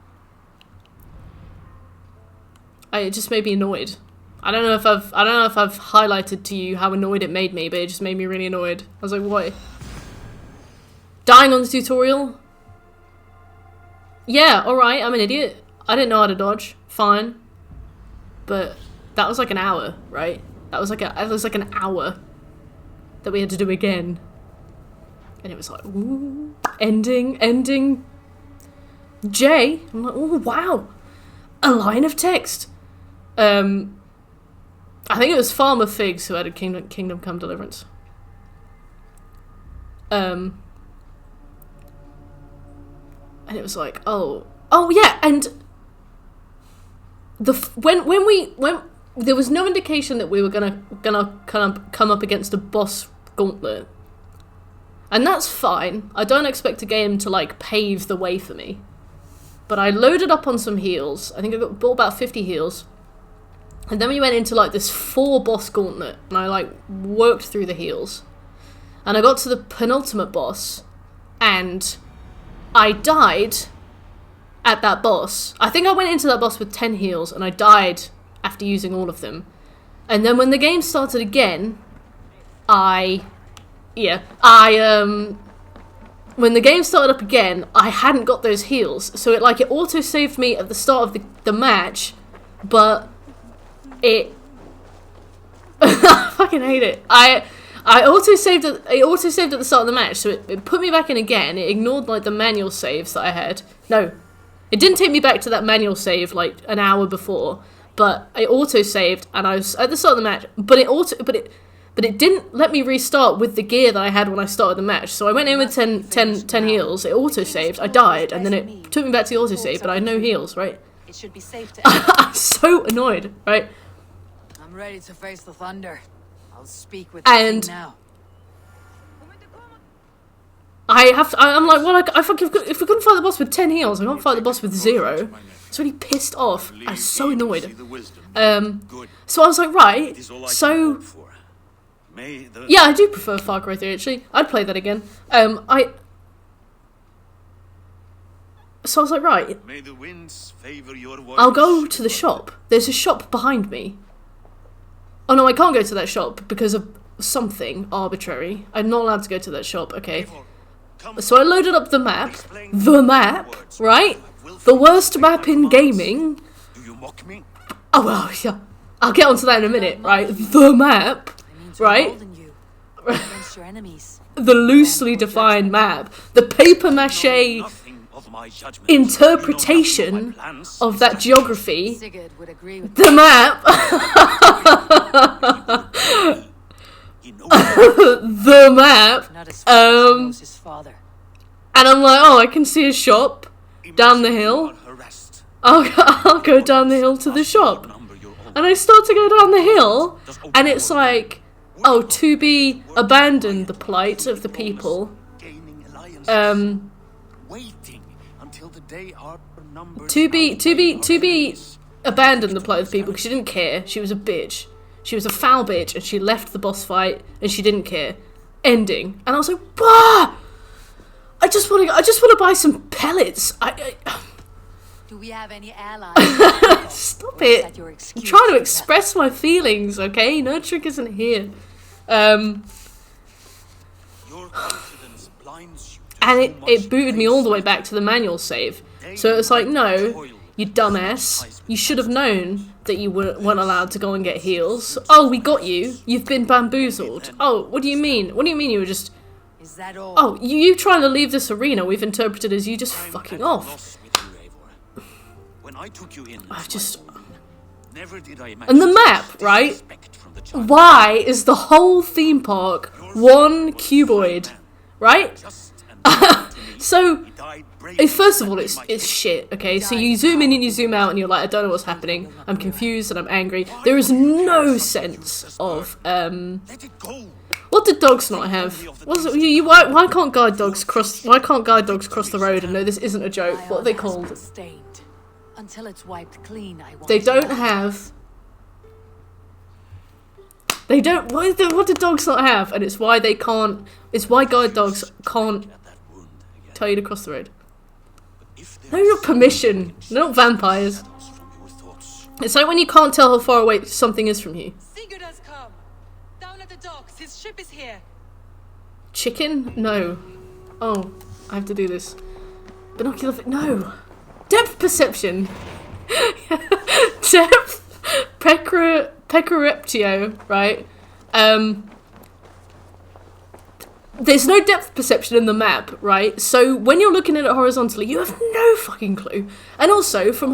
It just made me annoyed. I don't know if I've highlighted to you how annoyed it made me, but it just made me really annoyed. I was like, what? Dying on the tutorial? Yeah, alright, I'm an idiot. I didn't know how to dodge. Fine. But that was like an hour, right? That was like an hour that we had to do again. And it was like, ooh, ending. J. I'm like, oh wow. A line of text. I think it was Farmer Figs who had a Kingdom Come Deliverance. And it was like, oh yeah, and when there was no indication that we were gonna come up against a boss gauntlet, and that's fine. I don't expect a game to like pave the way for me, but I loaded up on some heals. I think I bought about 50 heals, and then we went into like this 4 boss gauntlet, and I like worked through the heals, and I got to the penultimate boss, and I died at that boss. I think I went into that boss with 10 heals, and I died after using all of them. And then when the game started again, when the game started up again, I hadn't got those heals. So it auto-saved me at the start of the match, but it... I fucking hate it. I auto-saved at the start of the match, so it put me back in again. It ignored like the manual saves that I had. No, it didn't take me back to that manual save like an hour before, but I auto-saved and I was at the start of the match. But it didn't let me restart with the gear that I had when I started the match. So I went in with 10 heals. It auto-saved. I died, and then it took me back to the auto-save, but I had no heals. Right? It should be safe to. I'm so annoyed. Right? I'm ready to face the thunder. I'll speak with the king now. I'm like, well, if we couldn't fight the boss with 10 heals, I can't fight the boss with 0. It's really pissed off. I was so annoyed. So I was like, right, so... Yeah, I do prefer Far Cry 3, actually. I'd play that again. So I was like, right, I'll go to the shop. There's a shop behind me. Oh no, I can't go to that shop because of something arbitrary. I'm not allowed to go to that shop, okay. So I loaded up the map, right? The worst map in gaming. Oh well, yeah. I'll get onto that in a minute, right? The map, right? The loosely defined map. The paper mache interpretation of that geography. The map. The map. And I'm like, oh, I can see a shop down the hill. I'll go down the hill to the shop. And I start to go down the hill, and it's like, oh, to be abandoned, the plight of the people. To be abandoned, the plight of the people, because she didn't care. She was a bitch. She was a foul bitch, and she left the boss fight, and she didn't care. Ending. And I was like, bah! I just want to buy some pellets. Do we have any allies? Stop it. I'm trying to express my feelings, okay? No trick isn't here. And it booted me all the way back to the manual save. So it's like, no, you dumbass. You should have known that you weren't allowed to go and get heals. Oh, we got you. You've been bamboozled. Oh, what do you mean? What do you mean you were just... Is that all? Oh, you trying to leave this arena we've interpreted as you just fucking off. I've just... And the map, right? Why is the whole theme park one cuboid? Right? So, first of all, it's shit, okay? So you zoom in and you zoom out and you're like, I don't know what's happening. I'm confused and I'm angry. There is no sense of, what did dogs not have? Why can't guide dogs cross the road and know this isn't a joke? What are they called? Until it's wiped clean, They don't have... They don't... What do dogs not have? And it's why they can't... It's why guide dogs can't tell you to cross the road. They don't have permission. They're not vampires. It's like when you can't tell how far away something is from you. Sigurd has come. Down at the docks. His ship is here. Chicken? No. Oh, I have to do this. Binocular... No. Depth perception. Depth... Pecoreptio, right? There's no depth perception in the map, right? So when you're looking at it horizontally, you have no fucking clue. And also from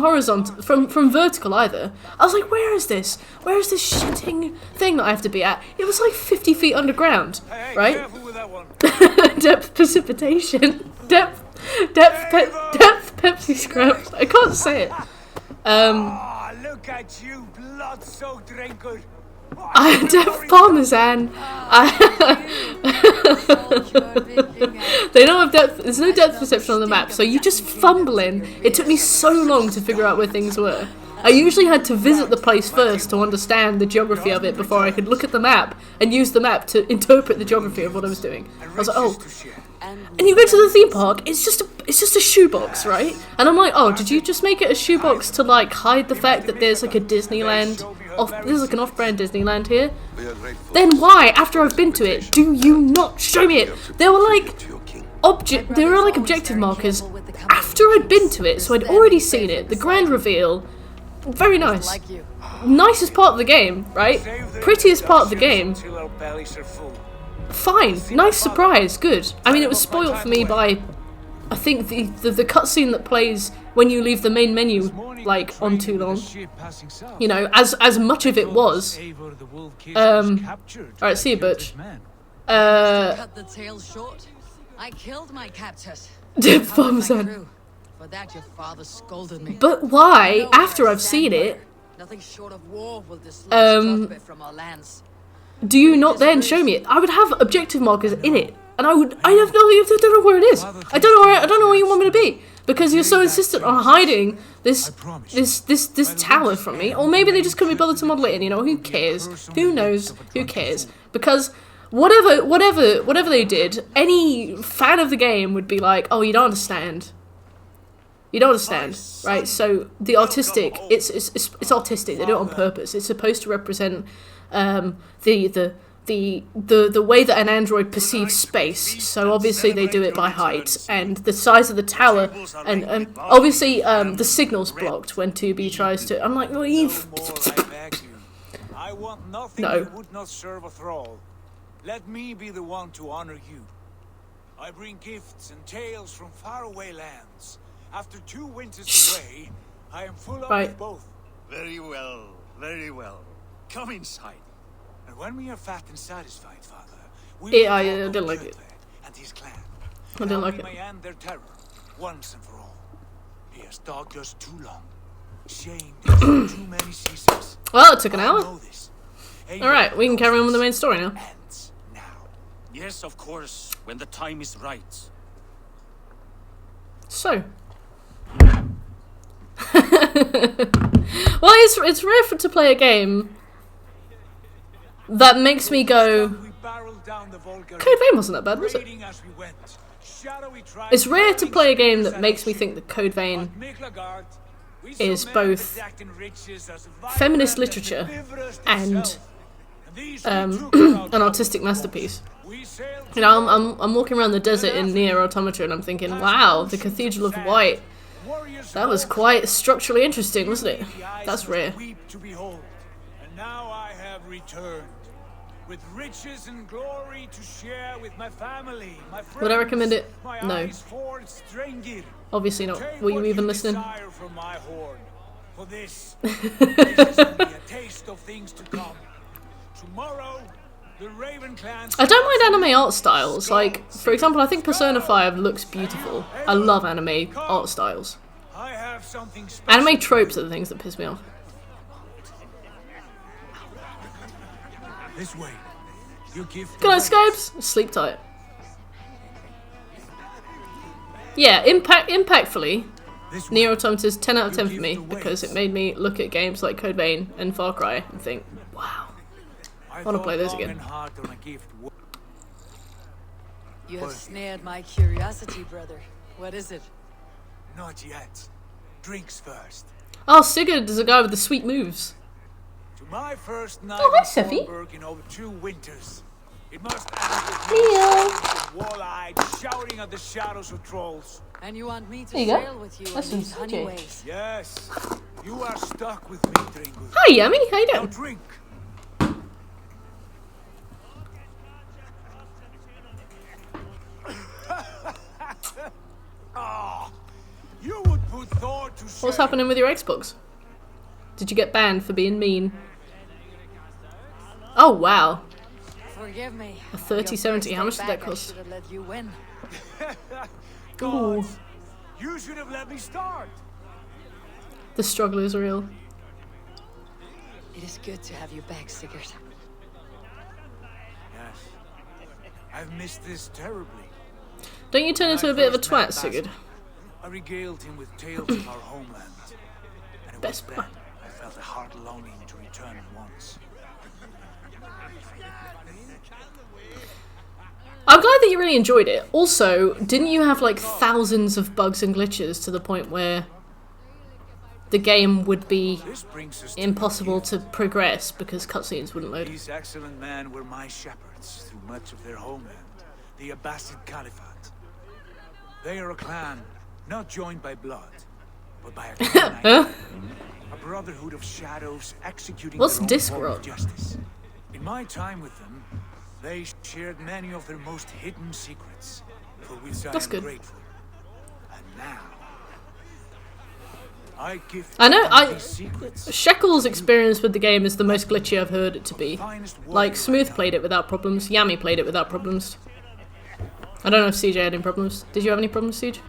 vertical either. I was like, where is this? Where is this shitting thing that I have to be at? It was like 50 feet underground, right? Careful with that one. Depth precipitation. Depth Pepsi scraps. I can't say it. Look at you, blood-soaked drinker. Depth parmesan. They don't have depth. There's no depth perception on the map, so you just fumbling. It took me so long to figure out where things were. I usually had to visit the place first to understand the geography of it before I could look at the map and use the map to interpret the geography of what I was doing. I was like, oh. And you go to the theme park, it's just a shoebox, right? And I'm like, oh, did you just make it a shoebox to like hide the fact that there's like a Disneyland there's like an off-brand Disneyland here? Then why, after I've been to it, do you not show me it? There were like objective markers after I'd been to it, so I'd already seen it. The grand reveal, very nice. Nicest part of the game, right? Prettiest part of the game. Fine, nice surprise, good. I mean, it was spoiled for me by, I think, the cutscene that plays when you leave the main menu, like, on too long. You know, as much of it was. Alright, see you, Butch. Cut the tail short. I killed my captors. Depth parmesan. For that your father scolded me. But why, after I've seen it, nothing short of war will dislodge from our lands. Do you not then show me it? I would have objective markers in it, and I don't know where it is. I don't know where you want me to be, because you're so insistent on hiding this tower from me. Or maybe they just couldn't be bothered to model it in. You know, who cares? Who knows? Who cares? Because whatever they did, any fan of the game would be like, oh, you don't understand. You don't understand, right? So the artistic, it's artistic. They do it on purpose. It's supposed to represent the way that an android perceives space. So obviously they do it by height and the size of the tower, and obviously the signal's blocked when 2B tries to. I'm like, well, I want nothing that would not serve a thrall. Let me be the one to honor you. I bring gifts and tales from faraway lands. After 2 winters away, I am full up with both. Very well, very well. Come inside. And when we are fat and satisfied, Father, we I didn't like it. And his clan. I didn't like it. May end their terror once and for all. He has dogged us too long. Shame too many seasons. Well, it took an hour. Alright, we can carry on with the main story now. Yes, of course, when the time is right. So. Well, it's rare to play a game that makes me go, Code Vein wasn't that bad, was it? It's rare to play a game that makes me think that Code Vein is both feminist literature and an artistic masterpiece. You know, I'm walking around the desert in Nier Automata and I'm thinking, wow, the Cathedral of White. That was quite structurally interesting, wasn't it? That's rare. And now I have returned with riches and glory to share with my family, my friends. Would I recommend it? No. Obviously not. Were you even listening? For this is only a taste of things to come. Tomorrow, The Raven clan. I don't mind anime art styles. Like, for example, I think Persona 5 looks beautiful. I love anime art styles. I have something special. Anime tropes are the things that piss me off. This way. You give. Good night, Scopes. Sleep tight. Yeah, impactfully, Nier Automata's 10 out of 10 for me because it made me look at games like Code Vein and Far Cry and think, wow, I want to play those again. You have snared my curiosity, brother. What is it? Not yet. Drinks first. Oh, Sigurd is a guy with the sweet moves. To my first night hi, Seffi. in over 2 winters. It must end with me wall-eyed, shouting at the shadows of trolls. And you want me to There you go. sail with you That's on these some honey CJ. waves? Yes. You are stuck with me, Dringo. Hi, Yummy. How you Now doing? drink. Ah, you would put thought to What's happening with your Xbox? Did you get banned for being mean? Oh, wow. Forgive me. A 3070. How much did that cost? I should have let you win. Ooh. You should have let me start. The struggle is real. It is good to have you back, Sigurd. Yes. I've missed this terribly. Don't you turn into a bit of a twat, Sigurd? I regaled him with tales of our homeland. And it Best was then I felt a heart longing to return at once. I'm glad that you really enjoyed it. Also, didn't you have like thousands of bugs and glitches to the point where the game would be impossible to progress because cutscenes wouldn't load? These excellent men were my shepherds through much of their homeland, the Abbasid Caliphate. They are a clan not joined by blood, but by a clan a brotherhood of shadows executing What's their own Disc form Rod? of justice. In my time with them, they shared many of their most hidden secrets, for which I That's am good. grateful. And now, I give I know, these secrets. Shekel's experience with the game is the most glitchy I've heard it to be. Like, Smooth played it without problems, Yami played it without problems. I don't know if CJ had any problems. Did you have any problems, Siege?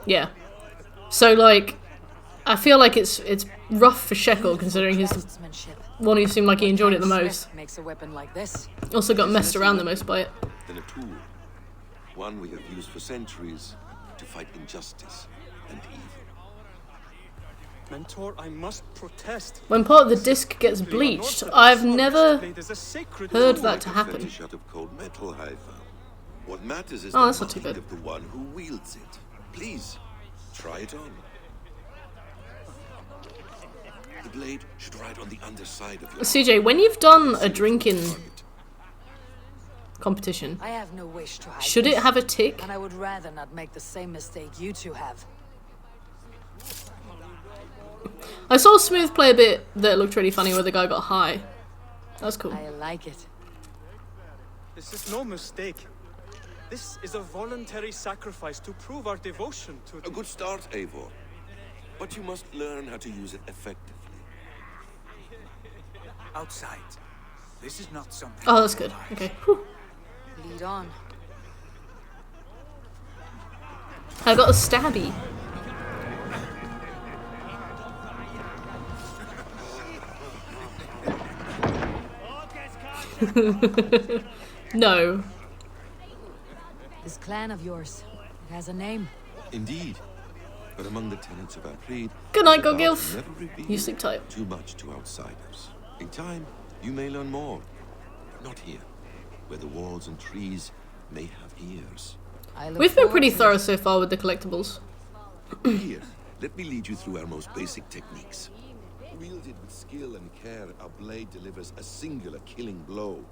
Yeah. So, like, I feel like it's rough for Shekel, considering he's the one who seemed like he enjoyed it the most. Makes a weapon like this. Also got messed around the most by it. Than a tool. One we have used for centuries to fight injustice and evil. Mentor, I must protest. When part of the disc gets bleached, I've never heard that to happen. Shot of cold metal, I found. What matters is Oh, the that's not too mind bad. of the one who wields it. Please, try it on. The blade should ride on the underside of your CJ, when you've done a drinking competition, I have no wish to hide should it this, have a tick? And I would rather not make the same mistake you two have. I saw Smooth play a bit that looked really funny where the guy got high. That's cool. I like it. This is no mistake. This is a voluntary sacrifice to prove our devotion to A good start, Eivor. But you must learn how to use it effectively. Outside. This is not something. Oh, that's good. Okay. Whew. Lead on. I got a stabby. No. This clan of yours, it has a name. Indeed. But among the tenants of our creed, Good night, the vow to Gogilf. never reveal You sleep tight. too much to outsiders. In time, you may learn more. Not here, where the walls and trees may have ears. We've been pretty thorough so far with the collectibles. Here, let me lead you through our most basic techniques. Wielded with skill and care, our blade delivers a singular killing blow.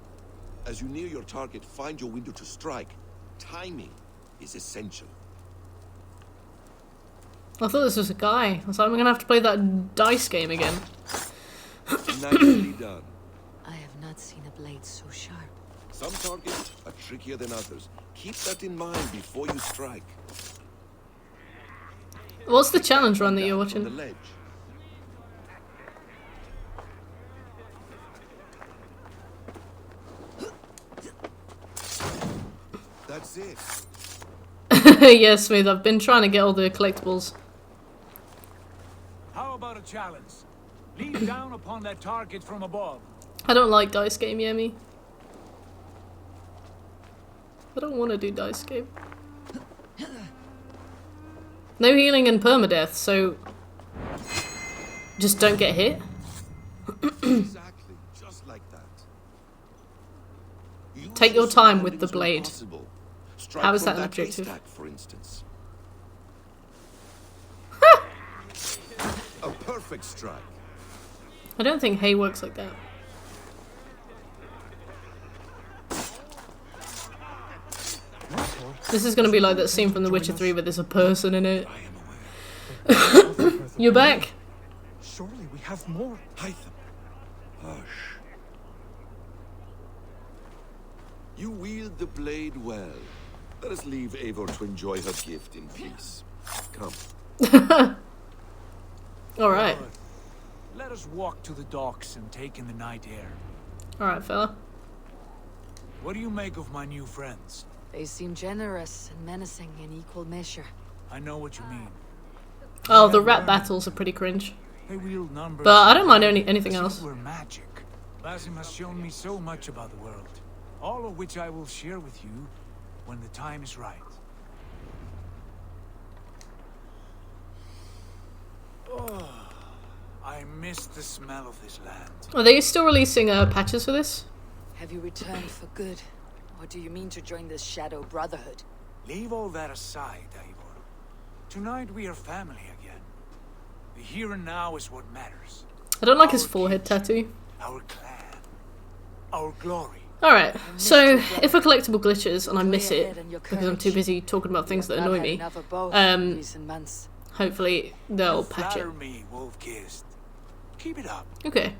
As you near your target, find your window to strike. Timing is essential. I thought this was a guy. I was like, I'm gonna have to play that dice game again. Nicely done. I have not seen a blade so sharp. Some targets are trickier than others. Keep that in mind before you strike. What's the challenge run that you're From the watching? ledge. That's it. Yeah, Smooth, I've been trying to get all the collectibles. How about a challenge? Leap down upon that target from above. I don't like dice game, Yemi. I don't want to do dice game. No healing and permadeath, so just don't get hit. Exactly, just like that. Take your time with the blade. How is that an that objective? haystack, for instance. A perfect strike. I don't think hay works like that. This is gonna be like that scene from The Witcher 3 where there's a person in it. You're back? Surely we have more. Hide them. Hush. You wield the blade well. Let us leave Eivor to enjoy her gift in peace. Come. Alright. Let us walk to the docks and take in the night air. Alright, fella. What do you make of my new friends? They seem generous and menacing in equal measure. I know what you mean. Oh, the rat battles are pretty cringe. They wield numbers. But I don't mind anything else. We're magic. Basim has shown me so much about the world, all of which I will share with you when the time is right. Oh, I miss the smell of this land. Are they still releasing patches for this? Have you returned for good? Or do you mean to join the Shadow Brotherhood? Leave all that aside, Eivor. Tonight we are family again. The here and now is what matters. I don't like his forehead tattoo. Our clan. Our glory. Alright, so if a collectible glitches and I miss it because I'm too busy talking about things that annoy me, hopefully they'll patch it. Me, wolf-kissed. Keep it up. Okay.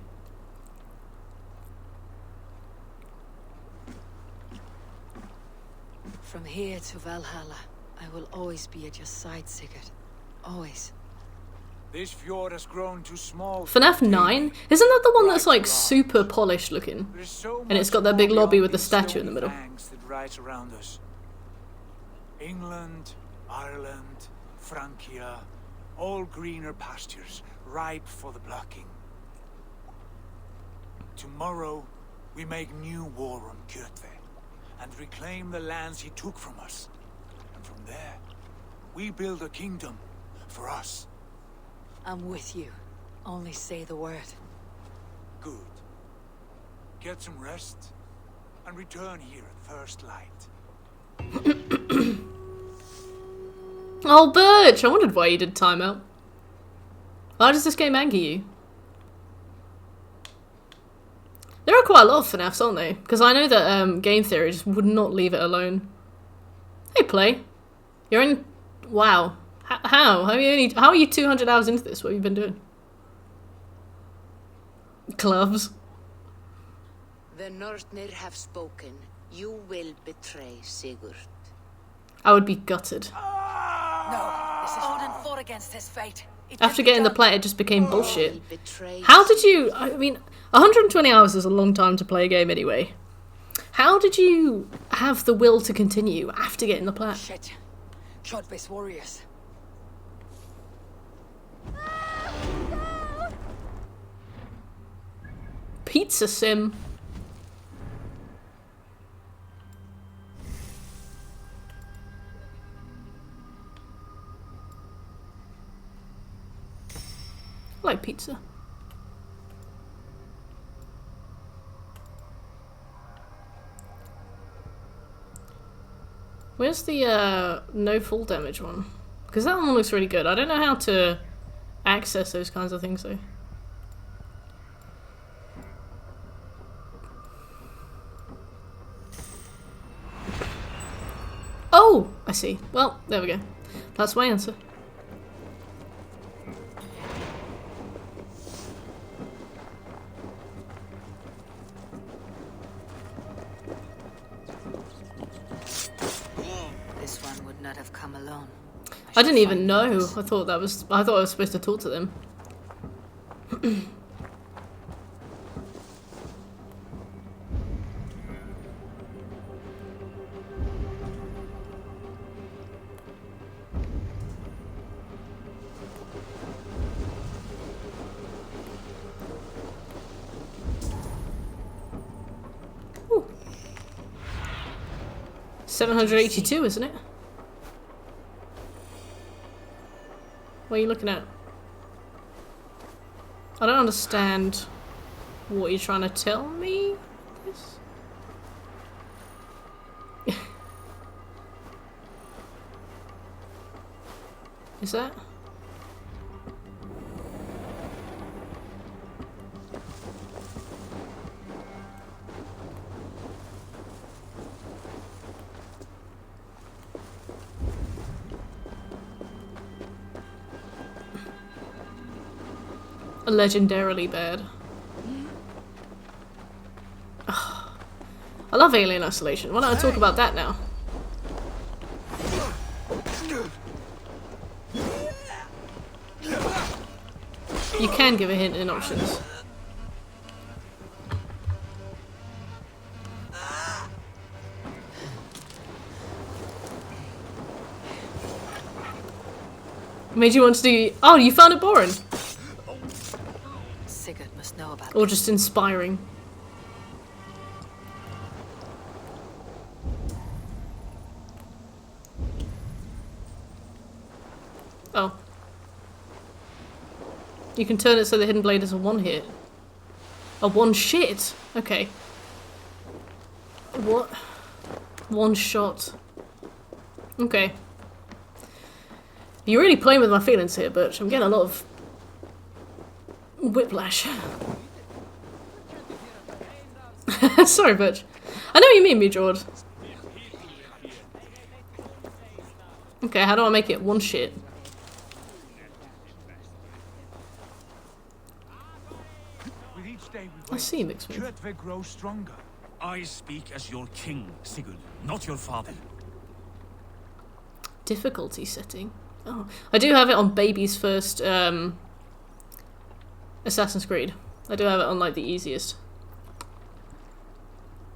From here to Valhalla, I will always be at your side, Sigurd. Always. This fjord has grown too small. FNAF 9? Isn't that the one that's like super polished looking? And it's got that big lobby with the statue in the middle. That rise around us. England, Ireland, Francia, all greener pastures, ripe for the plucking. Tomorrow, we make new war on Kjotve and reclaim the lands he took from us. And from there, we build a kingdom for us. I'm with you. Only say the word. Good. Get some rest, and return here at first light. Oh, Birch! I wondered why you did timeout. Why does this game anger you? There are quite a lot of FNAFs, aren't they? Because I know that Game Theory just would not leave it alone. Hey, Play. You're in... Wow. How? How are you 200 hours into this? What have you been doing? Gloves. The Northnir have spoken. You will betray Sigurd. I would be gutted. No, this is Odin fought against his fate. After getting the plat, it just became bullshit. How did you... I mean, 120 hours is a long time to play a game anyway. How did you have the will to continue after getting the plat? Shit. Kjotve's warriors. Pizza sim. I like pizza. Where's the no full damage one? Because that one looks really good. I don't know how to access those kinds of things though. Oh! I see. Well, there we go. That's my answer. This one would not have come alone. I didn't even know. I thought I was supposed to talk to them. 782, isn't it? What are you looking at? I don't understand what you're trying to tell me. Is that? Legendarily bad. Ugh. I love Alien Isolation. Why don't I talk about that now? You can give a hint in options. Made you want to do... Oh, you found it boring. Sigurd must know about or just inspiring. Oh. You can turn it so the hidden blade is a one hit. A one shit. Okay. What? One shot. Okay. You're really playing with my feelings here, Birch. I'm getting a lot of whiplash. Sorry, Birch. I know what you mean, me, George. Okay, how do I make it one shit? I see, Mixman. Kjotve grows stronger. I speak as your king, Sigurd, not your father. Difficulty setting. Oh, I do have it on baby's first Assassin's Creed. I do have it on like the easiest.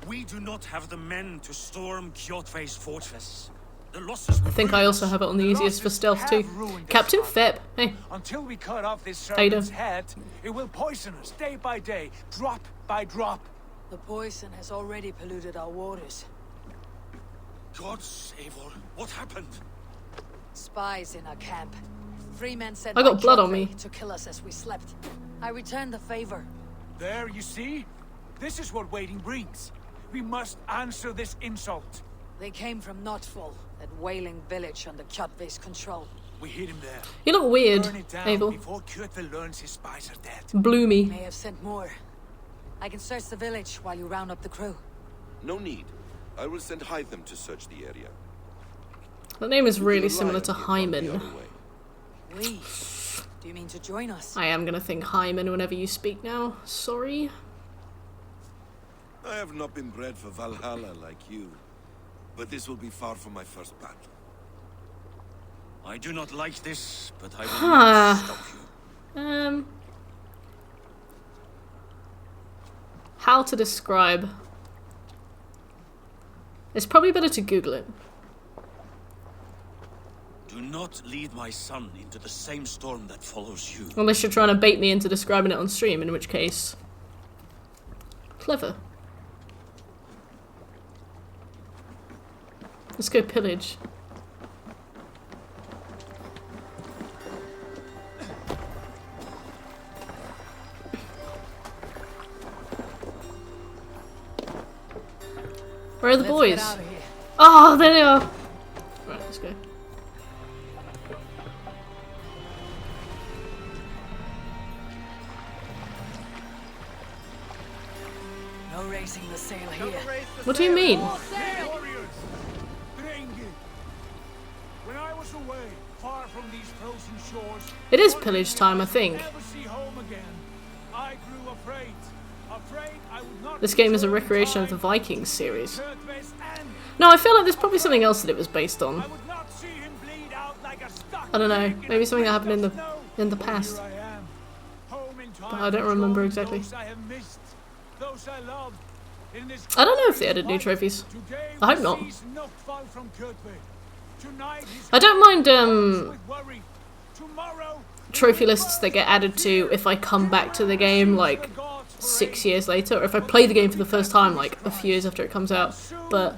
We do not have the men to storm Kjotve's fortress. The losses I think I also have it on the easiest for stealth too. Captain Feb. Hey. Until we cut off this serpent's head, it will poison us day by day, drop by drop. The poison has already polluted our waters. God save all. What happened? Spies in our camp. 3 men sent I got by blood on Kjotve me. to kill us as we slept. I returned the favor. There, you see? This is what waiting brings. We must answer this insult. They came from Notfall, that whaling village under Kjotve's control. We hid him there. You look weird, Burn it down Abel. before Kjotve learns his spies are dead. Bloomy. May have sent more. I can search the village while you round up the crew. No need. I will send Hytham to search the area. That name is really similar to Hyman. We? Do you mean to join us? I am gonna think Hyman whenever you speak now. Sorry. I have not been bred for Valhalla like you, but this will be far from my first battle. I do not like this, but I will not stop you. How to describe? It's probably better to Google it. Do not lead my son into the same storm that follows you. Unless you're trying to bait me into describing it on stream, in which case... Clever. Let's go pillage. Where are the boys? Oh, there they are! Right, let's go. No raising the sail here. What do you mean? When I was away, far from these frozen shores, It is pillage time, I think. never see home again. I grew afraid. Afraid I would not This game is a recreation of the Vikings series. No, I feel like there's probably something else that it was based on. I don't know. Maybe something that happened in the past. But I don't remember exactly. I don't know if they added new trophies. I hope not. I don't mind trophy lists that get added to if I come back to the game like 6 years later, or if I play the game for the first time like a few years after it comes out. But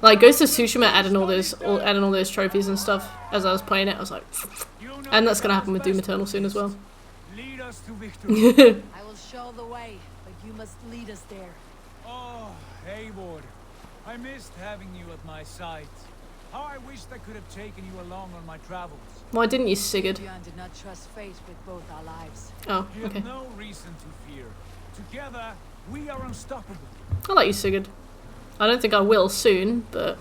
Like Ghost of Tsushima adding all those trophies and stuff as I was playing it. I was like, and that's gonna happen with Doom Eternal soon as well. Lead us to victory. I will show the way, but you must lead us there. Oh, Eivor. I missed having you at my side. How I wished I could have taken you along on my travels. Why didn't you, Sigurd? Bjorn did not trust fate with both our lives. Oh, You okay. have no reason to fear. Together, we are unstoppable. I like you, Sigurd. I don't think I will soon, but...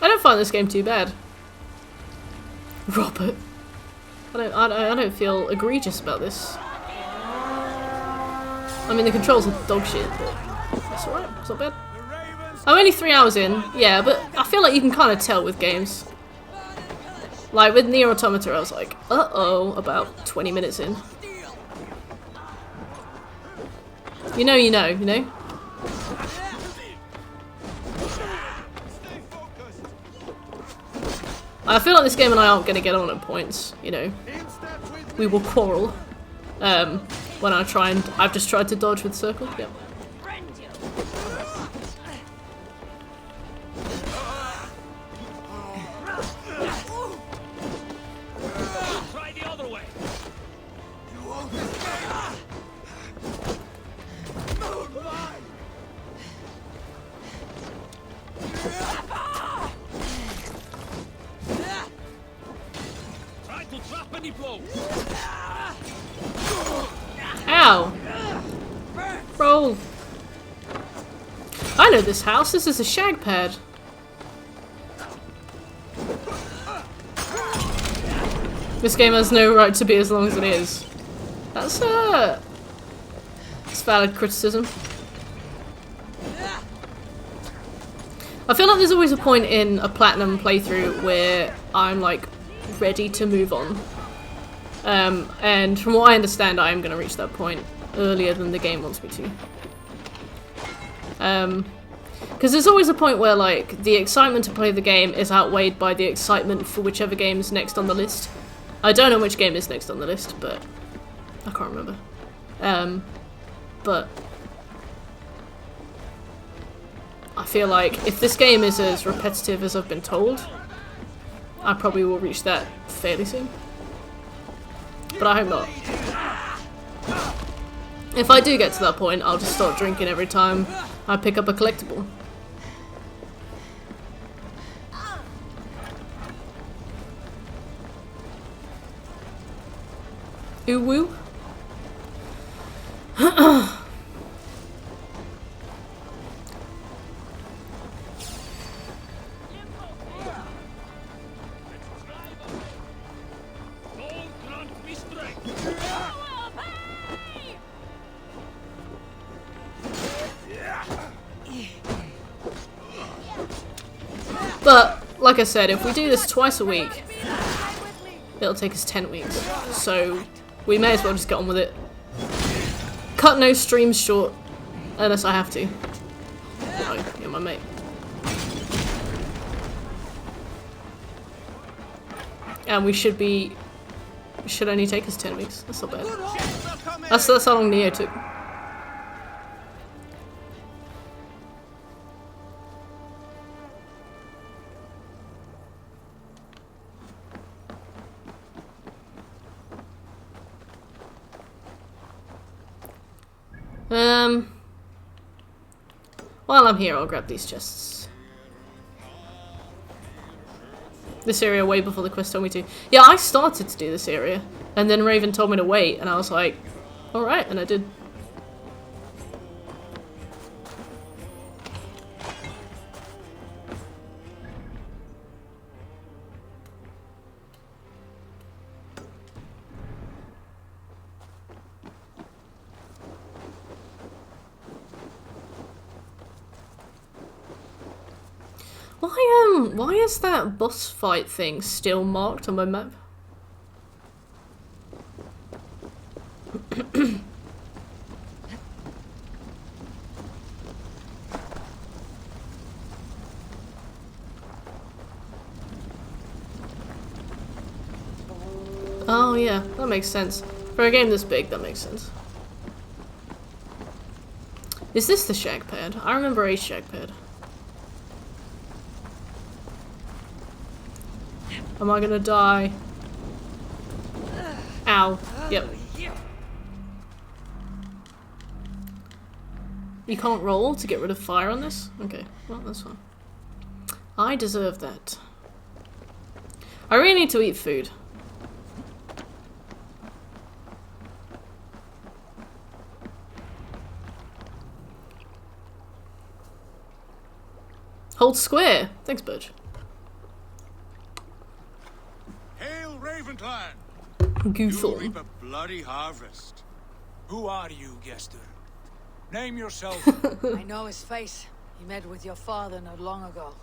I don't find this game too bad. Robert. I don't feel egregious about this. I mean, the controls are dog shit, but that's alright. It's not bad. I'm only 3 hours in, yeah, but I feel like you can kind of tell with games. Like with Nier Automata, I was like, uh-oh, about 20 minutes in. You know? I feel like this game and I aren't going to get on at points, you know. We will quarrel. When I try and... I've just tried to dodge with circle, yep. Try the other way. Try to trap any blow. Ow! Roll! I know this house. This is a shag pad. This game has no right to be as long as it is. That's valid criticism. I feel like there's always a point in a platinum playthrough where I'm like ready to move on. And from what I understand, I am going to reach that point earlier than the game wants me to. Because there's always a point where like the excitement to play the game is outweighed by the excitement for whichever game is next on the list. I don't know which game is next on the list, but I can't remember. But I feel like if this game is as repetitive as I've been told, I probably will reach that fairly soon. But I hope not. If I do get to that point, I'll just start drinking every time I pick up a collectible. Ooh woo. But, like I said, if we do this twice a week, it'll take us 10 weeks. So, we may as well just get on with it. Cut no streams short, unless I have to. Oh, you're my mate. And we should only take us 10 weeks. That's not bad. That's how long Neo took. While I'm here, I'll grab these chests. This area way before the quest told me to. Yeah, I started to do this area, and then Raven told me to wait, and I was like, alright, and I did. Why is that boss fight thing still marked on my map? Oh yeah, that makes sense. For a game this big, that makes sense. Is this the shag pad? I remember a shag pad. Am I gonna die? Ow. Yep. You can't roll to get rid of fire on this? Okay, well, that's fine. I deserve that. I really need to eat food. Hold square. Thanks, Budge. Hail, Ravenclan! Goofle. You reap a bloody harvest. Who are you, Gester? Name yourself. I know his face. He met with your father not long ago.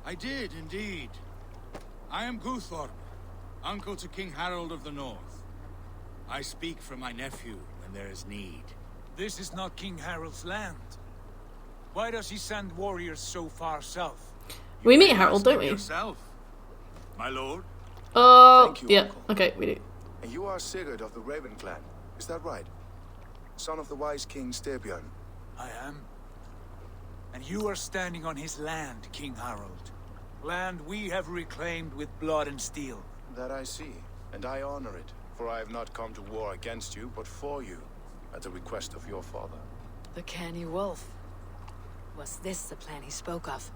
I did, indeed. I am Guthorm, uncle to King Harold of the North. I speak for my nephew when there is need. This is not King Harold's land. Why does he send warriors so far south? We meet Harold, don't we? Yourself, my lord. Oh, you, yeah. Uncle. Okay, we do. And you are Sigurd of the Raven clan, is that right? Son of the wise King Styrbjörn. I am. And you are standing on his land, King Harold. Land we have reclaimed with blood and steel. That I see, and I honor it, for I have not come to war against you, but for you, at the request of your father. The canny wolf. Was this the plan he spoke of?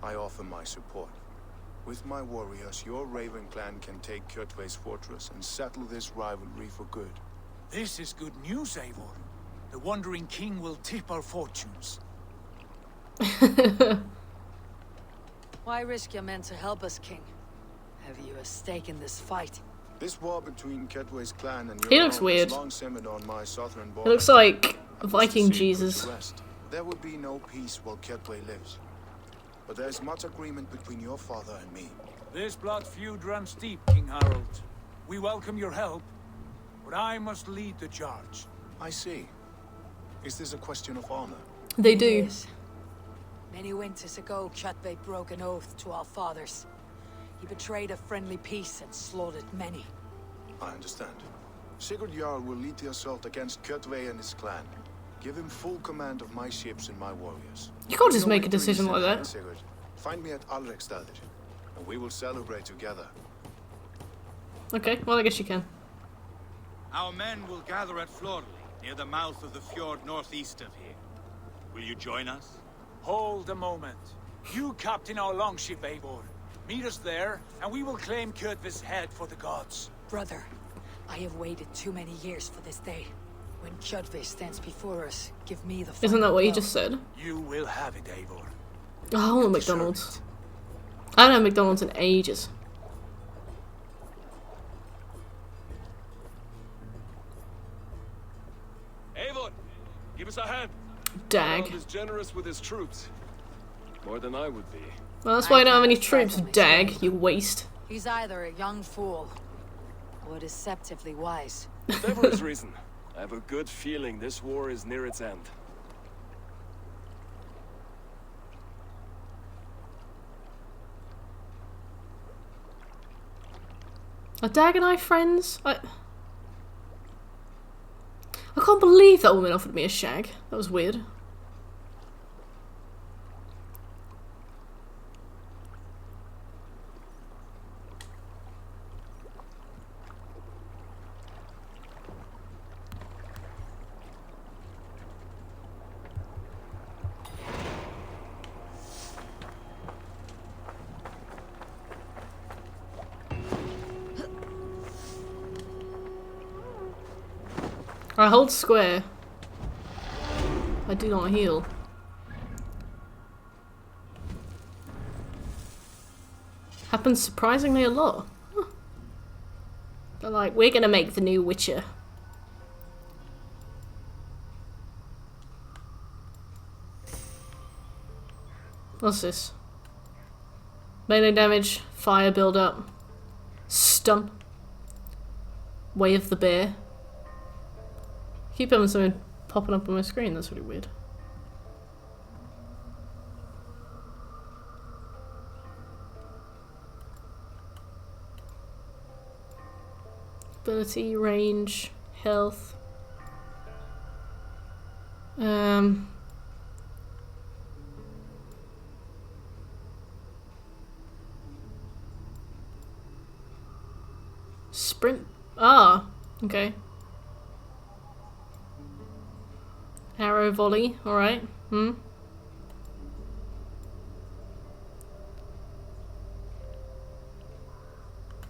I offer my support. With my warriors, your Raven clan can take Kjotve's fortress and settle this rivalry for good. This is good news, Eivor. The Wandering King will tip our fortunes. Why risk your men to help us, King? Have you a stake in this fight? This war between Kjotve's clan and He your looks own weird. has long simmered on my southern It border. looks like I must Viking see it put Jesus. to rest. There will be no peace while Kjotve lives. But there is much agreement between your father and me. This blood feud runs deep, King Harold. We welcome your help, but I must lead the charge. I see. Is this a question of honor? They do. Yes. Many winters ago, Kjotve broke an oath to our fathers. He betrayed a friendly peace and slaughtered many. I understand. Sigurd Jarl will lead the assault against Kjotve and his clan. Give him full command of my ships and my warriors. You can't just Your make a victory is decision in like hand, that. Sigurd. Find me at Alrekstad, and we will celebrate together. Okay, well I guess you can. Our men will gather at Florley, near the mouth of the fjord northeast of here. Will you join us? Hold a moment. You captain our longship, Eivor. Meet us there, and we will claim Kjotve's head for the gods. Brother, I have waited too many years for this day. When Kjotve stands before us, give me the Isn't that what you final just said? You will have it, Eivor. Oh, I want a McDonald's. I haven't had McDonald's in ages. Eivor, give us a hand. Dag. Harold is generous with his troops. More than I would be. Well, that's why I don't have any troops, Dag, you waste. He's either a young fool or deceptively wise. Whatever his reason, I have a good feeling this war is near its end. Are Dag and I friends? I can't believe that woman offered me a shag. That was weird. I hold square. I do not heal. Happens surprisingly a lot. Huh. They're like, we're gonna make the new Witcher. What's this? Melee damage, fire build up, stun, way of the bear. Keep having something popping up on my screen, that's really weird. Ability, range, health. Sprint. Ah, okay. Arrow volley, alright.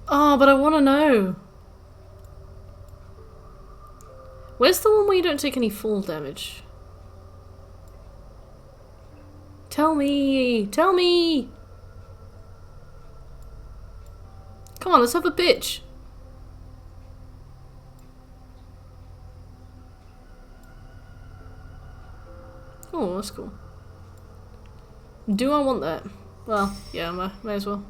Oh, but I want to know. Where's the one where you don't take any fall damage? Tell me! Tell me! Come on, let's have a bitch. Oh, that's cool. Do I want that? Well, yeah, may as well.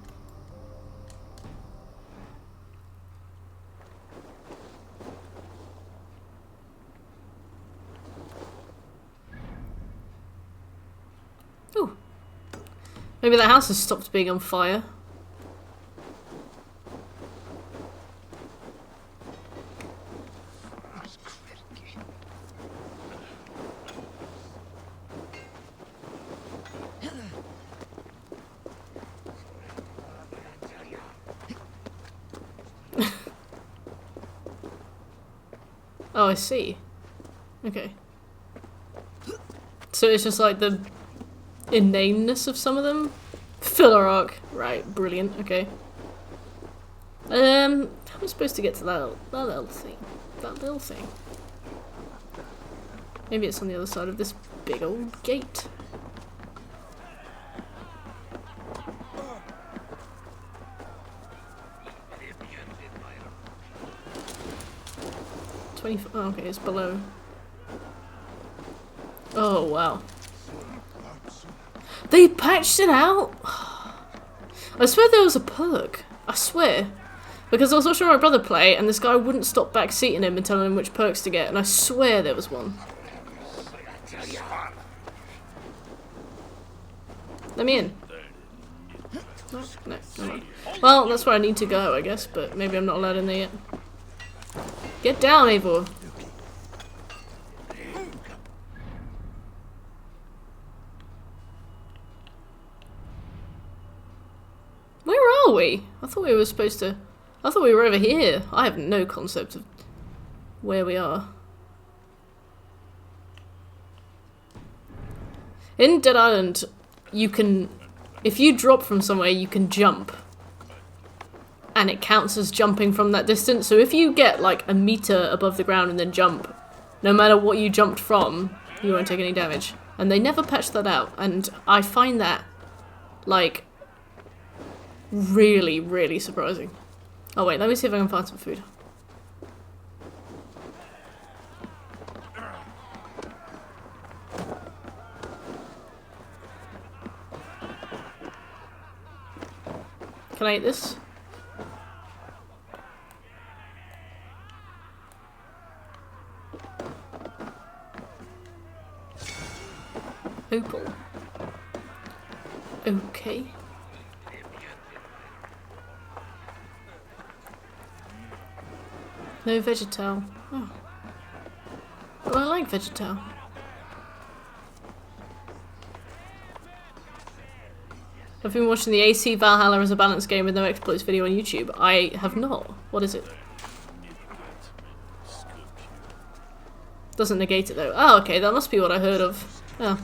Ooh. Maybe that house has stopped being on fire. Oh, I see. Okay. So it's just like the inaneness of some of them? Filler arc. Right, brilliant, okay. How am I supposed to get to that little thing? That little thing. Maybe it's on the other side of this big old gate. Oh, okay, it's below. Oh, wow. They patched it out? I swear there was a perk. I swear. Because I was watching my brother play, and this guy wouldn't stop backseating him and telling him which perks to get, and I swear there was one. Let me in. No, no, never mind. Well, that's where I need to go, I guess, but maybe I'm not allowed in there yet. Get down, Eivor. Where are we? I thought we were supposed to... I thought we were over here. I have no concept of where we are. In Dead Island, you can... If you drop from somewhere, you can jump. And it counts as jumping from that distance. So if you get like a meter above the ground and then jump, no matter what you jumped from, you won't take any damage. And they never patched that out. And I find that, like, really, really surprising. Oh wait, let me see if I can find some food. Can I eat this? Opal. Okay. No vegetal. Oh. Well, I like vegetal. I've been watching the AC Valhalla as a balanced game with no exploits video on YouTube. I have not. What is it? Doesn't negate it though. Oh, okay, that must be what I heard of. Oh.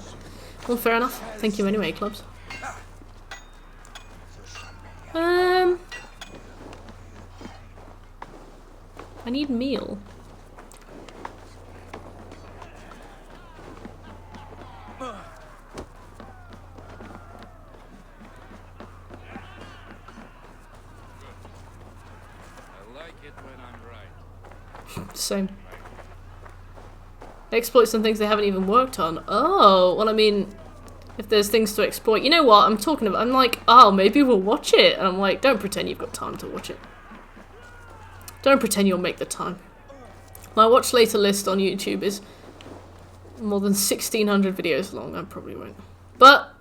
Well, fair enough. Thank you anyway, clubs. I need meal. I like it when I'm right. Same. Exploits and things they haven't even worked on. Oh, well, I mean, If there's things to exploit. You know what I'm talking about? I'm like, oh, maybe we'll watch it. And I'm like, don't pretend you've got time to watch it. Don't pretend you'll make the time. My watch later list on YouTube is more than 1,600 videos long. I probably won't. But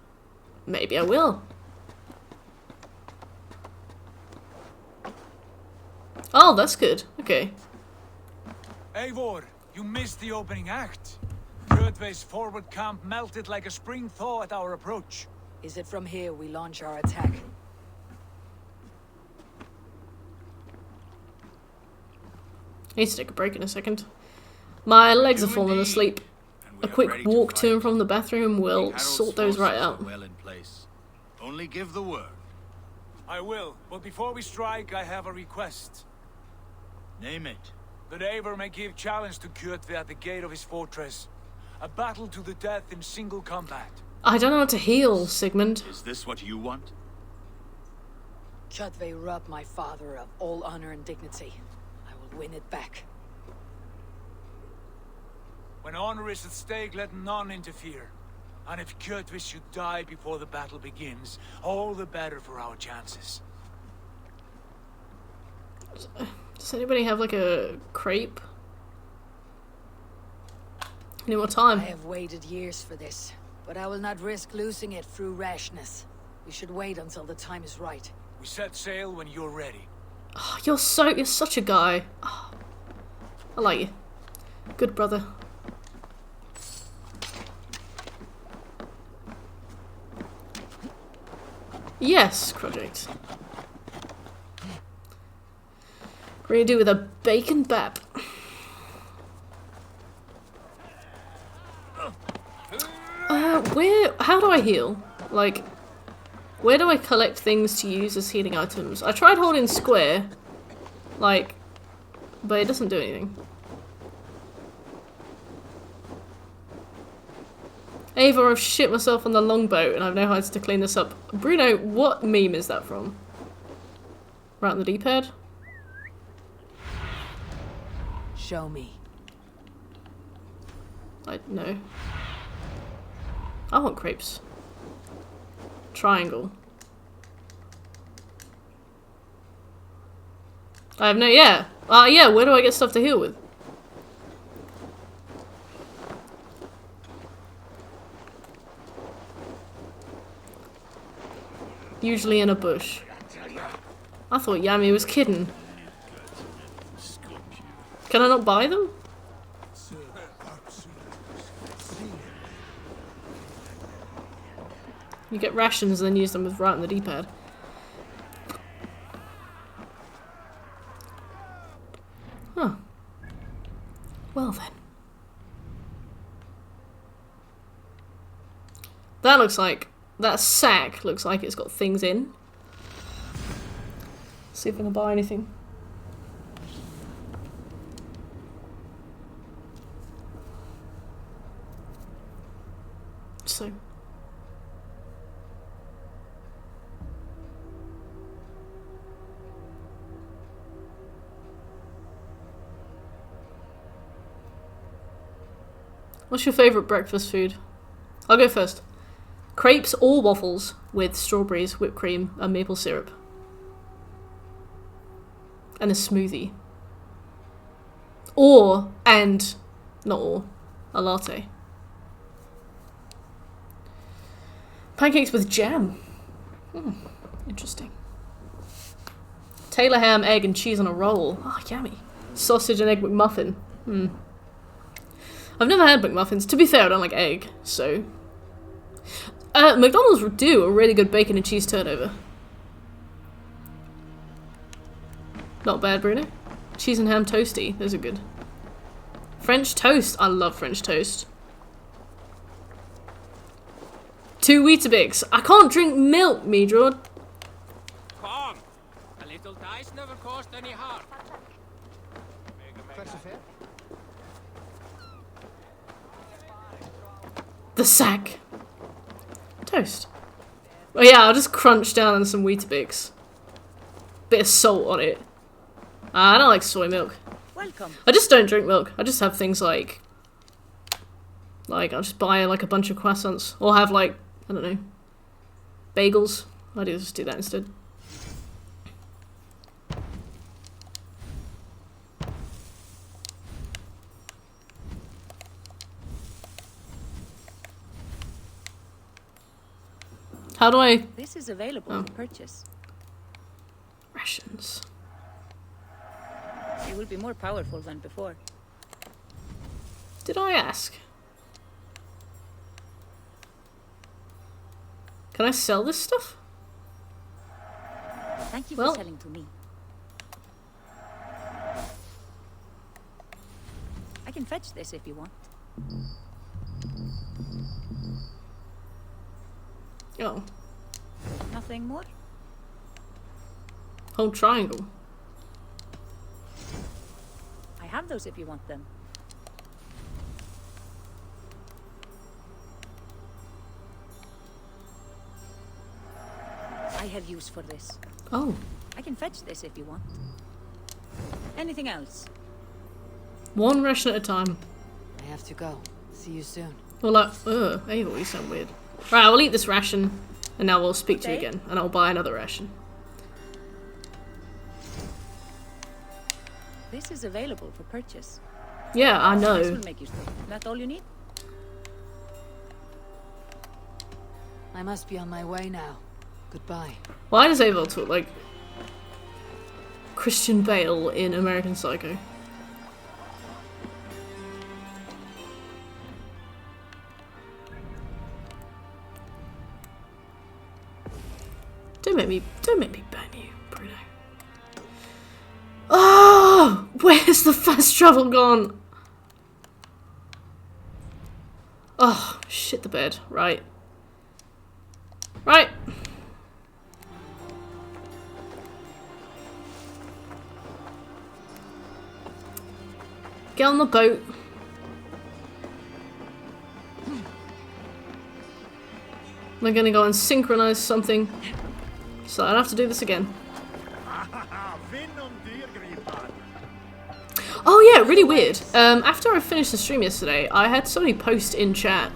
maybe I will. Oh, that's good. Okay. Eivor, you missed the opening act. Kjotve's forward camp melted like a spring thaw at our approach. Is it from here we launch our attack? I need to take a break in a second. My legs are falling asleep. A quick walk to and from the bathroom will sort those right out. Well in place. Only give the word. I will, but before we strike, I have a request. Name it. That Eivor may give challenge to Kjotve at the gate of his fortress. A battle to the death in single combat. I don't know how to heal, Sigmund. Is this what you want? Kjotve robbed my father of all honor and dignity. I will win it back. When honor is at stake, let none interfere. And if Kjotve should die before the battle begins, all the better for our chances. Does anybody have like a crepe? Any more time? I have waited years for this, but I will not risk losing it through rashness. We should wait until the time is right. We set sail when you're ready. Oh, you're such a guy. Oh, I like you. Good brother. Yes, project. What are you gonna do with a bacon bap? How do I heal? Like, where do I collect things to use as healing items? I tried holding square, like, but it doesn't do anything. Eivor, I've shit myself on the longboat and I've no heights to clean this up. Bruno, what meme is that from? Right on the D-pad? Show me. No. I want crepes. Triangle. I have no, yeah. Yeah, where do I get stuff to heal with? Usually in a bush. I thought Yami was kidding. Can I not buy them? You get rations and then use them with right on the D-pad. Huh. Well then. That looks like... That sack looks like it's got things in. See if I can buy anything. So... What's your favourite breakfast food? I'll go first. Crepes or waffles with strawberries, whipped cream, and maple syrup. And a smoothie. Or, and, not or, a latte. Pancakes with jam. Interesting. Taylor ham, egg, and cheese on a roll. Oh, yummy. Sausage and egg McMuffin. I've never had McMuffins. To be fair, I don't like egg, so... McDonald's do a really good bacon and cheese turnover. Not bad, Bruno. Cheese and ham toasty. Those are good. French toast. I love French toast. 2 Weetabix. I can't drink milk, Medraud. Come. A little dice never caused any harm. The sack. Toast. Oh yeah, I'll just crunch down on some Weetabix. Bit of salt on it. I don't like soy milk. Welcome. I just don't drink milk. I just have things like I'll just buy like a bunch of croissants. Or have like I don't know. Bagels. I'd just do that instead. How do I... This is available for purchase. Rations. You will be more powerful than before. Did I ask? Can I sell this stuff? Thank you for selling to me. I can fetch this if you want. Oh. Nothing more? Whole triangle. I have those if you want them. I have use for this. Oh. I can fetch this if you want. Anything else? One ration at a time. I have to go. See you soon. Well, like, Ava, you sound weird. Right, I will eat this ration, and now we'll speak to you again, and I'll buy another ration. This is available for purchase. Yeah, I know. This will make you stay. That all you need? I must be on my way now. Goodbye. Why does Ava talk like Christian Bale in American Psycho? Don't make me burn you, Bruno. Oh, where's the fast travel gone? Oh, shit the bed. Right. Right. Get on the boat. We're gonna go and synchronize something. So I don't have to do this again. Oh yeah, really weird. After I finished the stream yesterday, I had somebody post in chat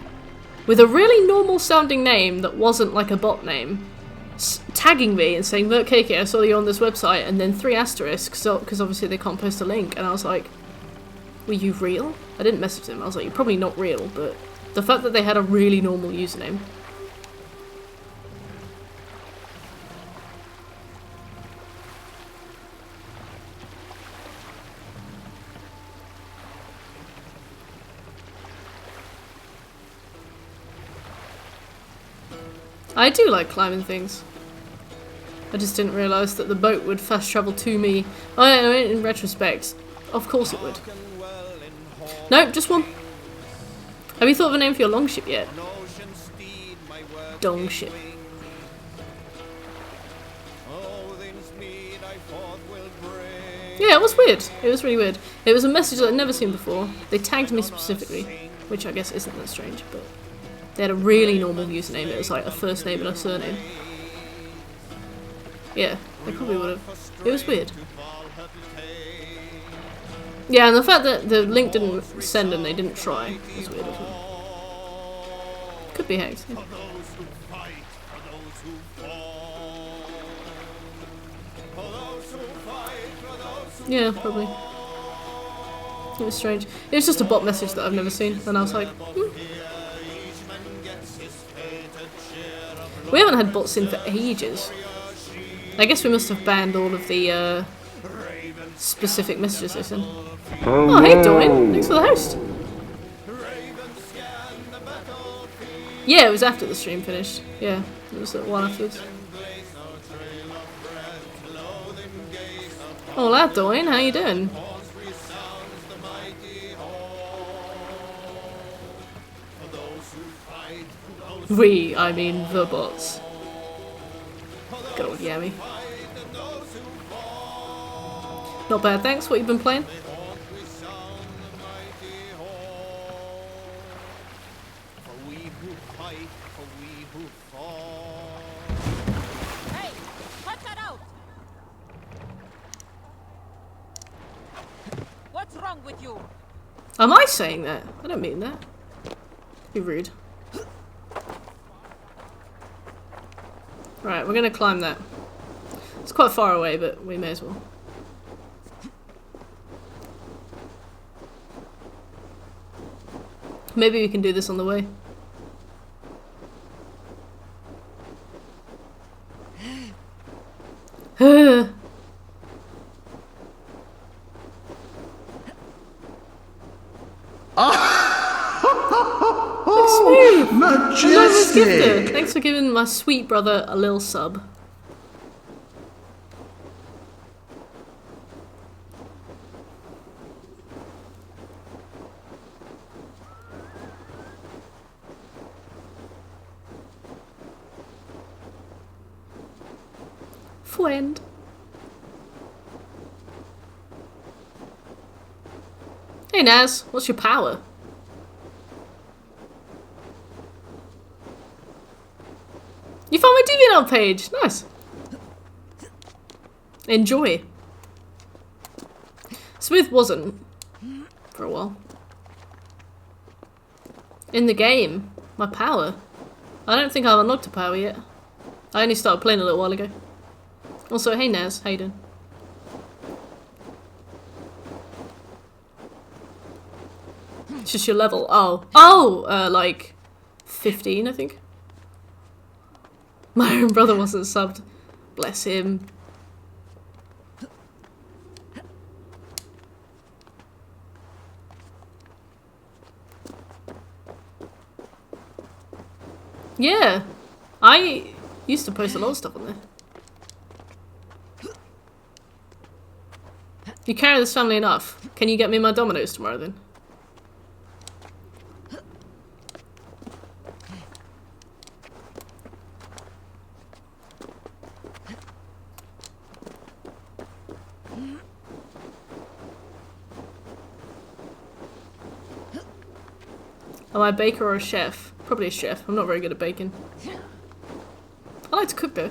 with a really normal sounding name that wasn't like a bot name, tagging me and saying, "Look, KK, I saw you on this website," and then 3 asterisks, because obviously they can't post a link, and I was like, were you real? I didn't message them, I was like, you're probably not real, but the fact that they had a really normal username. I do like climbing things. I just didn't realise that the boat would fast travel to me. Oh, yeah, in retrospect, of course it would. Nope, just one. Have you thought of a name for your longship yet? Dongship. Yeah, it was weird. It was really weird. It was a message that I'd never seen before. They tagged me specifically, which I guess isn't that strange, but they had a really normal username. It was like a first name and a surname. Yeah, they probably would have. It was weird. Yeah, and the fact that the link didn't send and they didn't try was weird as well. Could be hacked. Yeah, probably. It was strange. It was just a bot message that I've never seen, and I was like, We haven't had bots in for ages. I guess we must have banned all of the specific messages they send. Oh, hey Dorian, thanks for the host. Yeah, it was after the stream finished. Yeah, it was at 1 afterwards. Oh, lad, Dorian, how you doing? We, I mean the bots. Good old Yami. Not bad, thanks. What you been playing? Hey, cut that out! What's wrong with you? Am I saying that? I don't mean that. Be rude. Right, we're gonna climb that. It's quite far away, but we may as well. Maybe we can do this on the way. Majestic! Thanks for giving my sweet brother a little sub. Friend. Hey Naz, what's your power? You found my DeviantArt page! Nice! Enjoy. Smooth wasn't for a while. In the game, my power. I don't think I've unlocked a power yet. I only started playing a little while ago. Also, hey Naz, how you doing? It's just your level. Oh, like 15, I think. My own brother wasn't subbed. Bless him. Yeah, I used to post a lot of stuff on there. You carry this family enough. Can you get me my Dominoes tomorrow then? Am I a baker or a chef? Probably a chef. I'm not very good at baking. I like to cook though.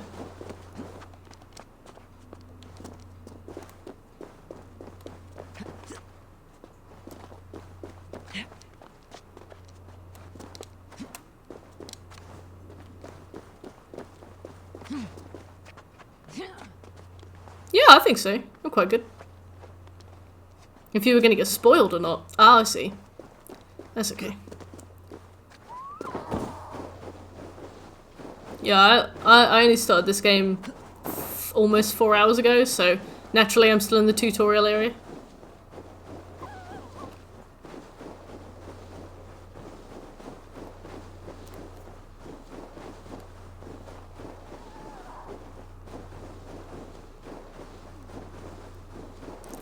Yeah, I think so. I'm quite good. If you were gonna get spoiled or not. Ah, I see. That's okay. Yeah, I only started this game almost 4 hours ago, so naturally I'm still in the tutorial area.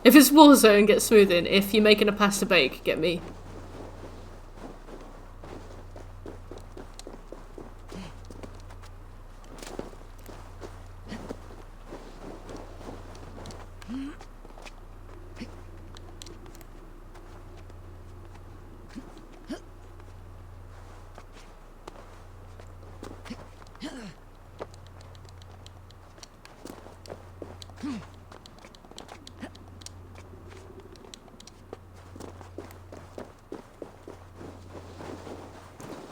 If it's Warzone, get smoothing. If you're making a pasta bake, get me.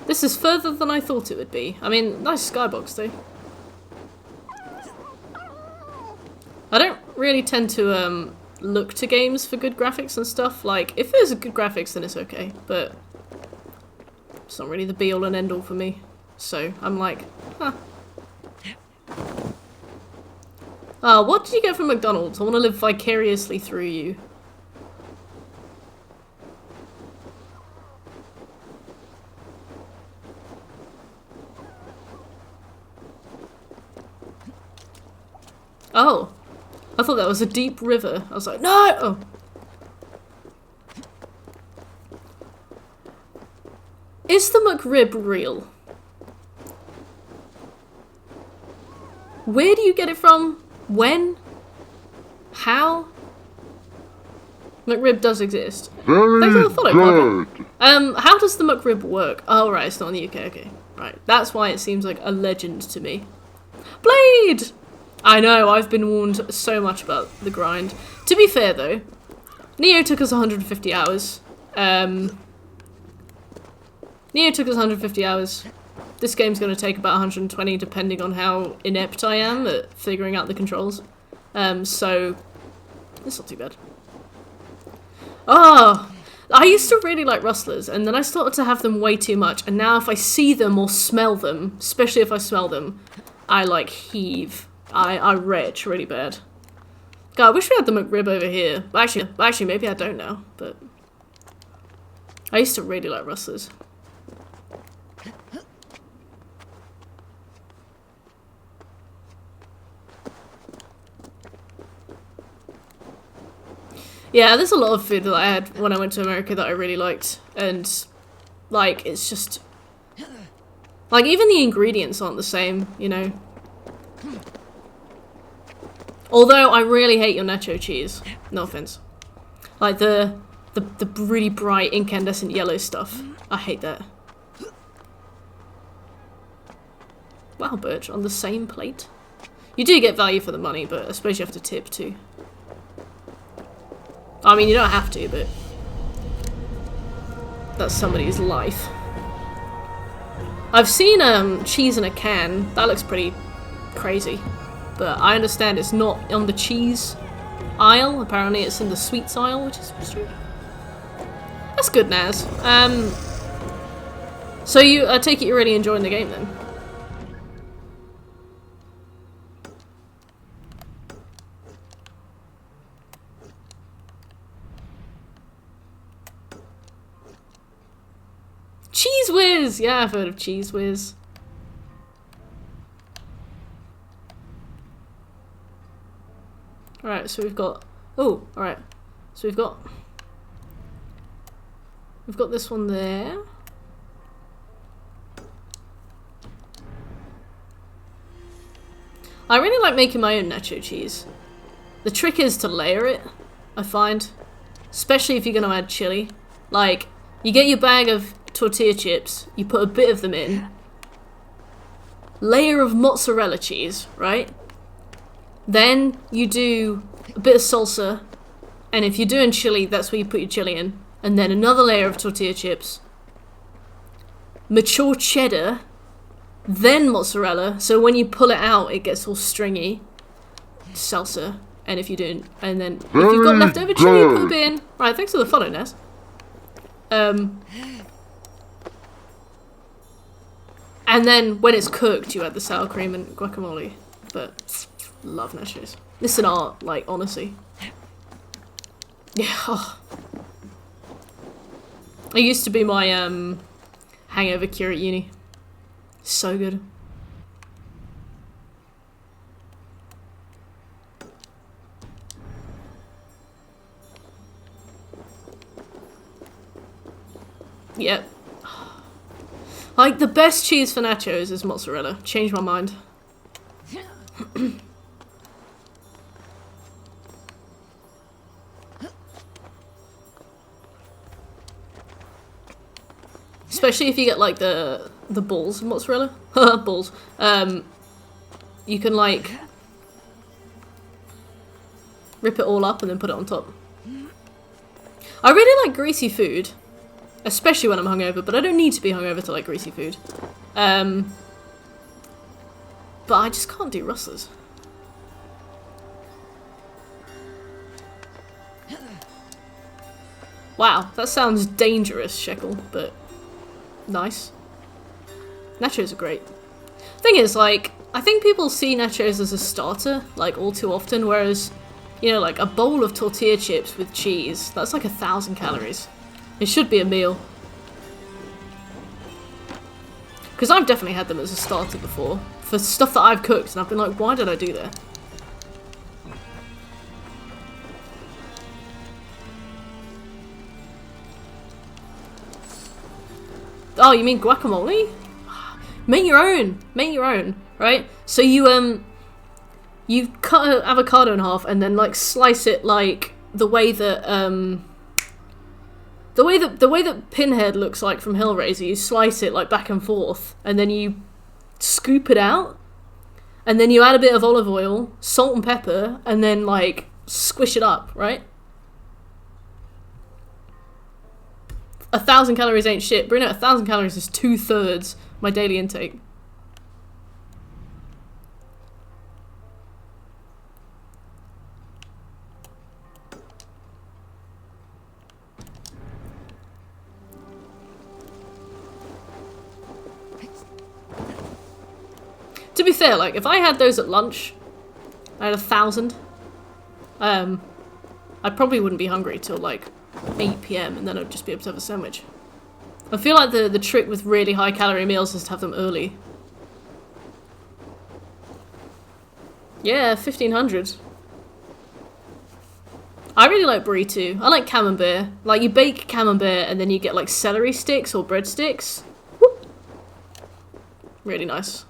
This is further than I thought it would be. I mean, nice skybox though. I don't really tend to look to games for good graphics and stuff. Like, if there's a good graphics then it's okay, but it's not really the be all and end all for me. So I'm like, huh. What did you get from McDonald's? I want to live vicariously through you. Oh, I thought that was a deep river. I was like, no! Oh. Is the McRib real? Where do you get it from? When? How? McRib does exist. Very good. How does the McRib work? Oh, right, it's not in the UK, okay. Right, that's why it seems like a legend to me. Blade! I know, I've been warned so much about the grind. To be fair, though, Neo took us 150 hours. This game's going to take about 120 depending on how inept I am at figuring out the controls. So, it's not too bad. Oh, I used to really like rustlers, and then I started to have them way too much, and now if I see them or smell them, especially if I smell them, I like heave. I retch really bad. God, I wish we had the McRib over here. Actually, maybe I don't now, but I used to really like rustlers. Yeah, there's a lot of food that I had when I went to America that I really liked, and like it's just like even the ingredients aren't the same, you know. Although I really hate your nacho cheese. No offense. Like the really bright incandescent yellow stuff. I hate that. Wow, Birch, on the same plate? You do get value for the money, but I suppose you have to tip too. I mean, you don't have to, but that's somebody's life. I've seen cheese in a can. That looks pretty crazy. But I understand it's not on the cheese aisle. Apparently it's in the sweets aisle, which is true. That's good, Naz. So I take it you're really enjoying the game then? Cheese Whiz! Yeah, I've heard of Cheese Whiz. Alright, so we've got... Oh, alright. So we've got this one there. I really like making my own nacho cheese. The trick is to layer it, I find. Especially if you're going to add chili. Like, you get your bag of tortilla chips, you put a bit of them in. Layer of mozzarella cheese, right? Then you do a bit of salsa, and if you're doing chili, that's where you put your chili in. And then another layer of tortilla chips. Mature cheddar, then mozzarella, so when you pull it out, it gets all stringy. Salsa, and if you're doing, and then if you've got leftover chili, put a bit in. Right, thanks for the follow, Ness. And then when it's cooked, you add the sour cream and guacamole. But love nachos. This is an art, like, honestly. Yeah. Oh. It used to be my hangover cure at uni. So good. Yep. Like, the best cheese for nachos is mozzarella. Changed my mind. Especially if you get, like, the balls of mozzarella. Balls. You can, like, rip it all up and then put it on top. I really like greasy food. Especially when I'm hungover, but I don't need to be hungover to like greasy food. But I just can't do rustlers. Wow, that sounds dangerous, Shekel, but nice. Nachos are great. Thing is, like, I think people see nachos as a starter, like, all too often, whereas, you know, like, a bowl of tortilla chips with cheese, that's like 1,000 calories. It should be a meal. Because I've definitely had them as a starter before. For stuff that I've cooked, and I've been like, why did I do that? Oh, you mean guacamole? Make your own. Make your own, right? So you cut an avocado in half and then like slice it like the way that the way that Pinhead looks like from Hellraiser. You slice it like back and forth, and then you scoop it out, and then you add a bit of olive oil, salt and pepper, and then like squish it up, right? 1,000 calories ain't shit. Bruno, 1,000 calories is 2/3 My daily intake. To be fair, like, if I had those at lunch, I had 1,000, I probably wouldn't be hungry till, like, 8 PM, and then I'd just be able to have a sandwich. I feel like the trick with really high calorie meals is to have them early. Yeah, 1,500. I really like brie too. I like camembert. Like, you bake camembert and then you get, like, celery sticks or breadsticks. Whoop. Really nice.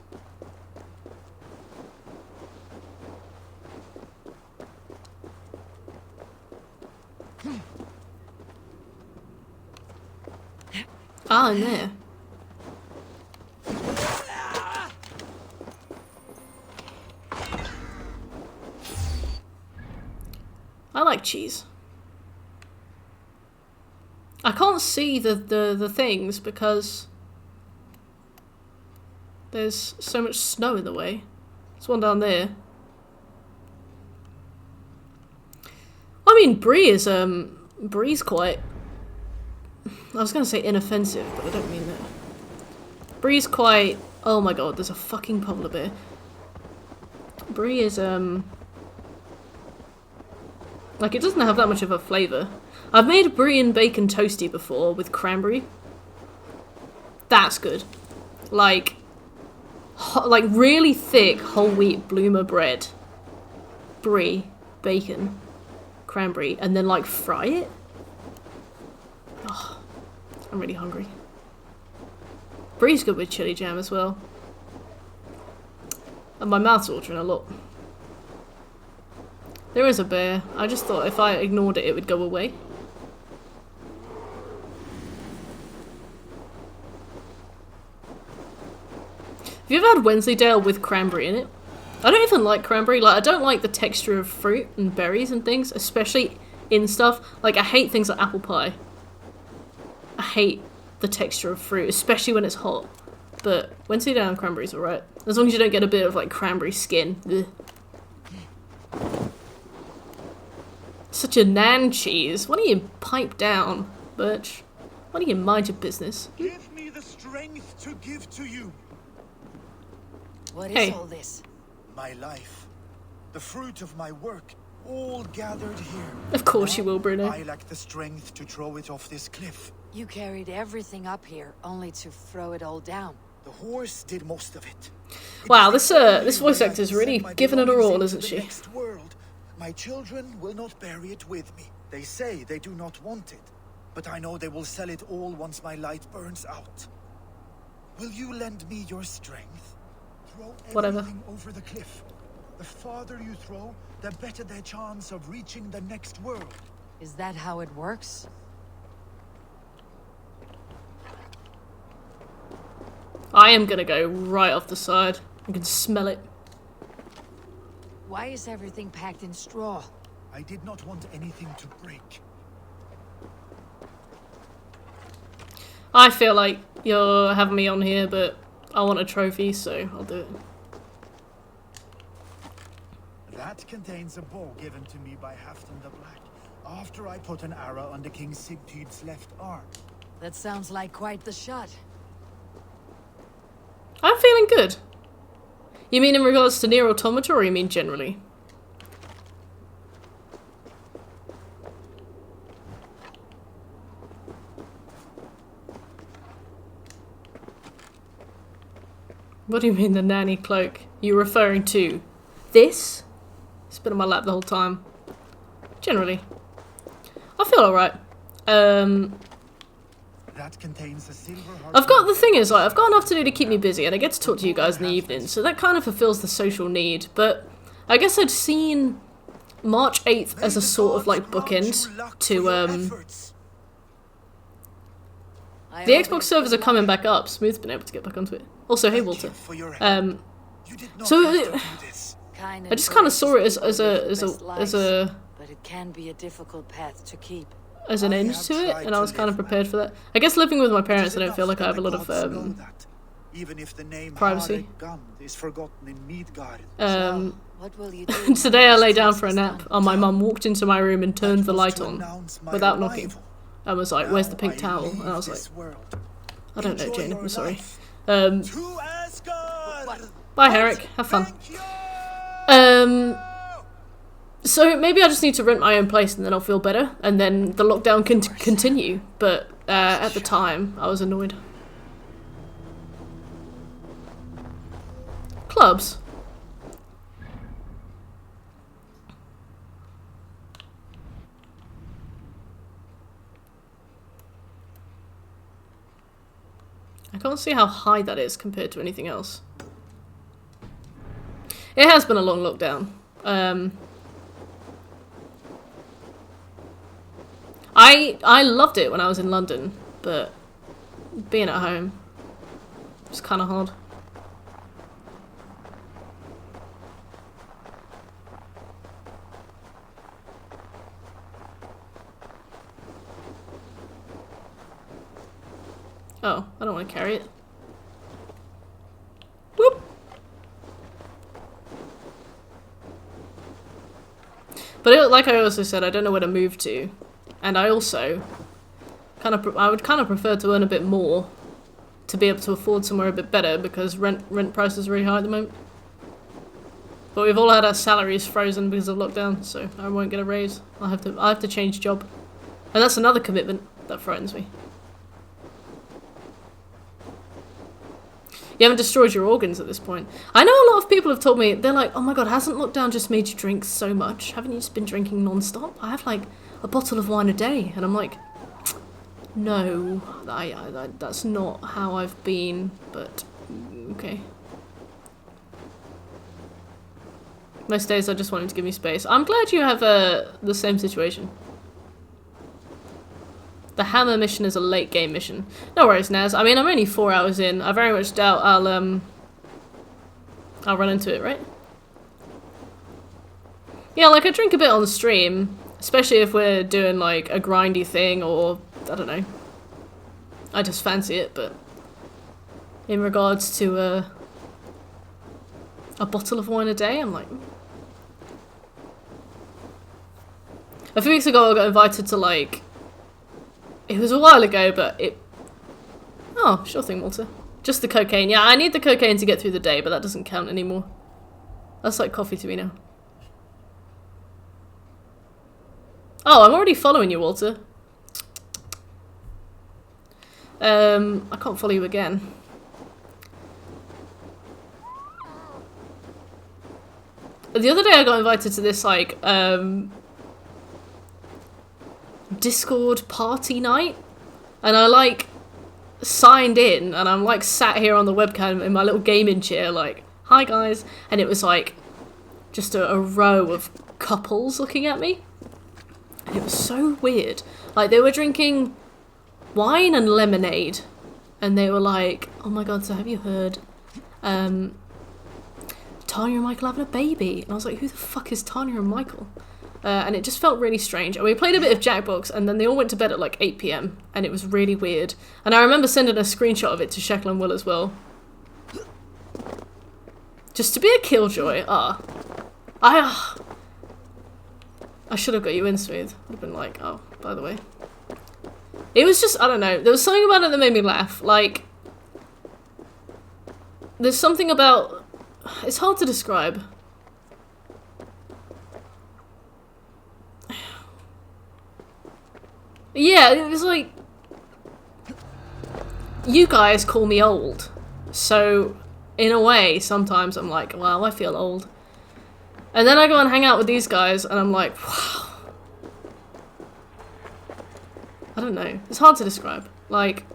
Ah, in there. I like cheese. I can't see the things because there's so much snow in the way. There's one down there. I mean, brie's quite... I was gonna say inoffensive, but I don't mean that. Brie's quite... Oh my god, there's a fucking polar bear. Brie is, like, it doesn't have that much of a flavour. I've made brie and bacon toasty before with cranberry. That's good. Like really thick whole wheat bloomer bread. Brie, bacon, cranberry, and then, like, fry it. Oh, I'm really hungry. Brie's good with chili jam as well. And my mouth's watering a lot. There is a bear. I just thought if I ignored it, it would go away. Have you ever had Wensleydale with cranberry in it? I don't even like cranberry. Like, I don't like the texture of fruit and berries and things, especially in stuff. Like, I hate things like apple pie. I hate the texture of fruit, especially when it's hot. But Wensleydale and cranberry's alright. As long as you don't get a bit of, like, cranberry skin. Ugh. Such a nan cheese. Why don't you pipe down, Birch? Why don't you mind your business? Give me the strength to give to you. What is all this? My life. The fruit of my work. All gathered here. Of course you will, Bruno. I lack the strength to throw it off this cliff. You carried everything up here, only to throw it all down. The horse did most of it. Wow, this voice actor's really giving it her all, isn't she? Next world. My children will not bury it with me. They say they do not want it, but I know they will sell it all once my light burns out. Will you lend me your strength? Throw everything over the cliff. The farther you throw, the better their chance of reaching the next world. Is that how it works? I am gonna go right off the side. I can smell it. Why is everything packed in straw? I did not want anything to break. I feel like you're having me on here, but I want a trophy, so I'll do it. That contains a bow given to me by Halfdan the Black, after I put an arrow under King Sigtyd's left arm. That sounds like quite the shot. I'm feeling good. You mean in regards to Nier Automata, or you mean generally? What do you mean the nanny cloak? You referring to this? It's been on my lap the whole time. Generally. I feel alright. That contains a silver heart. I've got, the thing is, like, I've got enough to do to keep me busy, and I get to talk to you guys in the evening, so that kind of fulfills the social need, but I guess I'd seen March 8th as a sort of, like, bookend to, the Xbox servers are coming back up. Smooth's been able to get back onto it. Also, hey, Walter. So I just kind of saw it as a but it can be a difficult path to keep. As an end to it, and I was kind of prepared for that. I guess living with my parents, I don't feel like I have a lot of Even if the name privacy. Gund is forgotten in Midgard. What will you do? Today I lay down for a nap, and my mum walked into my room and turned the light on without knocking. And was like, "Where's the pink towel?" And I was like, "I don't know, Jane. I'm sorry." Bye, Herrick. Have fun. So maybe I just need to rent my own place, and then I'll feel better, and then the lockdown can continue. But at the time, I was annoyed. Clubs. I can't see how high that is compared to anything else. It has been a long lockdown. I loved it when I was in London, but being at home was kind of hard. Oh, I don't want to carry it. Whoop! But like I also said, I don't know where to move to. And I also I would kind of prefer to earn a bit more to be able to afford somewhere a bit better, because rent prices are really high at the moment. But we've all had our salaries frozen because of lockdown, so I won't get a raise. I have to change job. And that's another commitment that frightens me. You haven't destroyed your organs at this point. I know a lot of people have told me, they're like, "Oh my god, hasn't lockdown just made you drink so much? Haven't you just been drinking non-stop?" I have like a bottle of wine a day, and I'm like, no, that's not how I've been, but okay. Most days I just want him to give me space. I'm glad you have the same situation. The hammer mission is a late game mission. No worries, Naz. I mean, I'm only 4 hours in. I very much doubt I'll run into it, right? Yeah, like I drink a bit on the stream, especially if we're doing like a grindy thing, or I don't know. I just fancy it, but in regards to a bottle of wine a day, I'm like. A few weeks ago, I got invited to like. It was a while ago, but it... Oh, sure thing, Walter. Just the cocaine. Yeah, I need the cocaine to get through the day, but that doesn't count anymore. That's like coffee to me now. Oh, I'm already following you, Walter. I can't follow you again. The other day I got invited to this, like, Discord party night, and I like signed in, and I'm like sat here on the webcam in my little gaming chair like, "Hi guys," and it was like just a row of couples looking at me, and it was so weird. Like they were drinking wine and lemonade, and they were like, "Oh my god, so have you heard Tanya and Michael having a baby?" And I was like, "Who the fuck is Tanya and Michael?" And it just felt really strange. And we played a bit of Jackbox, and then they all went to bed at like 8 PM, and it was really weird. And I remember sending a screenshot of it to Shekel and Will as well. Just to be a killjoy. I should have got you in, Smooth. Would have been like, oh, by the way. It was just, I don't know. There was something about it that made me laugh. Like, there's something about... It's hard to describe. Yeah, it was like... You guys call me old. So, in a way, sometimes I'm like, wow, I feel old. And then I go and hang out with these guys, and I'm like, wow. I don't know. It's hard to describe. Like...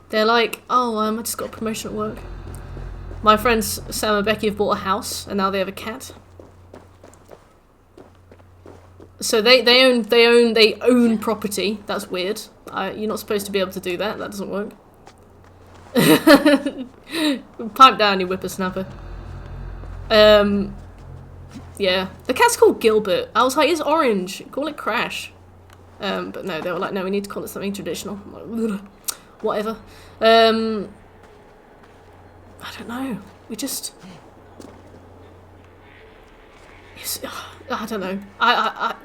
They're like, oh, I just got a promotion at work. My friends Sam and Becky have bought a house, and now they have a cat. So they own property. That's weird. You're not supposed to be able to do that. That doesn't work. Pipe down, you whippersnapper. Yeah. The cat's called Gilbert. I was like, it's orange. Call it Crash. But no, they were like, no, we need to call it something traditional. I'm like, whatever. I don't know. We just... I don't know.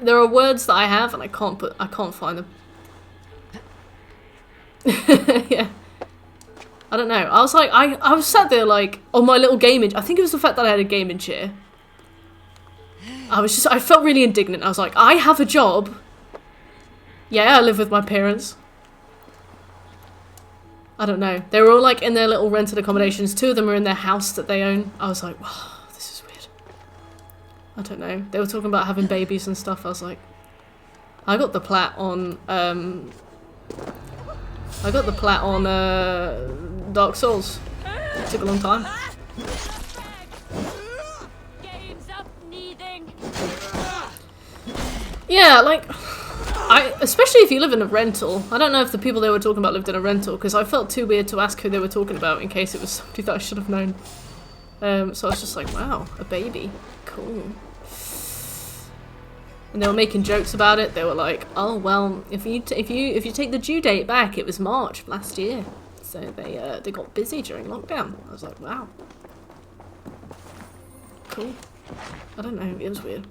There are words that I have and I can't find them. Yeah. I don't know. I was like, I was sat there like on my little gaming. I think it was the fact that I had a gaming chair. I felt really indignant. I was like, I have a job. Yeah, I live with my parents. I don't know. They were all like in their little rented accommodations. 2 of them are in their house that they own. I was like, wow, this is weird. I don't know. They were talking about having babies and stuff. I was like, I got the plat on Dark Souls. It took a long time. Yeah, like, especially if you live in a rental. I don't know if the people they were talking about lived in a rental, because I felt too weird to ask who they were talking about in case it was somebody that I should have known. So I was just like, wow, a baby. Cool. And they were making jokes about it. They were like, oh well, if you take the due date back, it was March last year. So they got busy during lockdown. I was like, wow. Cool. I don't know, it was weird.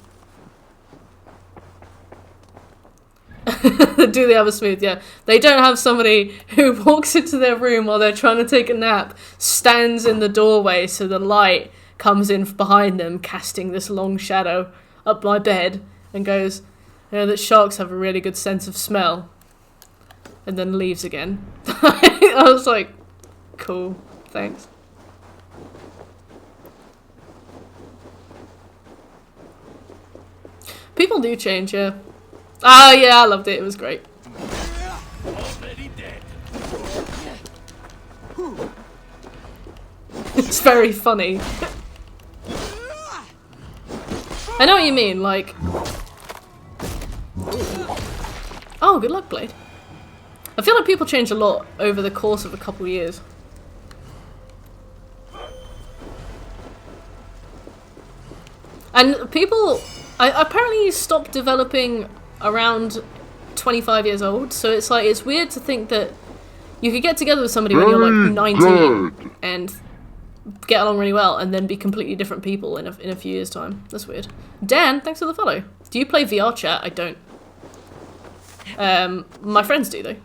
Do they have a smooth? Yeah. They don't have somebody who walks into their room while they're trying to take a nap, stands in the doorway so the light comes in behind them, casting this long shadow up my bed, and goes, you know, that sharks have a really good sense of smell, and then leaves again. I was like, cool, thanks. People do change, yeah. Oh yeah, I loved it. It was great. Already dead. It's very funny. I know what you mean, like... Oh, good luck, Blade. I feel like people change a lot over the course of a couple of years. And people... apparently stopped developing around 25 years old, so it's like, it's weird to think that you could get together with somebody when you're like 19 and get along really well and then be completely different people in a few years' time. That's weird. Dan, thanks for the follow. Do you play VR chat? I don't. My friends do though.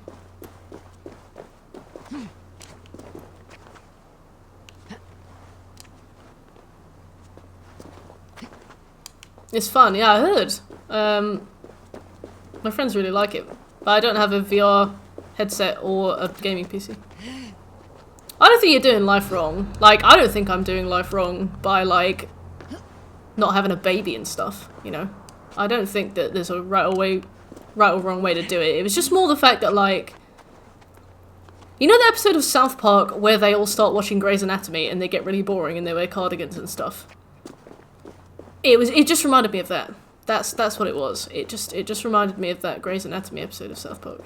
It's fun, yeah, I heard. My friends really like it, but I don't have a VR headset or a gaming PC. I don't think you're doing life wrong. Like, I don't think I'm doing life wrong by, like, not having a baby and stuff, you know? I don't think that there's a right or wrong way to do it. It was just more the fact that, like... You know the episode of South Park where they all start watching Grey's Anatomy and they get really boring and they wear cardigans and stuff? It just reminded me of that. That's what it was. It just reminded me of that Grey's Anatomy episode of South Park.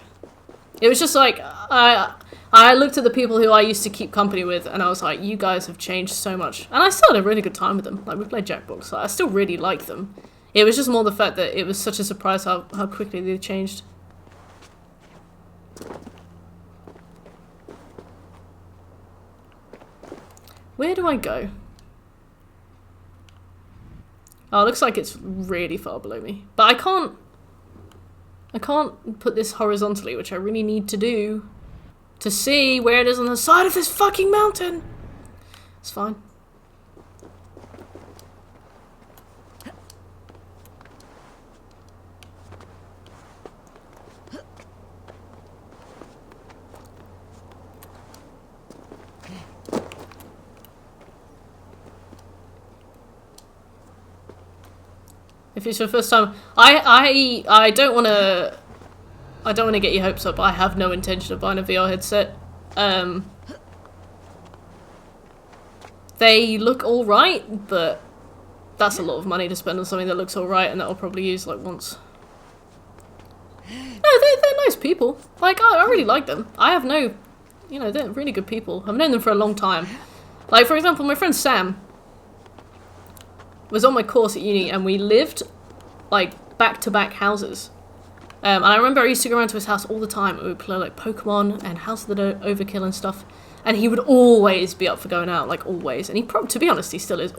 It was just like, I looked at the people who I used to keep company with and I was like, you guys have changed so much. And I still had a really good time with them. Like, we played Jackbox, so I still really like them. It was just more the fact that it was such a surprise how quickly they changed. Where do I go? Oh, it looks like it's really far below me. But I can't put this horizontally, which I really need to do to see where it is on the side of this fucking mountain. It's fine. If it's your first time, I don't want to get your hopes up. I have no intention of buying a VR headset. They look all right, but that's a lot of money to spend on something that looks all right, and that I'll probably use like once. No, they're nice people. Like, I really like them. I have no, you know, they're really good people. I've known them for a long time. Like, for example, my friend Sam was on my course at uni and we lived like back-to-back houses. And I remember I used to go around to his house all the time. We would play like Pokemon and House of the Overkill and stuff. And he would always be up for going out, like always. And he probably, to be honest, he still is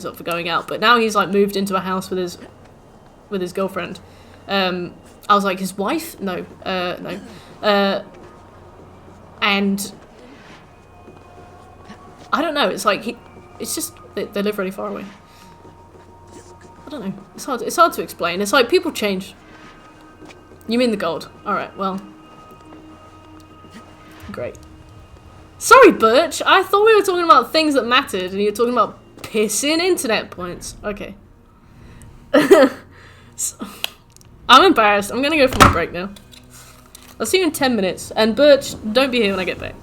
up for going out. But now he's like moved into a house with his girlfriend. I was like, his wife? No, no. And I don't know. It's like it's just they live really far away. I don't know. It's hard to explain. It's like people change. You mean the gold? All right. Well, great. Sorry, Birch. I thought we were talking about things that mattered, and you're talking about pissing internet points. Okay. So, I'm embarrassed. I'm gonna go for my break now. I'll see you in 10 minutes. And Birch, don't be here when I get back.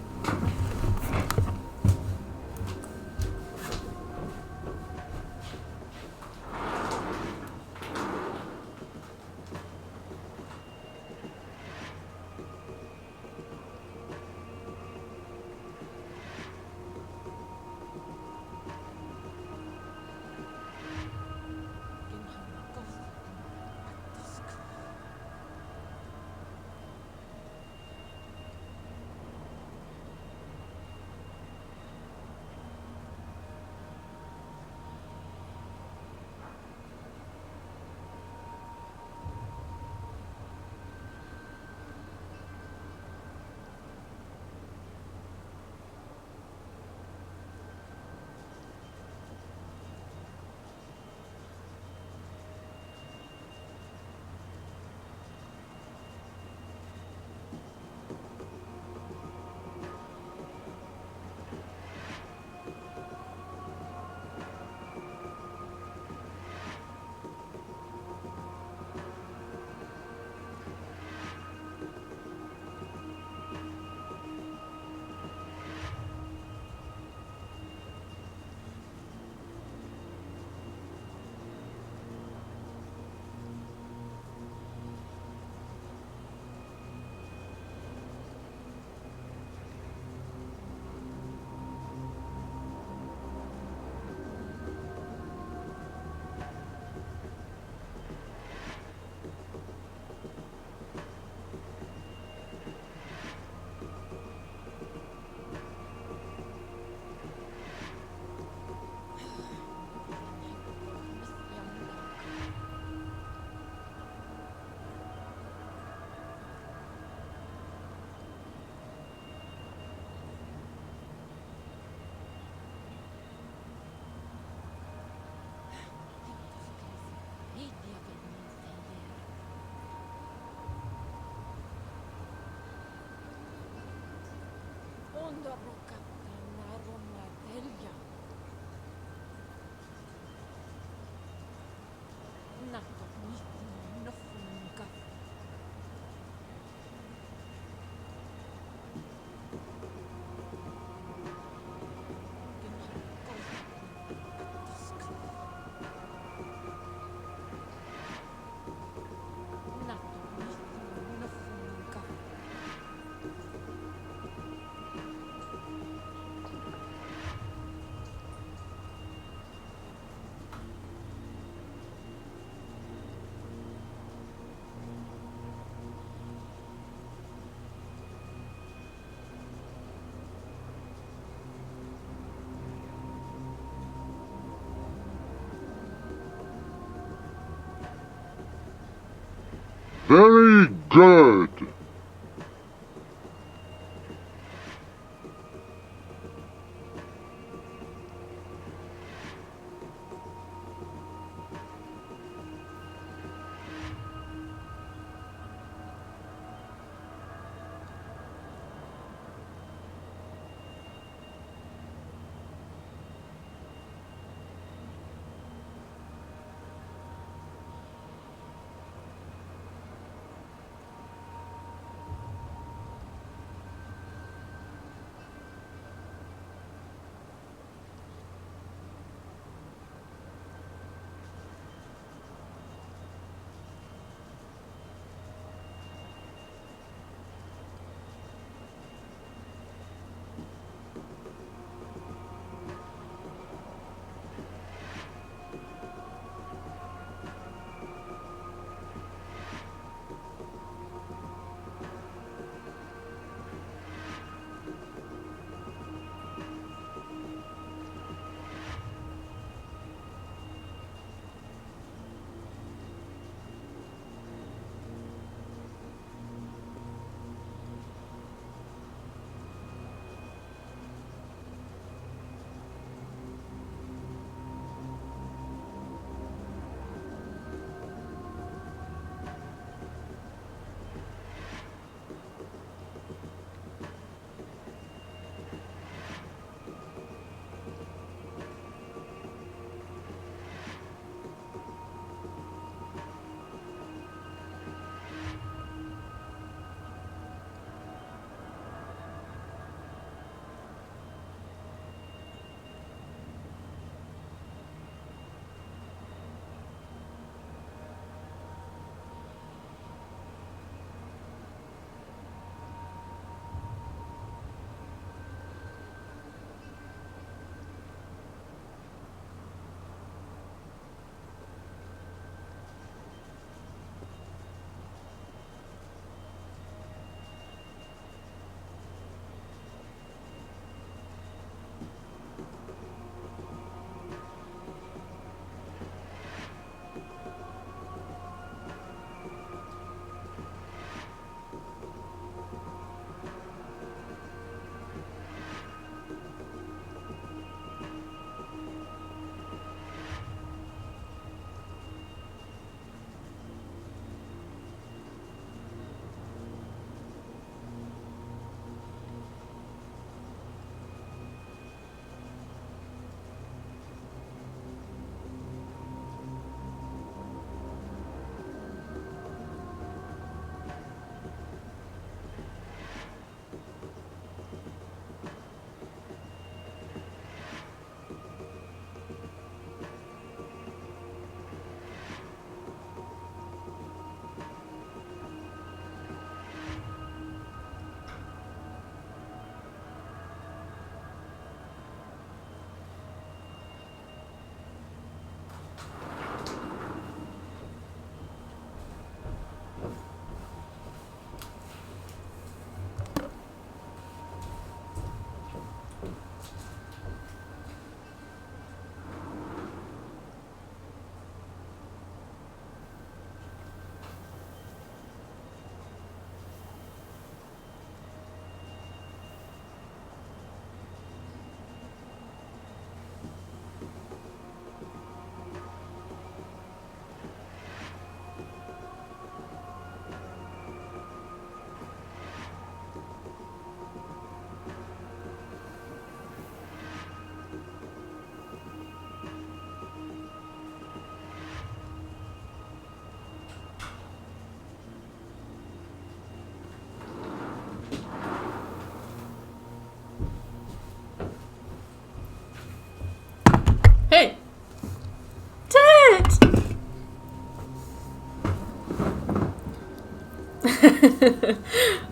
Very good.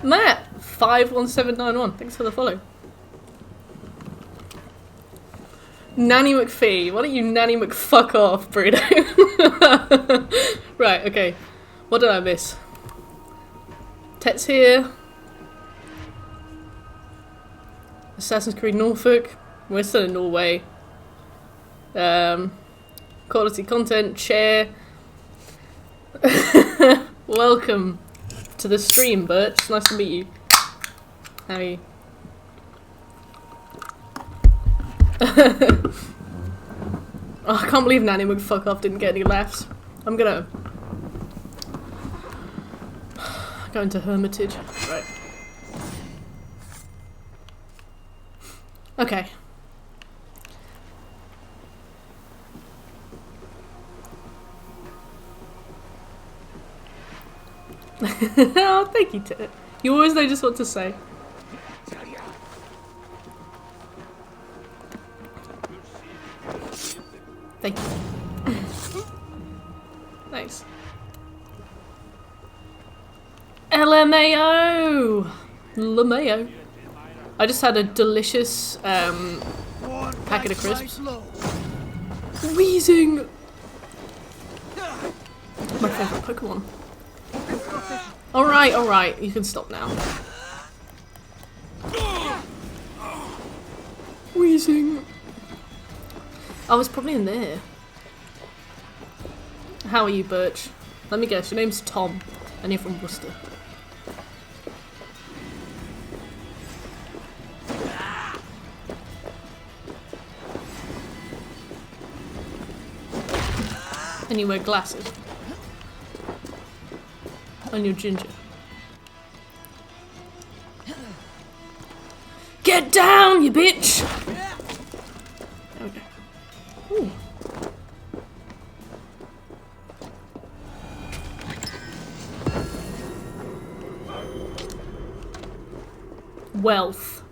Matt 51791, thanks for the follow. Nanny McPhee, why don't you nanny McFuck off, Bruno? Right, okay. What did I miss? Tet's here. Assassin's Creed Norfolk. We're still in Norway. Quality content, chair. Welcome to the stream, Birch. Nice to meet you. How are you? Oh, I can't believe Nanny McFuckoff didn't get any laughs. I'm gonna go into Hermitage. Right. Okay. Oh, thank you, Tit. You always know just what to say. Thank you. Thanks. LMAO! LMAO. I just had a delicious packet of crisps. Wheezing! My favourite Pokemon. Alright, alright, you can stop now. Wheezing! Oh, it's probably in there. How are you, Birch? Let me guess, your name's Tom, and you're from Worcester. And you wear glasses. And you're ginger. Get down, you bitch! Okay. Ooh. Wealth.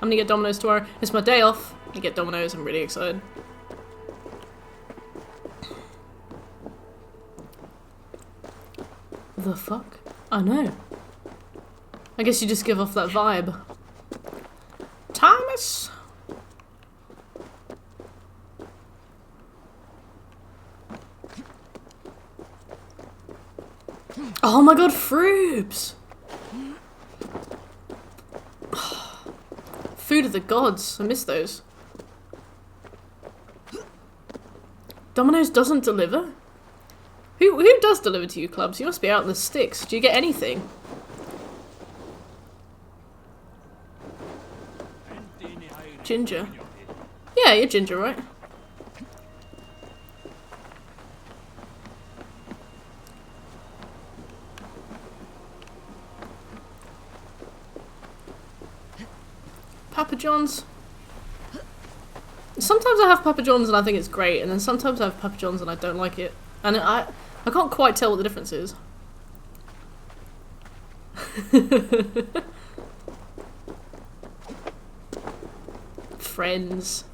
I'm gonna get Domino's tomorrow. It's my day off. I get Domino's. I'm really excited. The fuck? I know. I guess you just give off that vibe. Thomas! Oh my god, Froobs! Food of the gods. I miss those. Domino's doesn't deliver? Who does deliver to you, Clubs? You must be out in the sticks. Do you get anything? Ginger. Yeah, you're ginger, right? Papa John's. Sometimes I have Papa John's and I think it's great, and then sometimes I have Papa John's and I don't like it. And I can't quite tell what the difference is. Friends.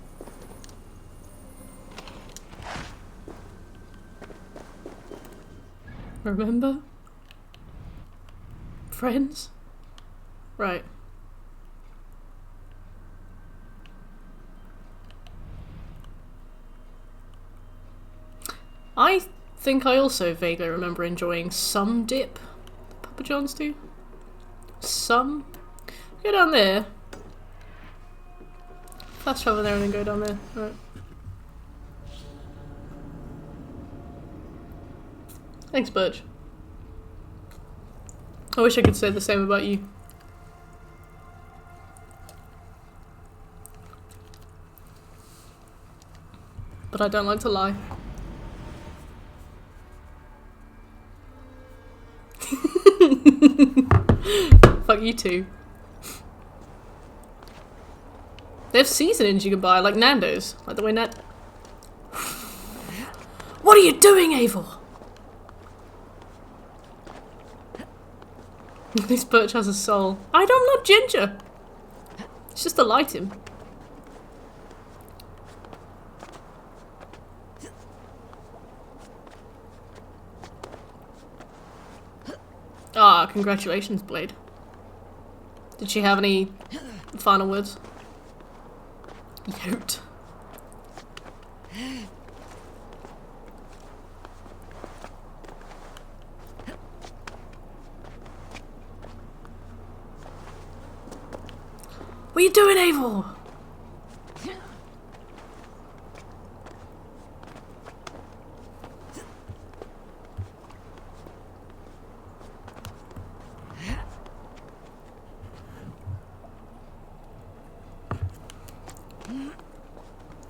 Remember? Friends? Right. I think I also vaguely remember enjoying some dip. Papa John's do? Some? Go down there. Fast travel there and then go down there. Right. Thanks, Birch. I wish I could say the same about you. But I don't like to lie. Fuck you too. They have seasonings you can buy, like Nando's. Like the way What are you doing, Avil? This Birch has a soul. I'm not ginger. It's just to light him. Wow, congratulations, Blade. Did she have any final words? Yote. What are you doing, Eivor?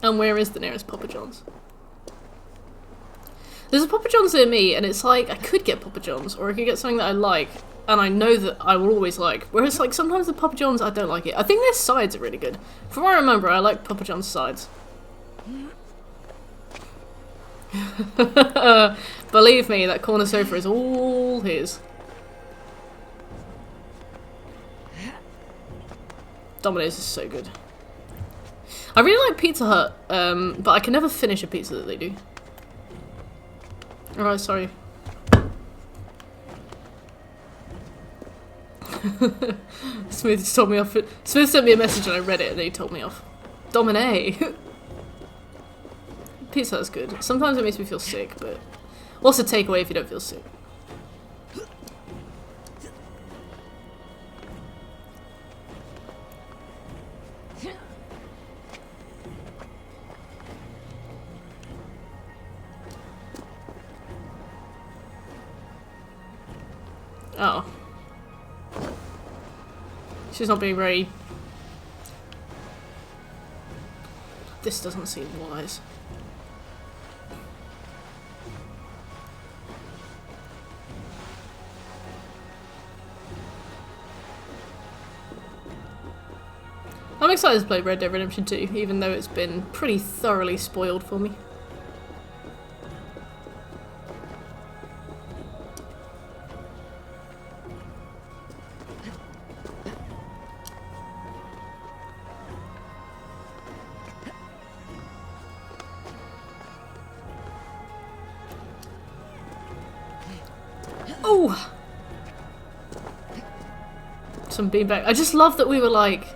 And where is the nearest Papa John's? There's a Papa John's near me, and it's like, I could get Papa John's, or I could get something that I like, and I know that I will always like. Whereas, like, sometimes the Papa John's, I don't like it. I think their sides are really good. From what I remember, I like Papa John's sides. Believe me, that corner sofa is all his. Domino's is so good. I really like Pizza Hut, but I can never finish a pizza that they do. Alright, sorry. Smooth just told me off. Smooth sent me a message and I read it and then he told me off. Domine. Pizza Hut's good. Sometimes it makes me feel sick, but what's a takeaway if you don't feel sick? Oh. She's not being very... This doesn't seem wise. I'm excited to play Red Dead Redemption 2, even though it's been pretty thoroughly spoiled for me. Oh! Some beanbag. I just love that we were like...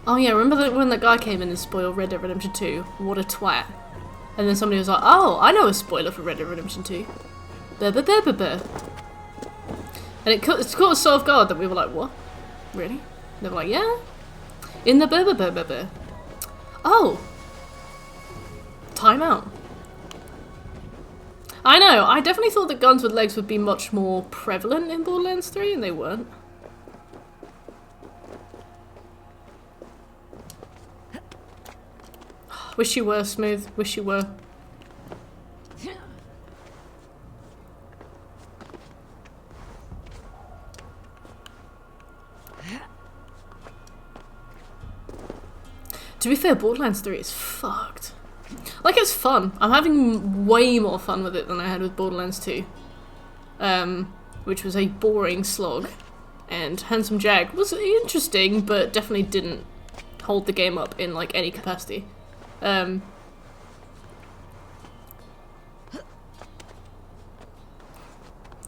Oh yeah, remember when that guy came in and spoiled Red Dead Redemption 2? What a twat. And then somebody was like, oh, I know a spoiler for Red Dead Redemption 2. And it caught us so off guard that we were like, what? Really? And they were like, yeah. In the Oh! Time out. I know, I definitely thought that guns with legs would be much more prevalent in Borderlands 3, and they weren't. Wish you were, Smooth. Wish you were. To be fair, Borderlands 3 is fucked. Like, it's fun. I'm having way more fun with it than I had with Borderlands 2. Which was a boring slog. And Handsome Jack was interesting, but definitely didn't hold the game up in, like, any capacity. Don't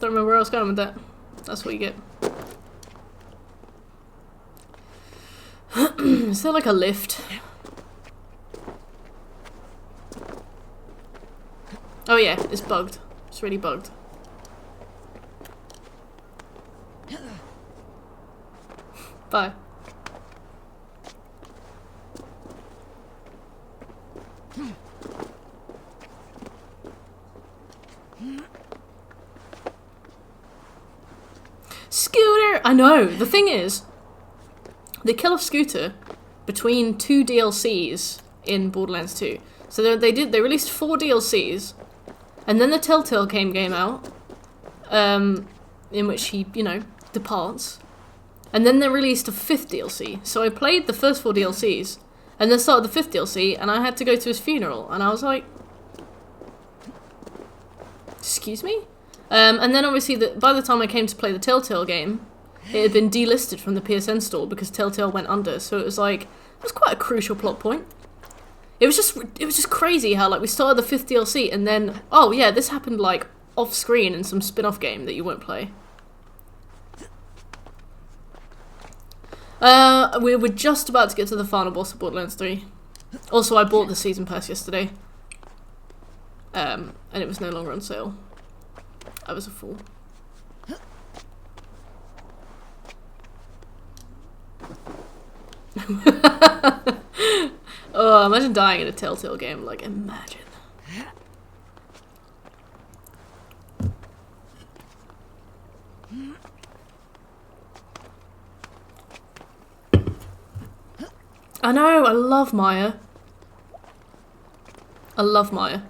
remember where I was going with that. That's what you get. Is there like a lift? Oh yeah, it's bugged. It's really bugged. Bye. Scooter! I know, the thing is, they kill off Scooter between 2 DLCs in Borderlands 2. So they released 4 DLCs, and then the Telltale game out, in which he, you know, departs. And then they released a 5th DLC. So I played the first 4 DLCs, and then started the 5th DLC, and I had to go to his funeral, and I was like... Excuse me? And then obviously, by the time I came to play the Telltale game, it had been delisted from the PSN store because Telltale went under, so it was like... It was quite a crucial plot point. It was just crazy how, like, we started the 5th DLC, and then... Oh, yeah, this happened, like, off-screen in some spin-off game that you won't play. We were just about to get to the final boss of Borderlands 3. Also, I bought the season pass yesterday. And it was no longer on sale. I was a fool. Oh, imagine dying in a Telltale game. Like, imagine. I know, I love Maya. I love Maya.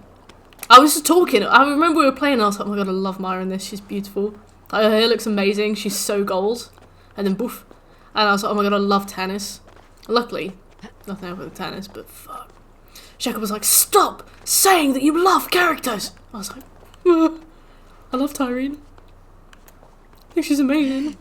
I was just talking, I remember we were playing and I was like, oh my god, I love Maya in this, she's beautiful. Her hair looks amazing, she's so gold. And then boof. And I was like, oh my god, I love Tannis. Luckily, nothing happened with Tannis, but fuck. Shaka was like, stop saying that you love characters! I was like, I love Tyrene. I think she's amazing.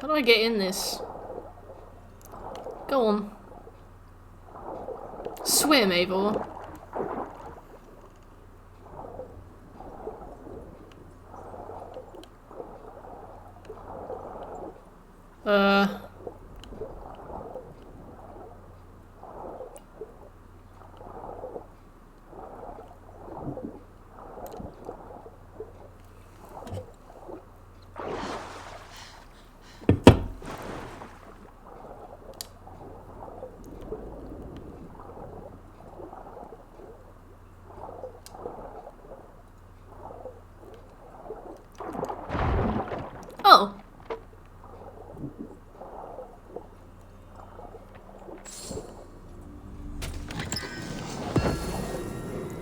How do I get in this? Go on. Swim, Eivor. Oh.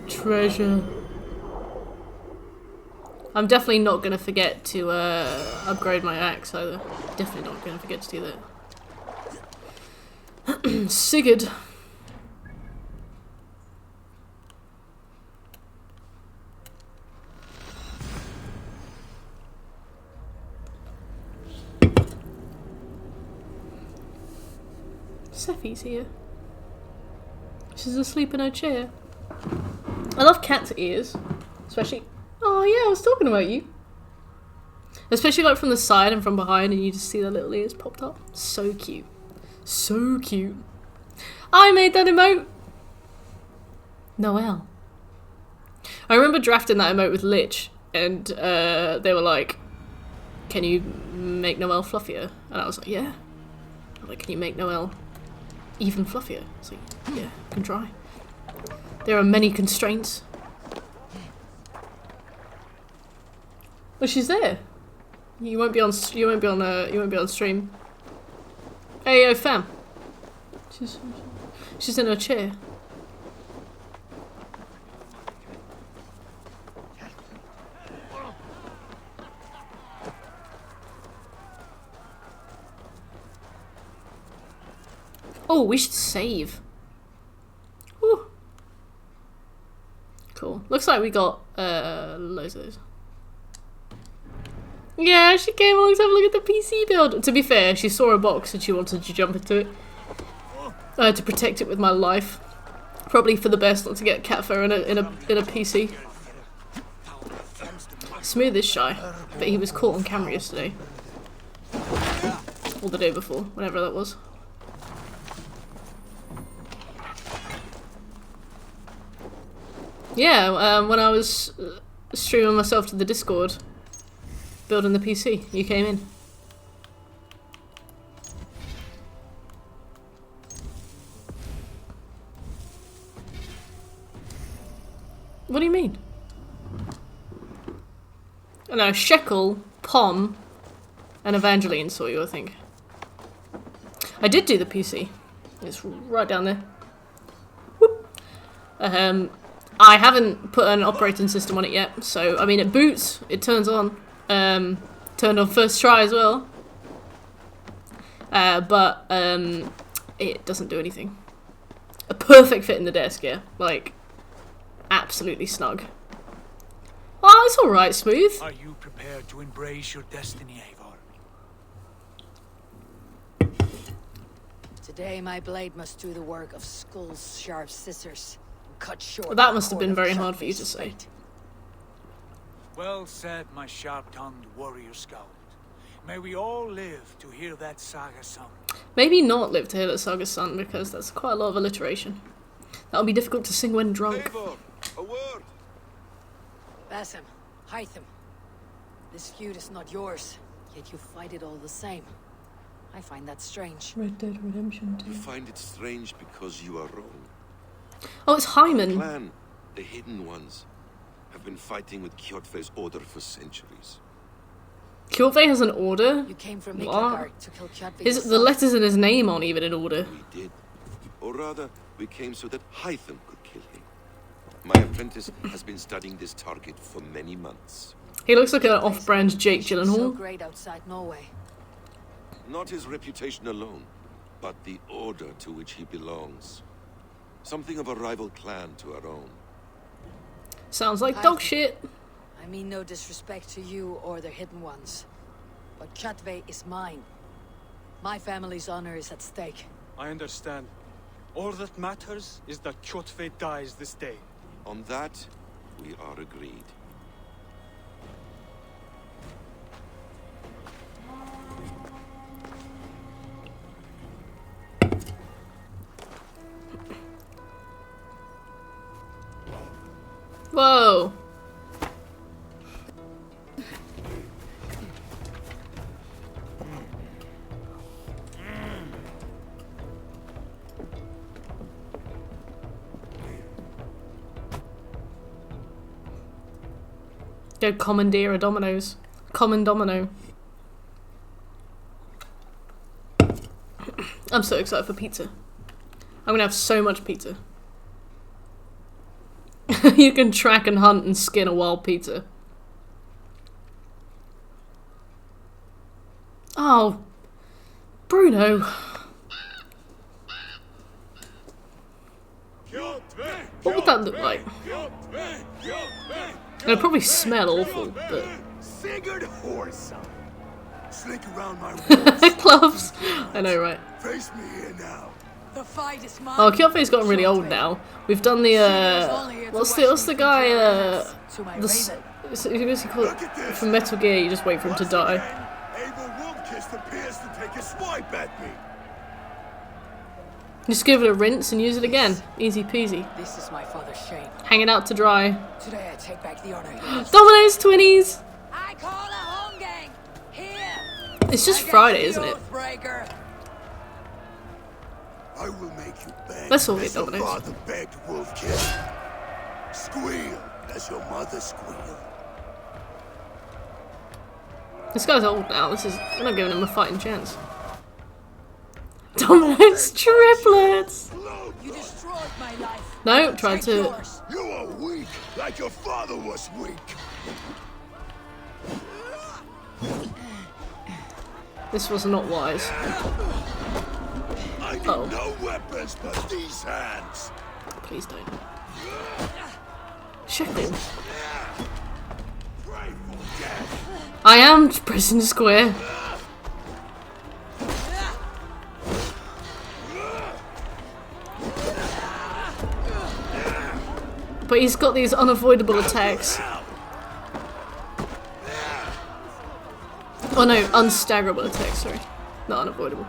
Treasure. I'm definitely not going to forget to upgrade my axe either. Definitely not going to forget to do that. Sigurd. Seffi's here. She's asleep in her chair. I love cat's ears. Especially... Oh yeah, I was talking about you. Especially like from the side and from behind and you just see the little ears popped up. So cute. So cute. I made that emote! Noelle. I remember drafting that emote with Lich and they were like, can you make Noelle fluffier? And I was like, yeah. I'm like, can you make Noelle even fluffier? It's like, yeah, I can try. There are many constraints. Well, she's there. You won't be on. You won't be on stream. Hey, yo, fam. She's in her chair. Oh, we should save. Whew. Cool. Looks like we got loads of those. Yeah, she came along to have a look at the PC build. To be fair, she saw a box and she wanted to jump into it. I had to protect it with my life. Probably for the best not to get cat fur in a PC. Smooth is shy, but he was caught on camera yesterday. Or the day before, whenever that was. Yeah, when I was streaming myself to the Discord, building the PC, you came in. What do you mean? Oh, no, Shekel, Pom, and Evangeline saw you, I think. I did do the PC. It's right down there. Whoop. I haven't put an operating system on it yet, so, I mean, it boots, it turns on. Turned on first try as well. But it doesn't do anything. A perfect fit in the desk, yeah. Like, absolutely snug. Oh, it's alright, Smooth. Are you prepared to embrace your destiny, Eivor? Today my blade must do the work of Skull's sharp scissors. And cut short. That must have been very hard for you to say. Well said, my sharp-tongued warrior scout. May we all live to hear that saga sung. Maybe not live to hear that saga sung, because that's quite a lot of alliteration. That'll be difficult to sing when drunk. Eivor, a word. Basim, Hytham. This feud is not yours, yet you fight it all the same. I find that strange. Red Dead Redemption 2. You find it strange because you are wrong. Oh, it's Hyman. The clan, the Hidden Ones, have been fighting with Kjotve's order for centuries. Kjotve has an order? You came from What? to kill Kjotve. The letters in his name aren't even in order. We did. Or rather, we came so that Hytham could kill him. My apprentice has been studying this target for many months. He looks like an off-brand Jake So Gyllenhaal. great outside Norway. Not his reputation alone, but the order to which he belongs. Something of a rival clan to our own. Sounds like dog shit. I mean no disrespect to you or the Hidden Ones, but Kjotve is mine. My family's honor is at stake. I understand. All that matters is that Kjotve dies this day. On that, we are agreed. Whoa. Go commandeer a Domino's. Common Domino. I'm so excited for pizza. I'm gonna have so much pizza. You can track and hunt and skin a wild pizza. Oh, Bruno. What would that look like? It'll probably smell awful, but... Sigurd Horsa. Slink around my gloves. I know, right? Face me here now. The fight is mine. Oh, Kjotve's gotten really old now. We've done the what's the guy who's he called from Metal Gear? You just wait for him to die. Abel Wolfkiss appears to take a swipe at me. Just give it a rinse and use it again. Easy peasy. This is my father's shame. Hang it out to dry. Today I take back the honor. Domino's 20s. I call a home gang. Here. It's just Friday, isn't it? I will make you beg. Let's all get as your Domino's. father begged Wolfkiss. Squeal as your mother squealed. This guy's old now. We're not giving him a fighting chance. Domino's triplets. You destroyed my life. No, tried to. You are weak, like your father was weak. This was not wise. I need no weapons but these hands. Please don't. Sheffield. I am pressing square. But he's got these unavoidable attacks. Oh no, unstaggerable attacks, sorry. Not unavoidable.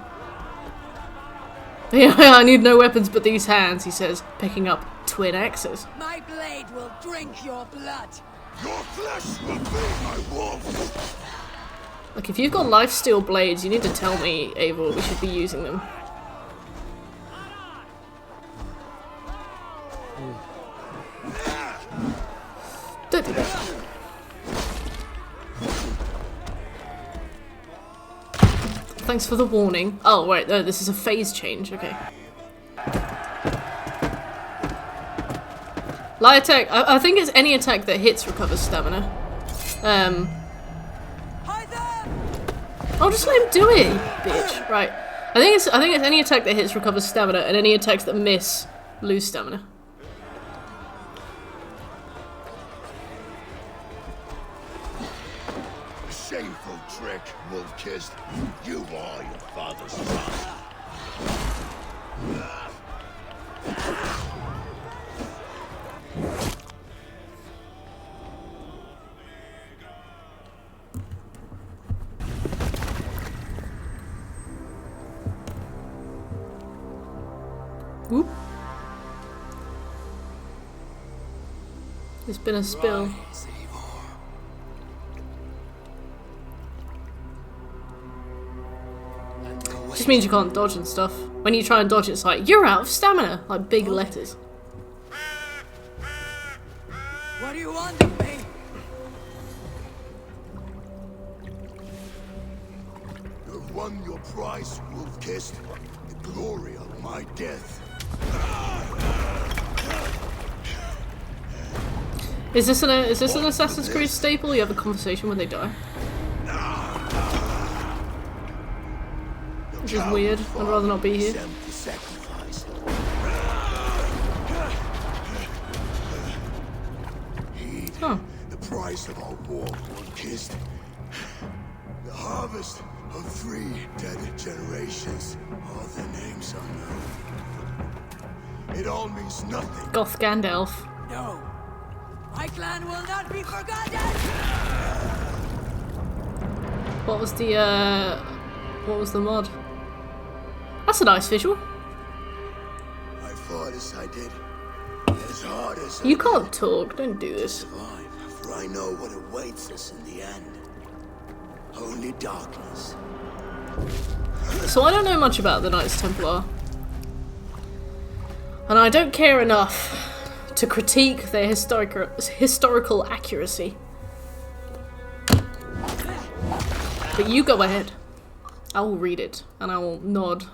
Yeah, I need no weapons but these hands, he says, picking up twin axes. My blade will drink your blood. Your flesh will be my wolf. Look, if you've got lifesteal blades, you need to tell me, Eivor, we should be using them. Don't do that. Thanks for the warning. Oh, wait, no, this is a phase change, okay. Light attack, I think it's any attack that hits recovers stamina. I'll just let him do it, bitch. Right. I think it's any attack that hits recovers stamina, and any attacks that miss lose stamina. A shameful trick, wolf-kissed. You are your father's son. Whoop. There's been a spill. Just means you can't dodge and stuff. When you try and dodge, it's like, you're out of stamina! Like big letters. What do you want of me? You've won your prize, wolf-kissed. The glory of my death. Is this an Assassin's Creed staple? You have a conversation when they die. Which is weird. I'd rather not be here. Huh. The price of our war, wolf-kissed. The harvest of 3 dead generations. All the names unknown. It all means nothing. Goth Gandalf. No. My clan will not be forgotten! What was the mod? That's a nice visual. I fought as I did. As hard as You can't talk, don't do this. For I know what awaits us in the end. Only darkness. So I don't know much about the Knights Templar. And I don't care enough to critique their historical accuracy. But you go ahead. I will read it, and I will nod.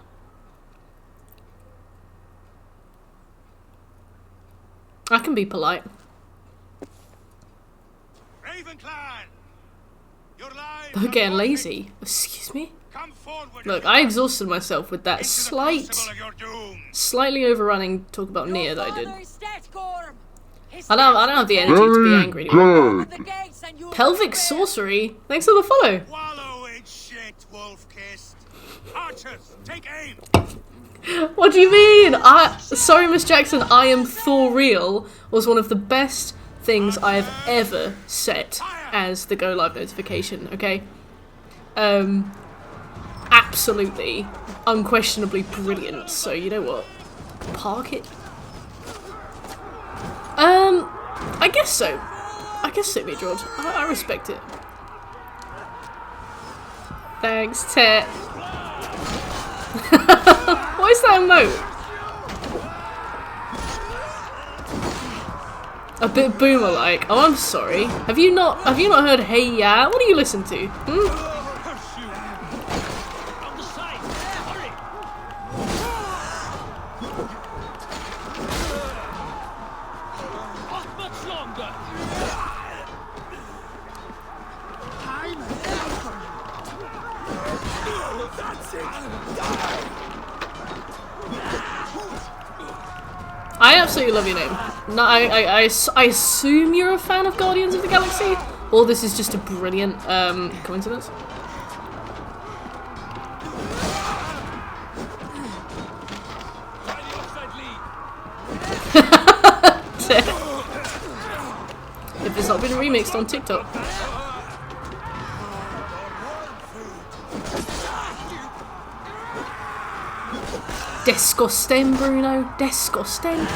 I can be polite. They're getting lazy. Excuse me? Look, I exhausted myself with that slightly overrunning talk about Nier that I did. I don't have the energy to be angry anymore. Pelvic sorcery? Thanks for the follow. What do you mean? Sorry, Miss Jackson, I am Thor real was one of the best things I have ever set as the go live notification, okay? Absolutely, unquestionably brilliant, so you know what? Park it? I guess so. I guess so, Midrod. I respect it. Thanks, Tet. What is that emote? A bit boomer-like. Oh, I'm sorry. Have you not heard Hey Ya? What do you listen to? I absolutely love your name. No, I assume you're a fan of Guardians of the Galaxy, or this is just a brilliant coincidence. If it's not been remixed on TikTok. Disgusting, Bruno. Disgusting.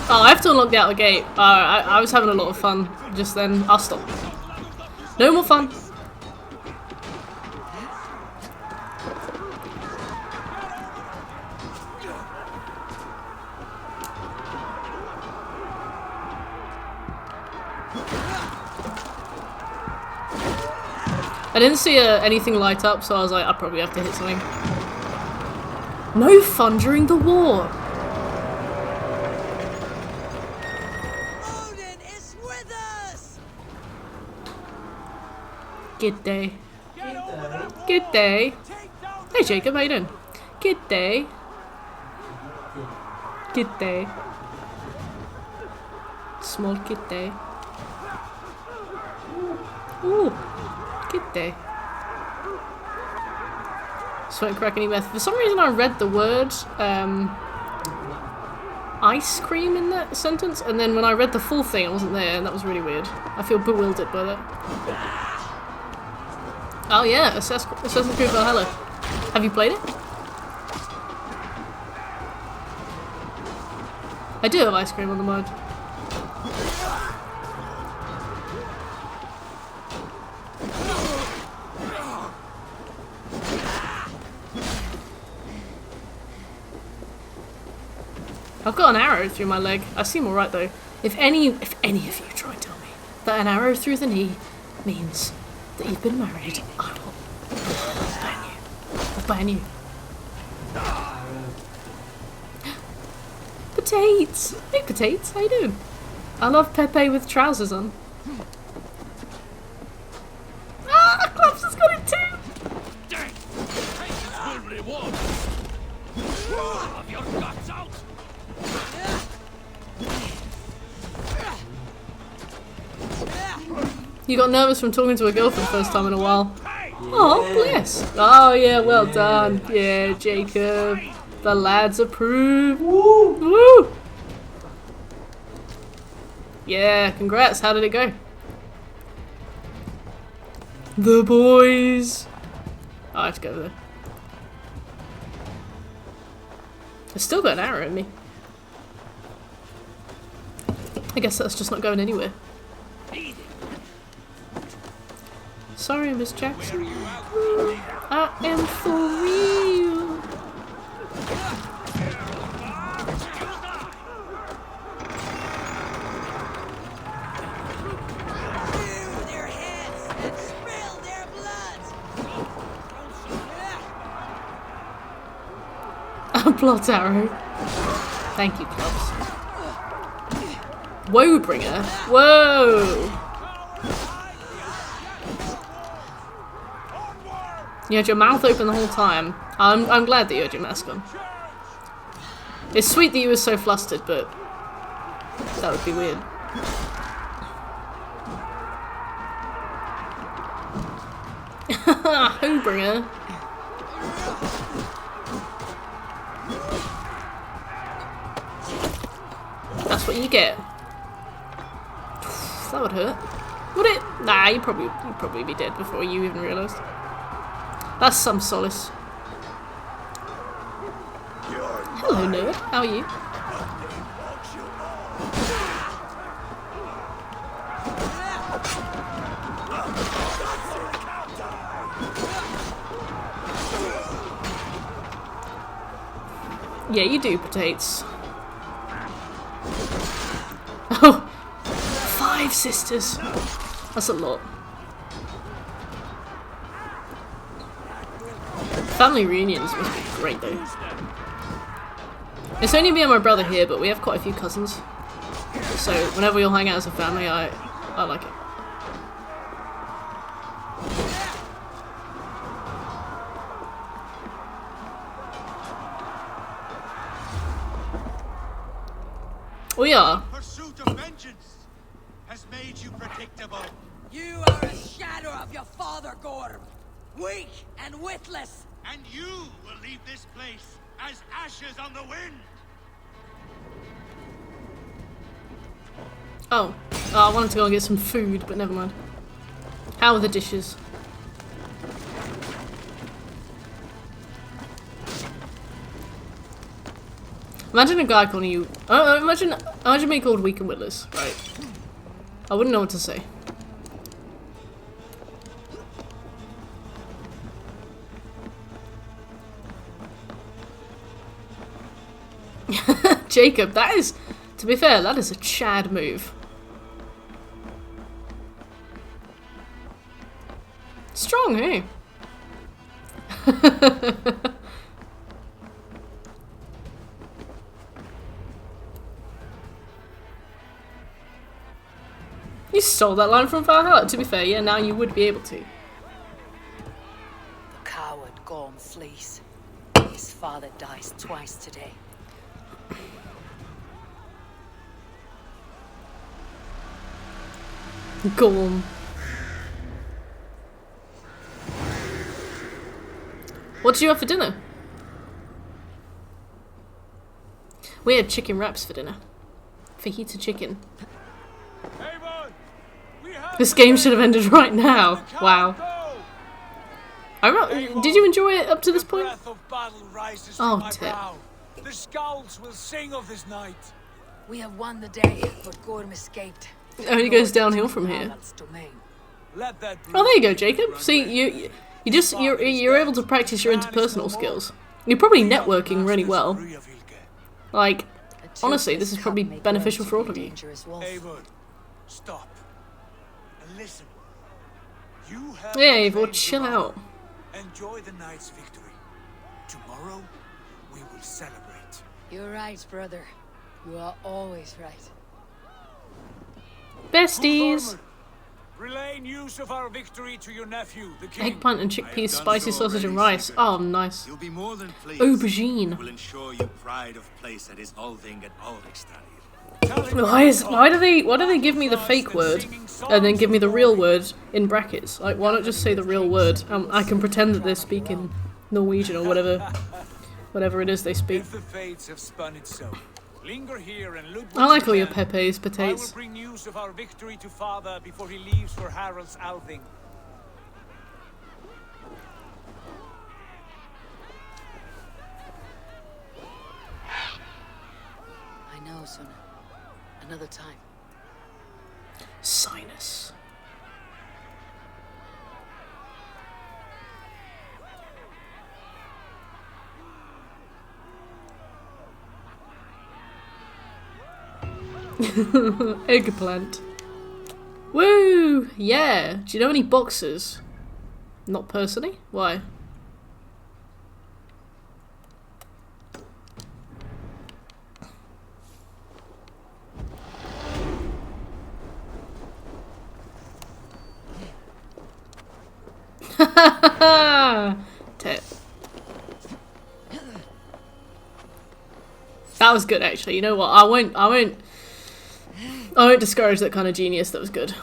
Oh, I have to unlock the outer gate. I was having a lot of fun just then. I'll stop. No more fun. I didn't see anything light up, so I was like, I'll probably have to hit something. No fun during the war. Odin is with us. Good day. Good day. Hey Jacob, how you doing? Good day. Good day. Small good day. Ooh, good day. Sweat crack any meth. For some reason I read the word ice cream in that sentence, and then when I read the full thing it wasn't there, and that was really weird. I feel bewildered by that. Oh yeah, Assassin's Creed Valhalla. Have you played it? I do have ice cream on the mod. I've got an arrow through my leg. I seem alright though. If any of you try and tell me that an arrow through the knee means that you've been married, I will ban you. I'll ban you. Potatoes! Hey potatoes, how you doing? I love Pepe with trousers on. Ah, Clubs has got it too! You got nervous from talking to a girl for the first time in a while. Oh, bless. Oh yeah, well done. Yeah, Jacob. The lads approve. Woo! Woo! Yeah, congrats. How did it go? The boys. Oh, I have to go there. I still got an arrow in me. I guess that's just not going anywhere. Sorry, Miss Jackson. I am for real. Their heads and spill their blood. A plot arrow. Thank you, Clubs. Woe bringer. Whoa. You had your mouth open the whole time. I'm glad that you had your mask on. It's sweet that you were so flustered, but that would be weird. Homebringer. That's what you get. That would hurt. Would it? Nah, you'd probably be dead before you even realised. That's some solace. Hello, nerd. How are you? Yeah, you do, potatoes. Oh, 5 sisters. That's a lot. Family reunions must be great though. It's only me and my brother here, but we have quite a few cousins. So whenever we all hang out as a family, I like it. We are. Pursuit of vengeance has made you predictable. You are a shadow of your father, Gorm. Weak and witless. And you will leave this place as ashes on the wind. Oh, I wanted to go and get some food, but never mind. How are the dishes? Imagine a guy calling you. Imagine me called weak and witless, right? I wouldn't know what to say. Jacob, that is, to be fair, that is a Chad move. Strong, hey? You stole that line from Valhalla. To be fair, yeah, now you would be able to. The coward Gorm flees. His father dies twice today. Gorm. What did you have for dinner? We had chicken wraps for dinner. Fajita chicken. This game should have ended right now. Wow. Did you enjoy it up to this point? Oh, tit. The scouts will sing of this night. We have won the day, but Gorm escaped. It only goes downhill from here. Oh, there you go, Jacob. See, you're able to practice your interpersonal skills. You're probably networking really well. Like, honestly, this is probably beneficial for all of you. Eivor, stop and listen. You have Yeah, Eivor, chill out. Enjoy the night's victory. Tomorrow, we will celebrate. You're right, brother. You are always right. Besties! Relay news of our victory to your nephew, the king. Eggplant and chickpeas, spicy sausage and rice. Oh, nice. You'll be more than pleased. Aubergine. Will ensure you pride of place at his Althing and Alrikstad. Why do they give me the fake word and then give me the real word in brackets? Like, why not just say the real word? I can pretend that they're speaking Norwegian or whatever it is they speak. If the fates have spun it so, linger here and loot I like all your can. pepes, I potatoes. will bring news of our victory to father before he leaves for Harald's Althing. I know, son. Another time. Sinus. Eggplant. Woo! Yeah. Do you know any boxers? Not personally. Why? Tit. That was good, actually. You know what? I won't discourage that kind of genius. That was good.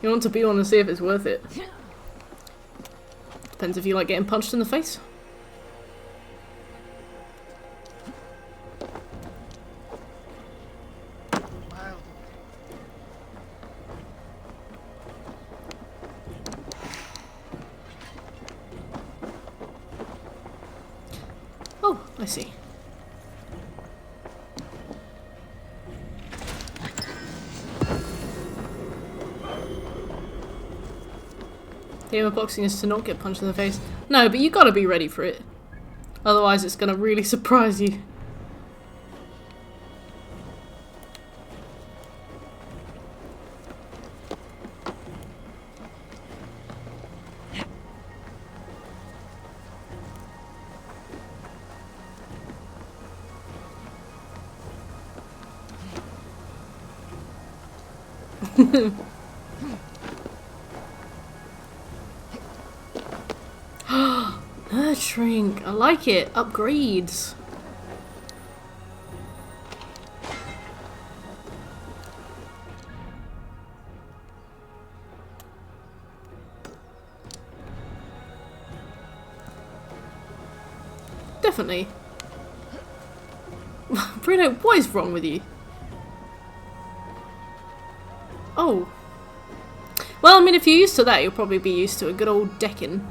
You want to be on and see if it's worth it. Depends if you like getting punched in the face. Oh, I see. The aim of boxing is to not get punched in the face. No, but you gotta be ready for it. Otherwise it's gonna really surprise you. Shrink. I like it. Upgrades. Definitely. Bruno, what is wrong with you? Oh. Well, I mean, if you're used to that, you'll probably be used to a good old decking.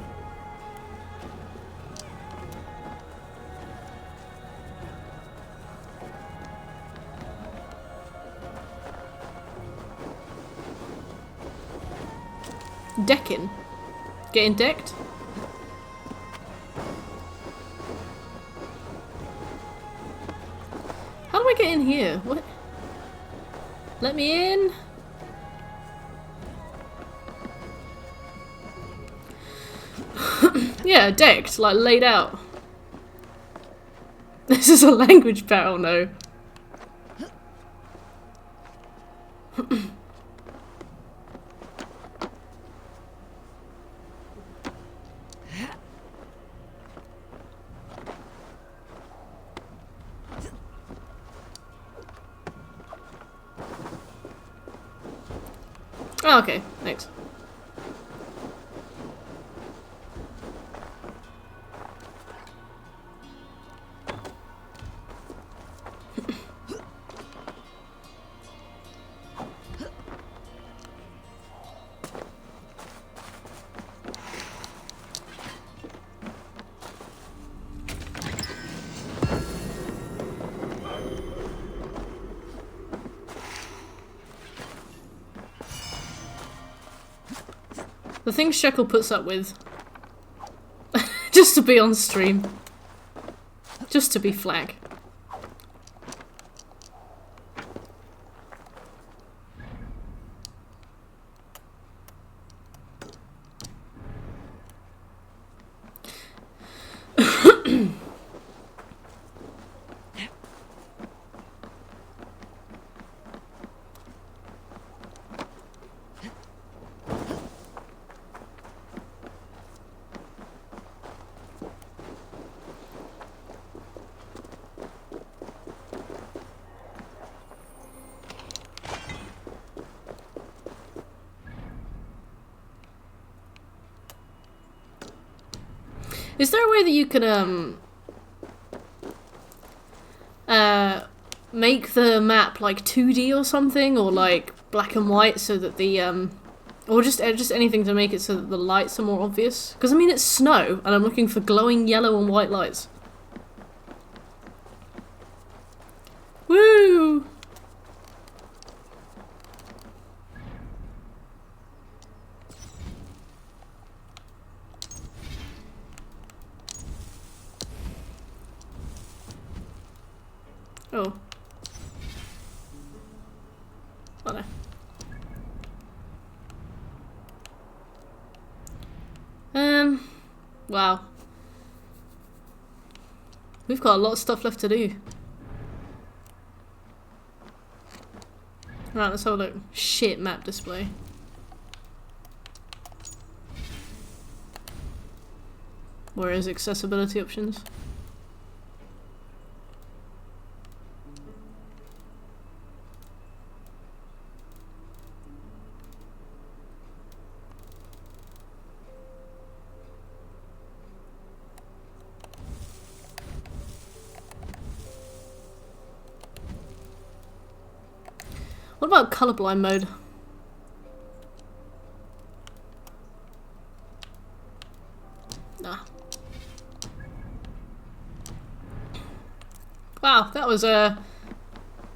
Decking? Getting decked? How do I get in here? What? Let me in? Yeah, decked, like laid out. This is a language battle, no. Oh, okay, thanks. The things Shekel puts up with. Just to be on stream. Just to be flag. Is there a way that you can make the map like 2D or something, or like black and white, so that the or just anything to make it so that the lights are more obvious? Because I mean it's snow, and I'm looking for glowing yellow and white lights. Woo! Oh. Oh no. Wow. We've got a lot of stuff left to do. Right, let's have a look. Shit, map display. Where is accessibility options? What about colorblind mode? Nah. Wow, that was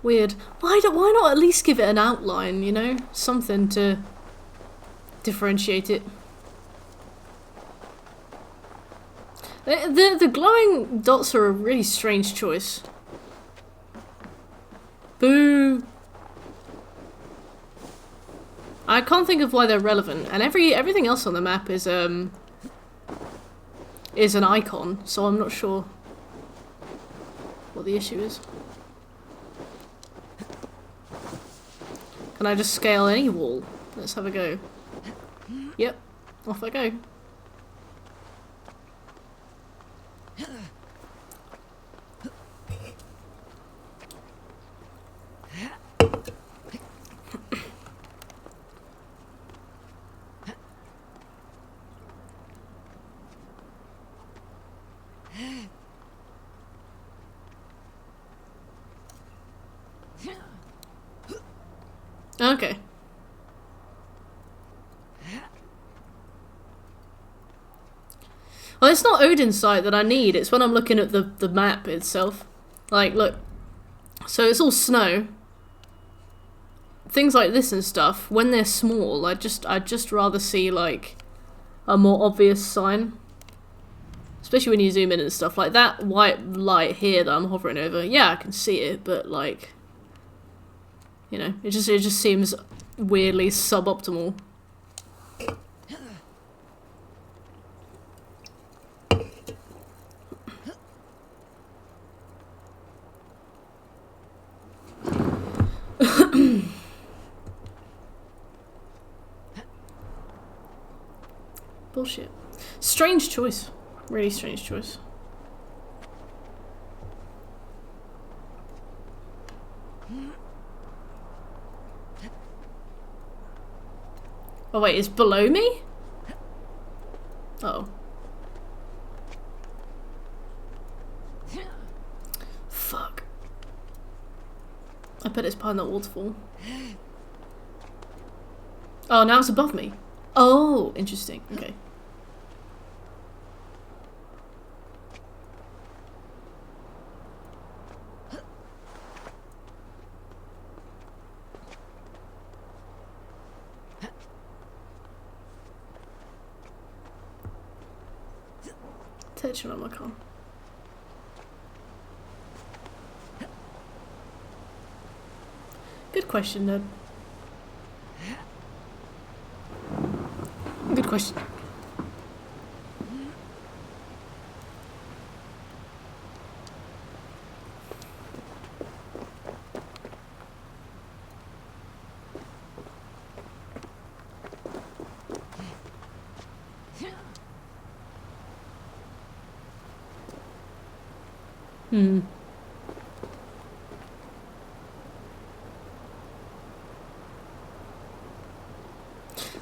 weird. Why not at least give it an outline, you know? Something to differentiate it. The glowing dots are a really strange choice. Boo! I can't think of why they're relevant, and everything else on the map is an icon, so I'm not sure what the issue is. Can I just scale any wall? Let's have a go. Yep, off I go. Okay. Well, it's not Odin's sight that I need, it's when I'm looking at the map itself. Like, look. So it's all snow. Things like this and stuff, when they're small, I'd just rather see, like, a more obvious sign. Especially when you zoom in and stuff. Like, that white light here that I'm hovering over, yeah, I can see it, but, like... You know, it just seems weirdly suboptimal. Bullshit. Strange choice. Really strange choice. Oh wait, it's below me? Uh oh. Fuck. I bet it's behind that waterfall. Oh, now it's above me. Oh, interesting. Okay. Attention on my con. Good question, Ned. Good question.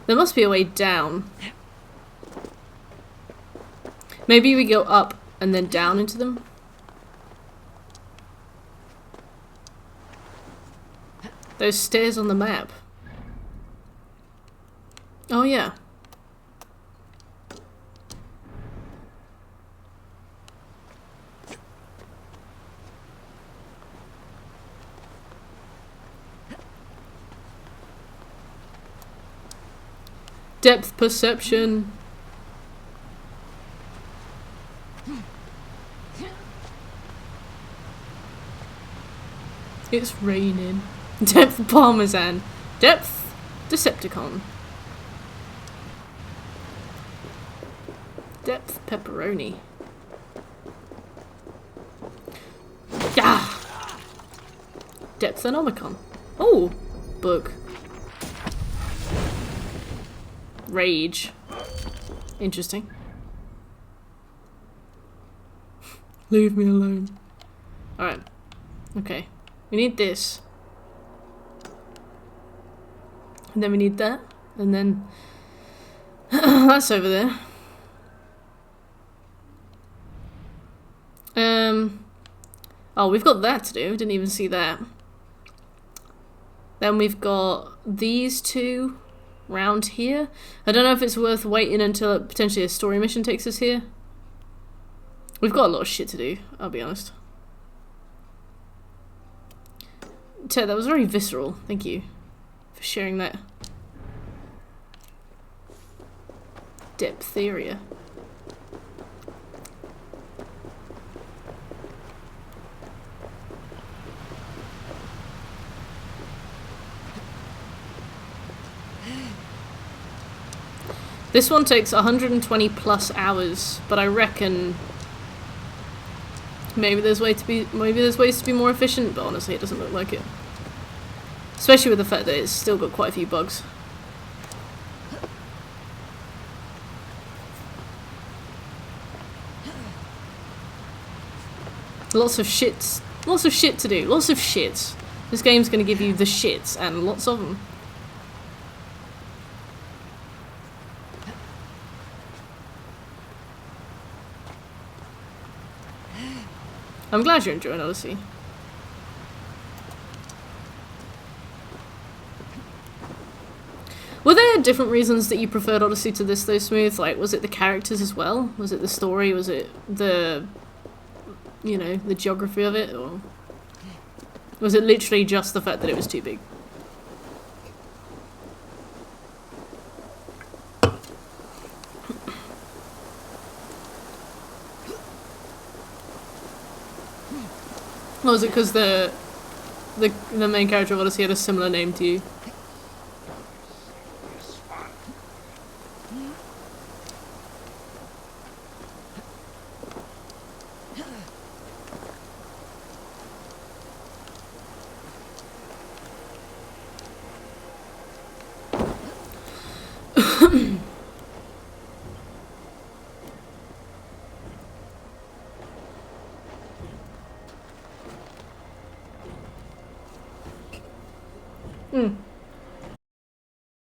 There must be a way down. Maybe we go up and then down into them. Those stairs on the map. Oh yeah. Depth perception. It's raining. Depth parmesan. Depth Decepticon. Depth pepperoni. Yeah. Depth anomicon. Oh, book. Rage. Interesting. Leave me alone. Alright. Okay. We need this. And then we need that. And then that's over there. Oh, we've got that to do. Didn't even see that. Then we've got these two round here. I don't know if it's worth waiting until potentially a story mission takes us here. We've got a lot of shit to do, I'll be honest. Ted, that was very visceral. Thank you for sharing that. Diphtheria. This one takes 120 plus hours, but I reckon maybe there's ways to be more efficient, but honestly it doesn't look like it. Especially with the fact that it's still got quite a few bugs. Lots of shit to do. Lots of shits. This game's gonna give you the shits and lots of them. I'm glad you're enjoying Odyssey. Were there different reasons that you preferred Odyssey to this though, Smooth? Like, was it the characters as well? Was it the story? Was it the, you know, the geography of it? Or was it literally just the fact that it was too big? Or was it because the main character of Odyssey had a similar name to you?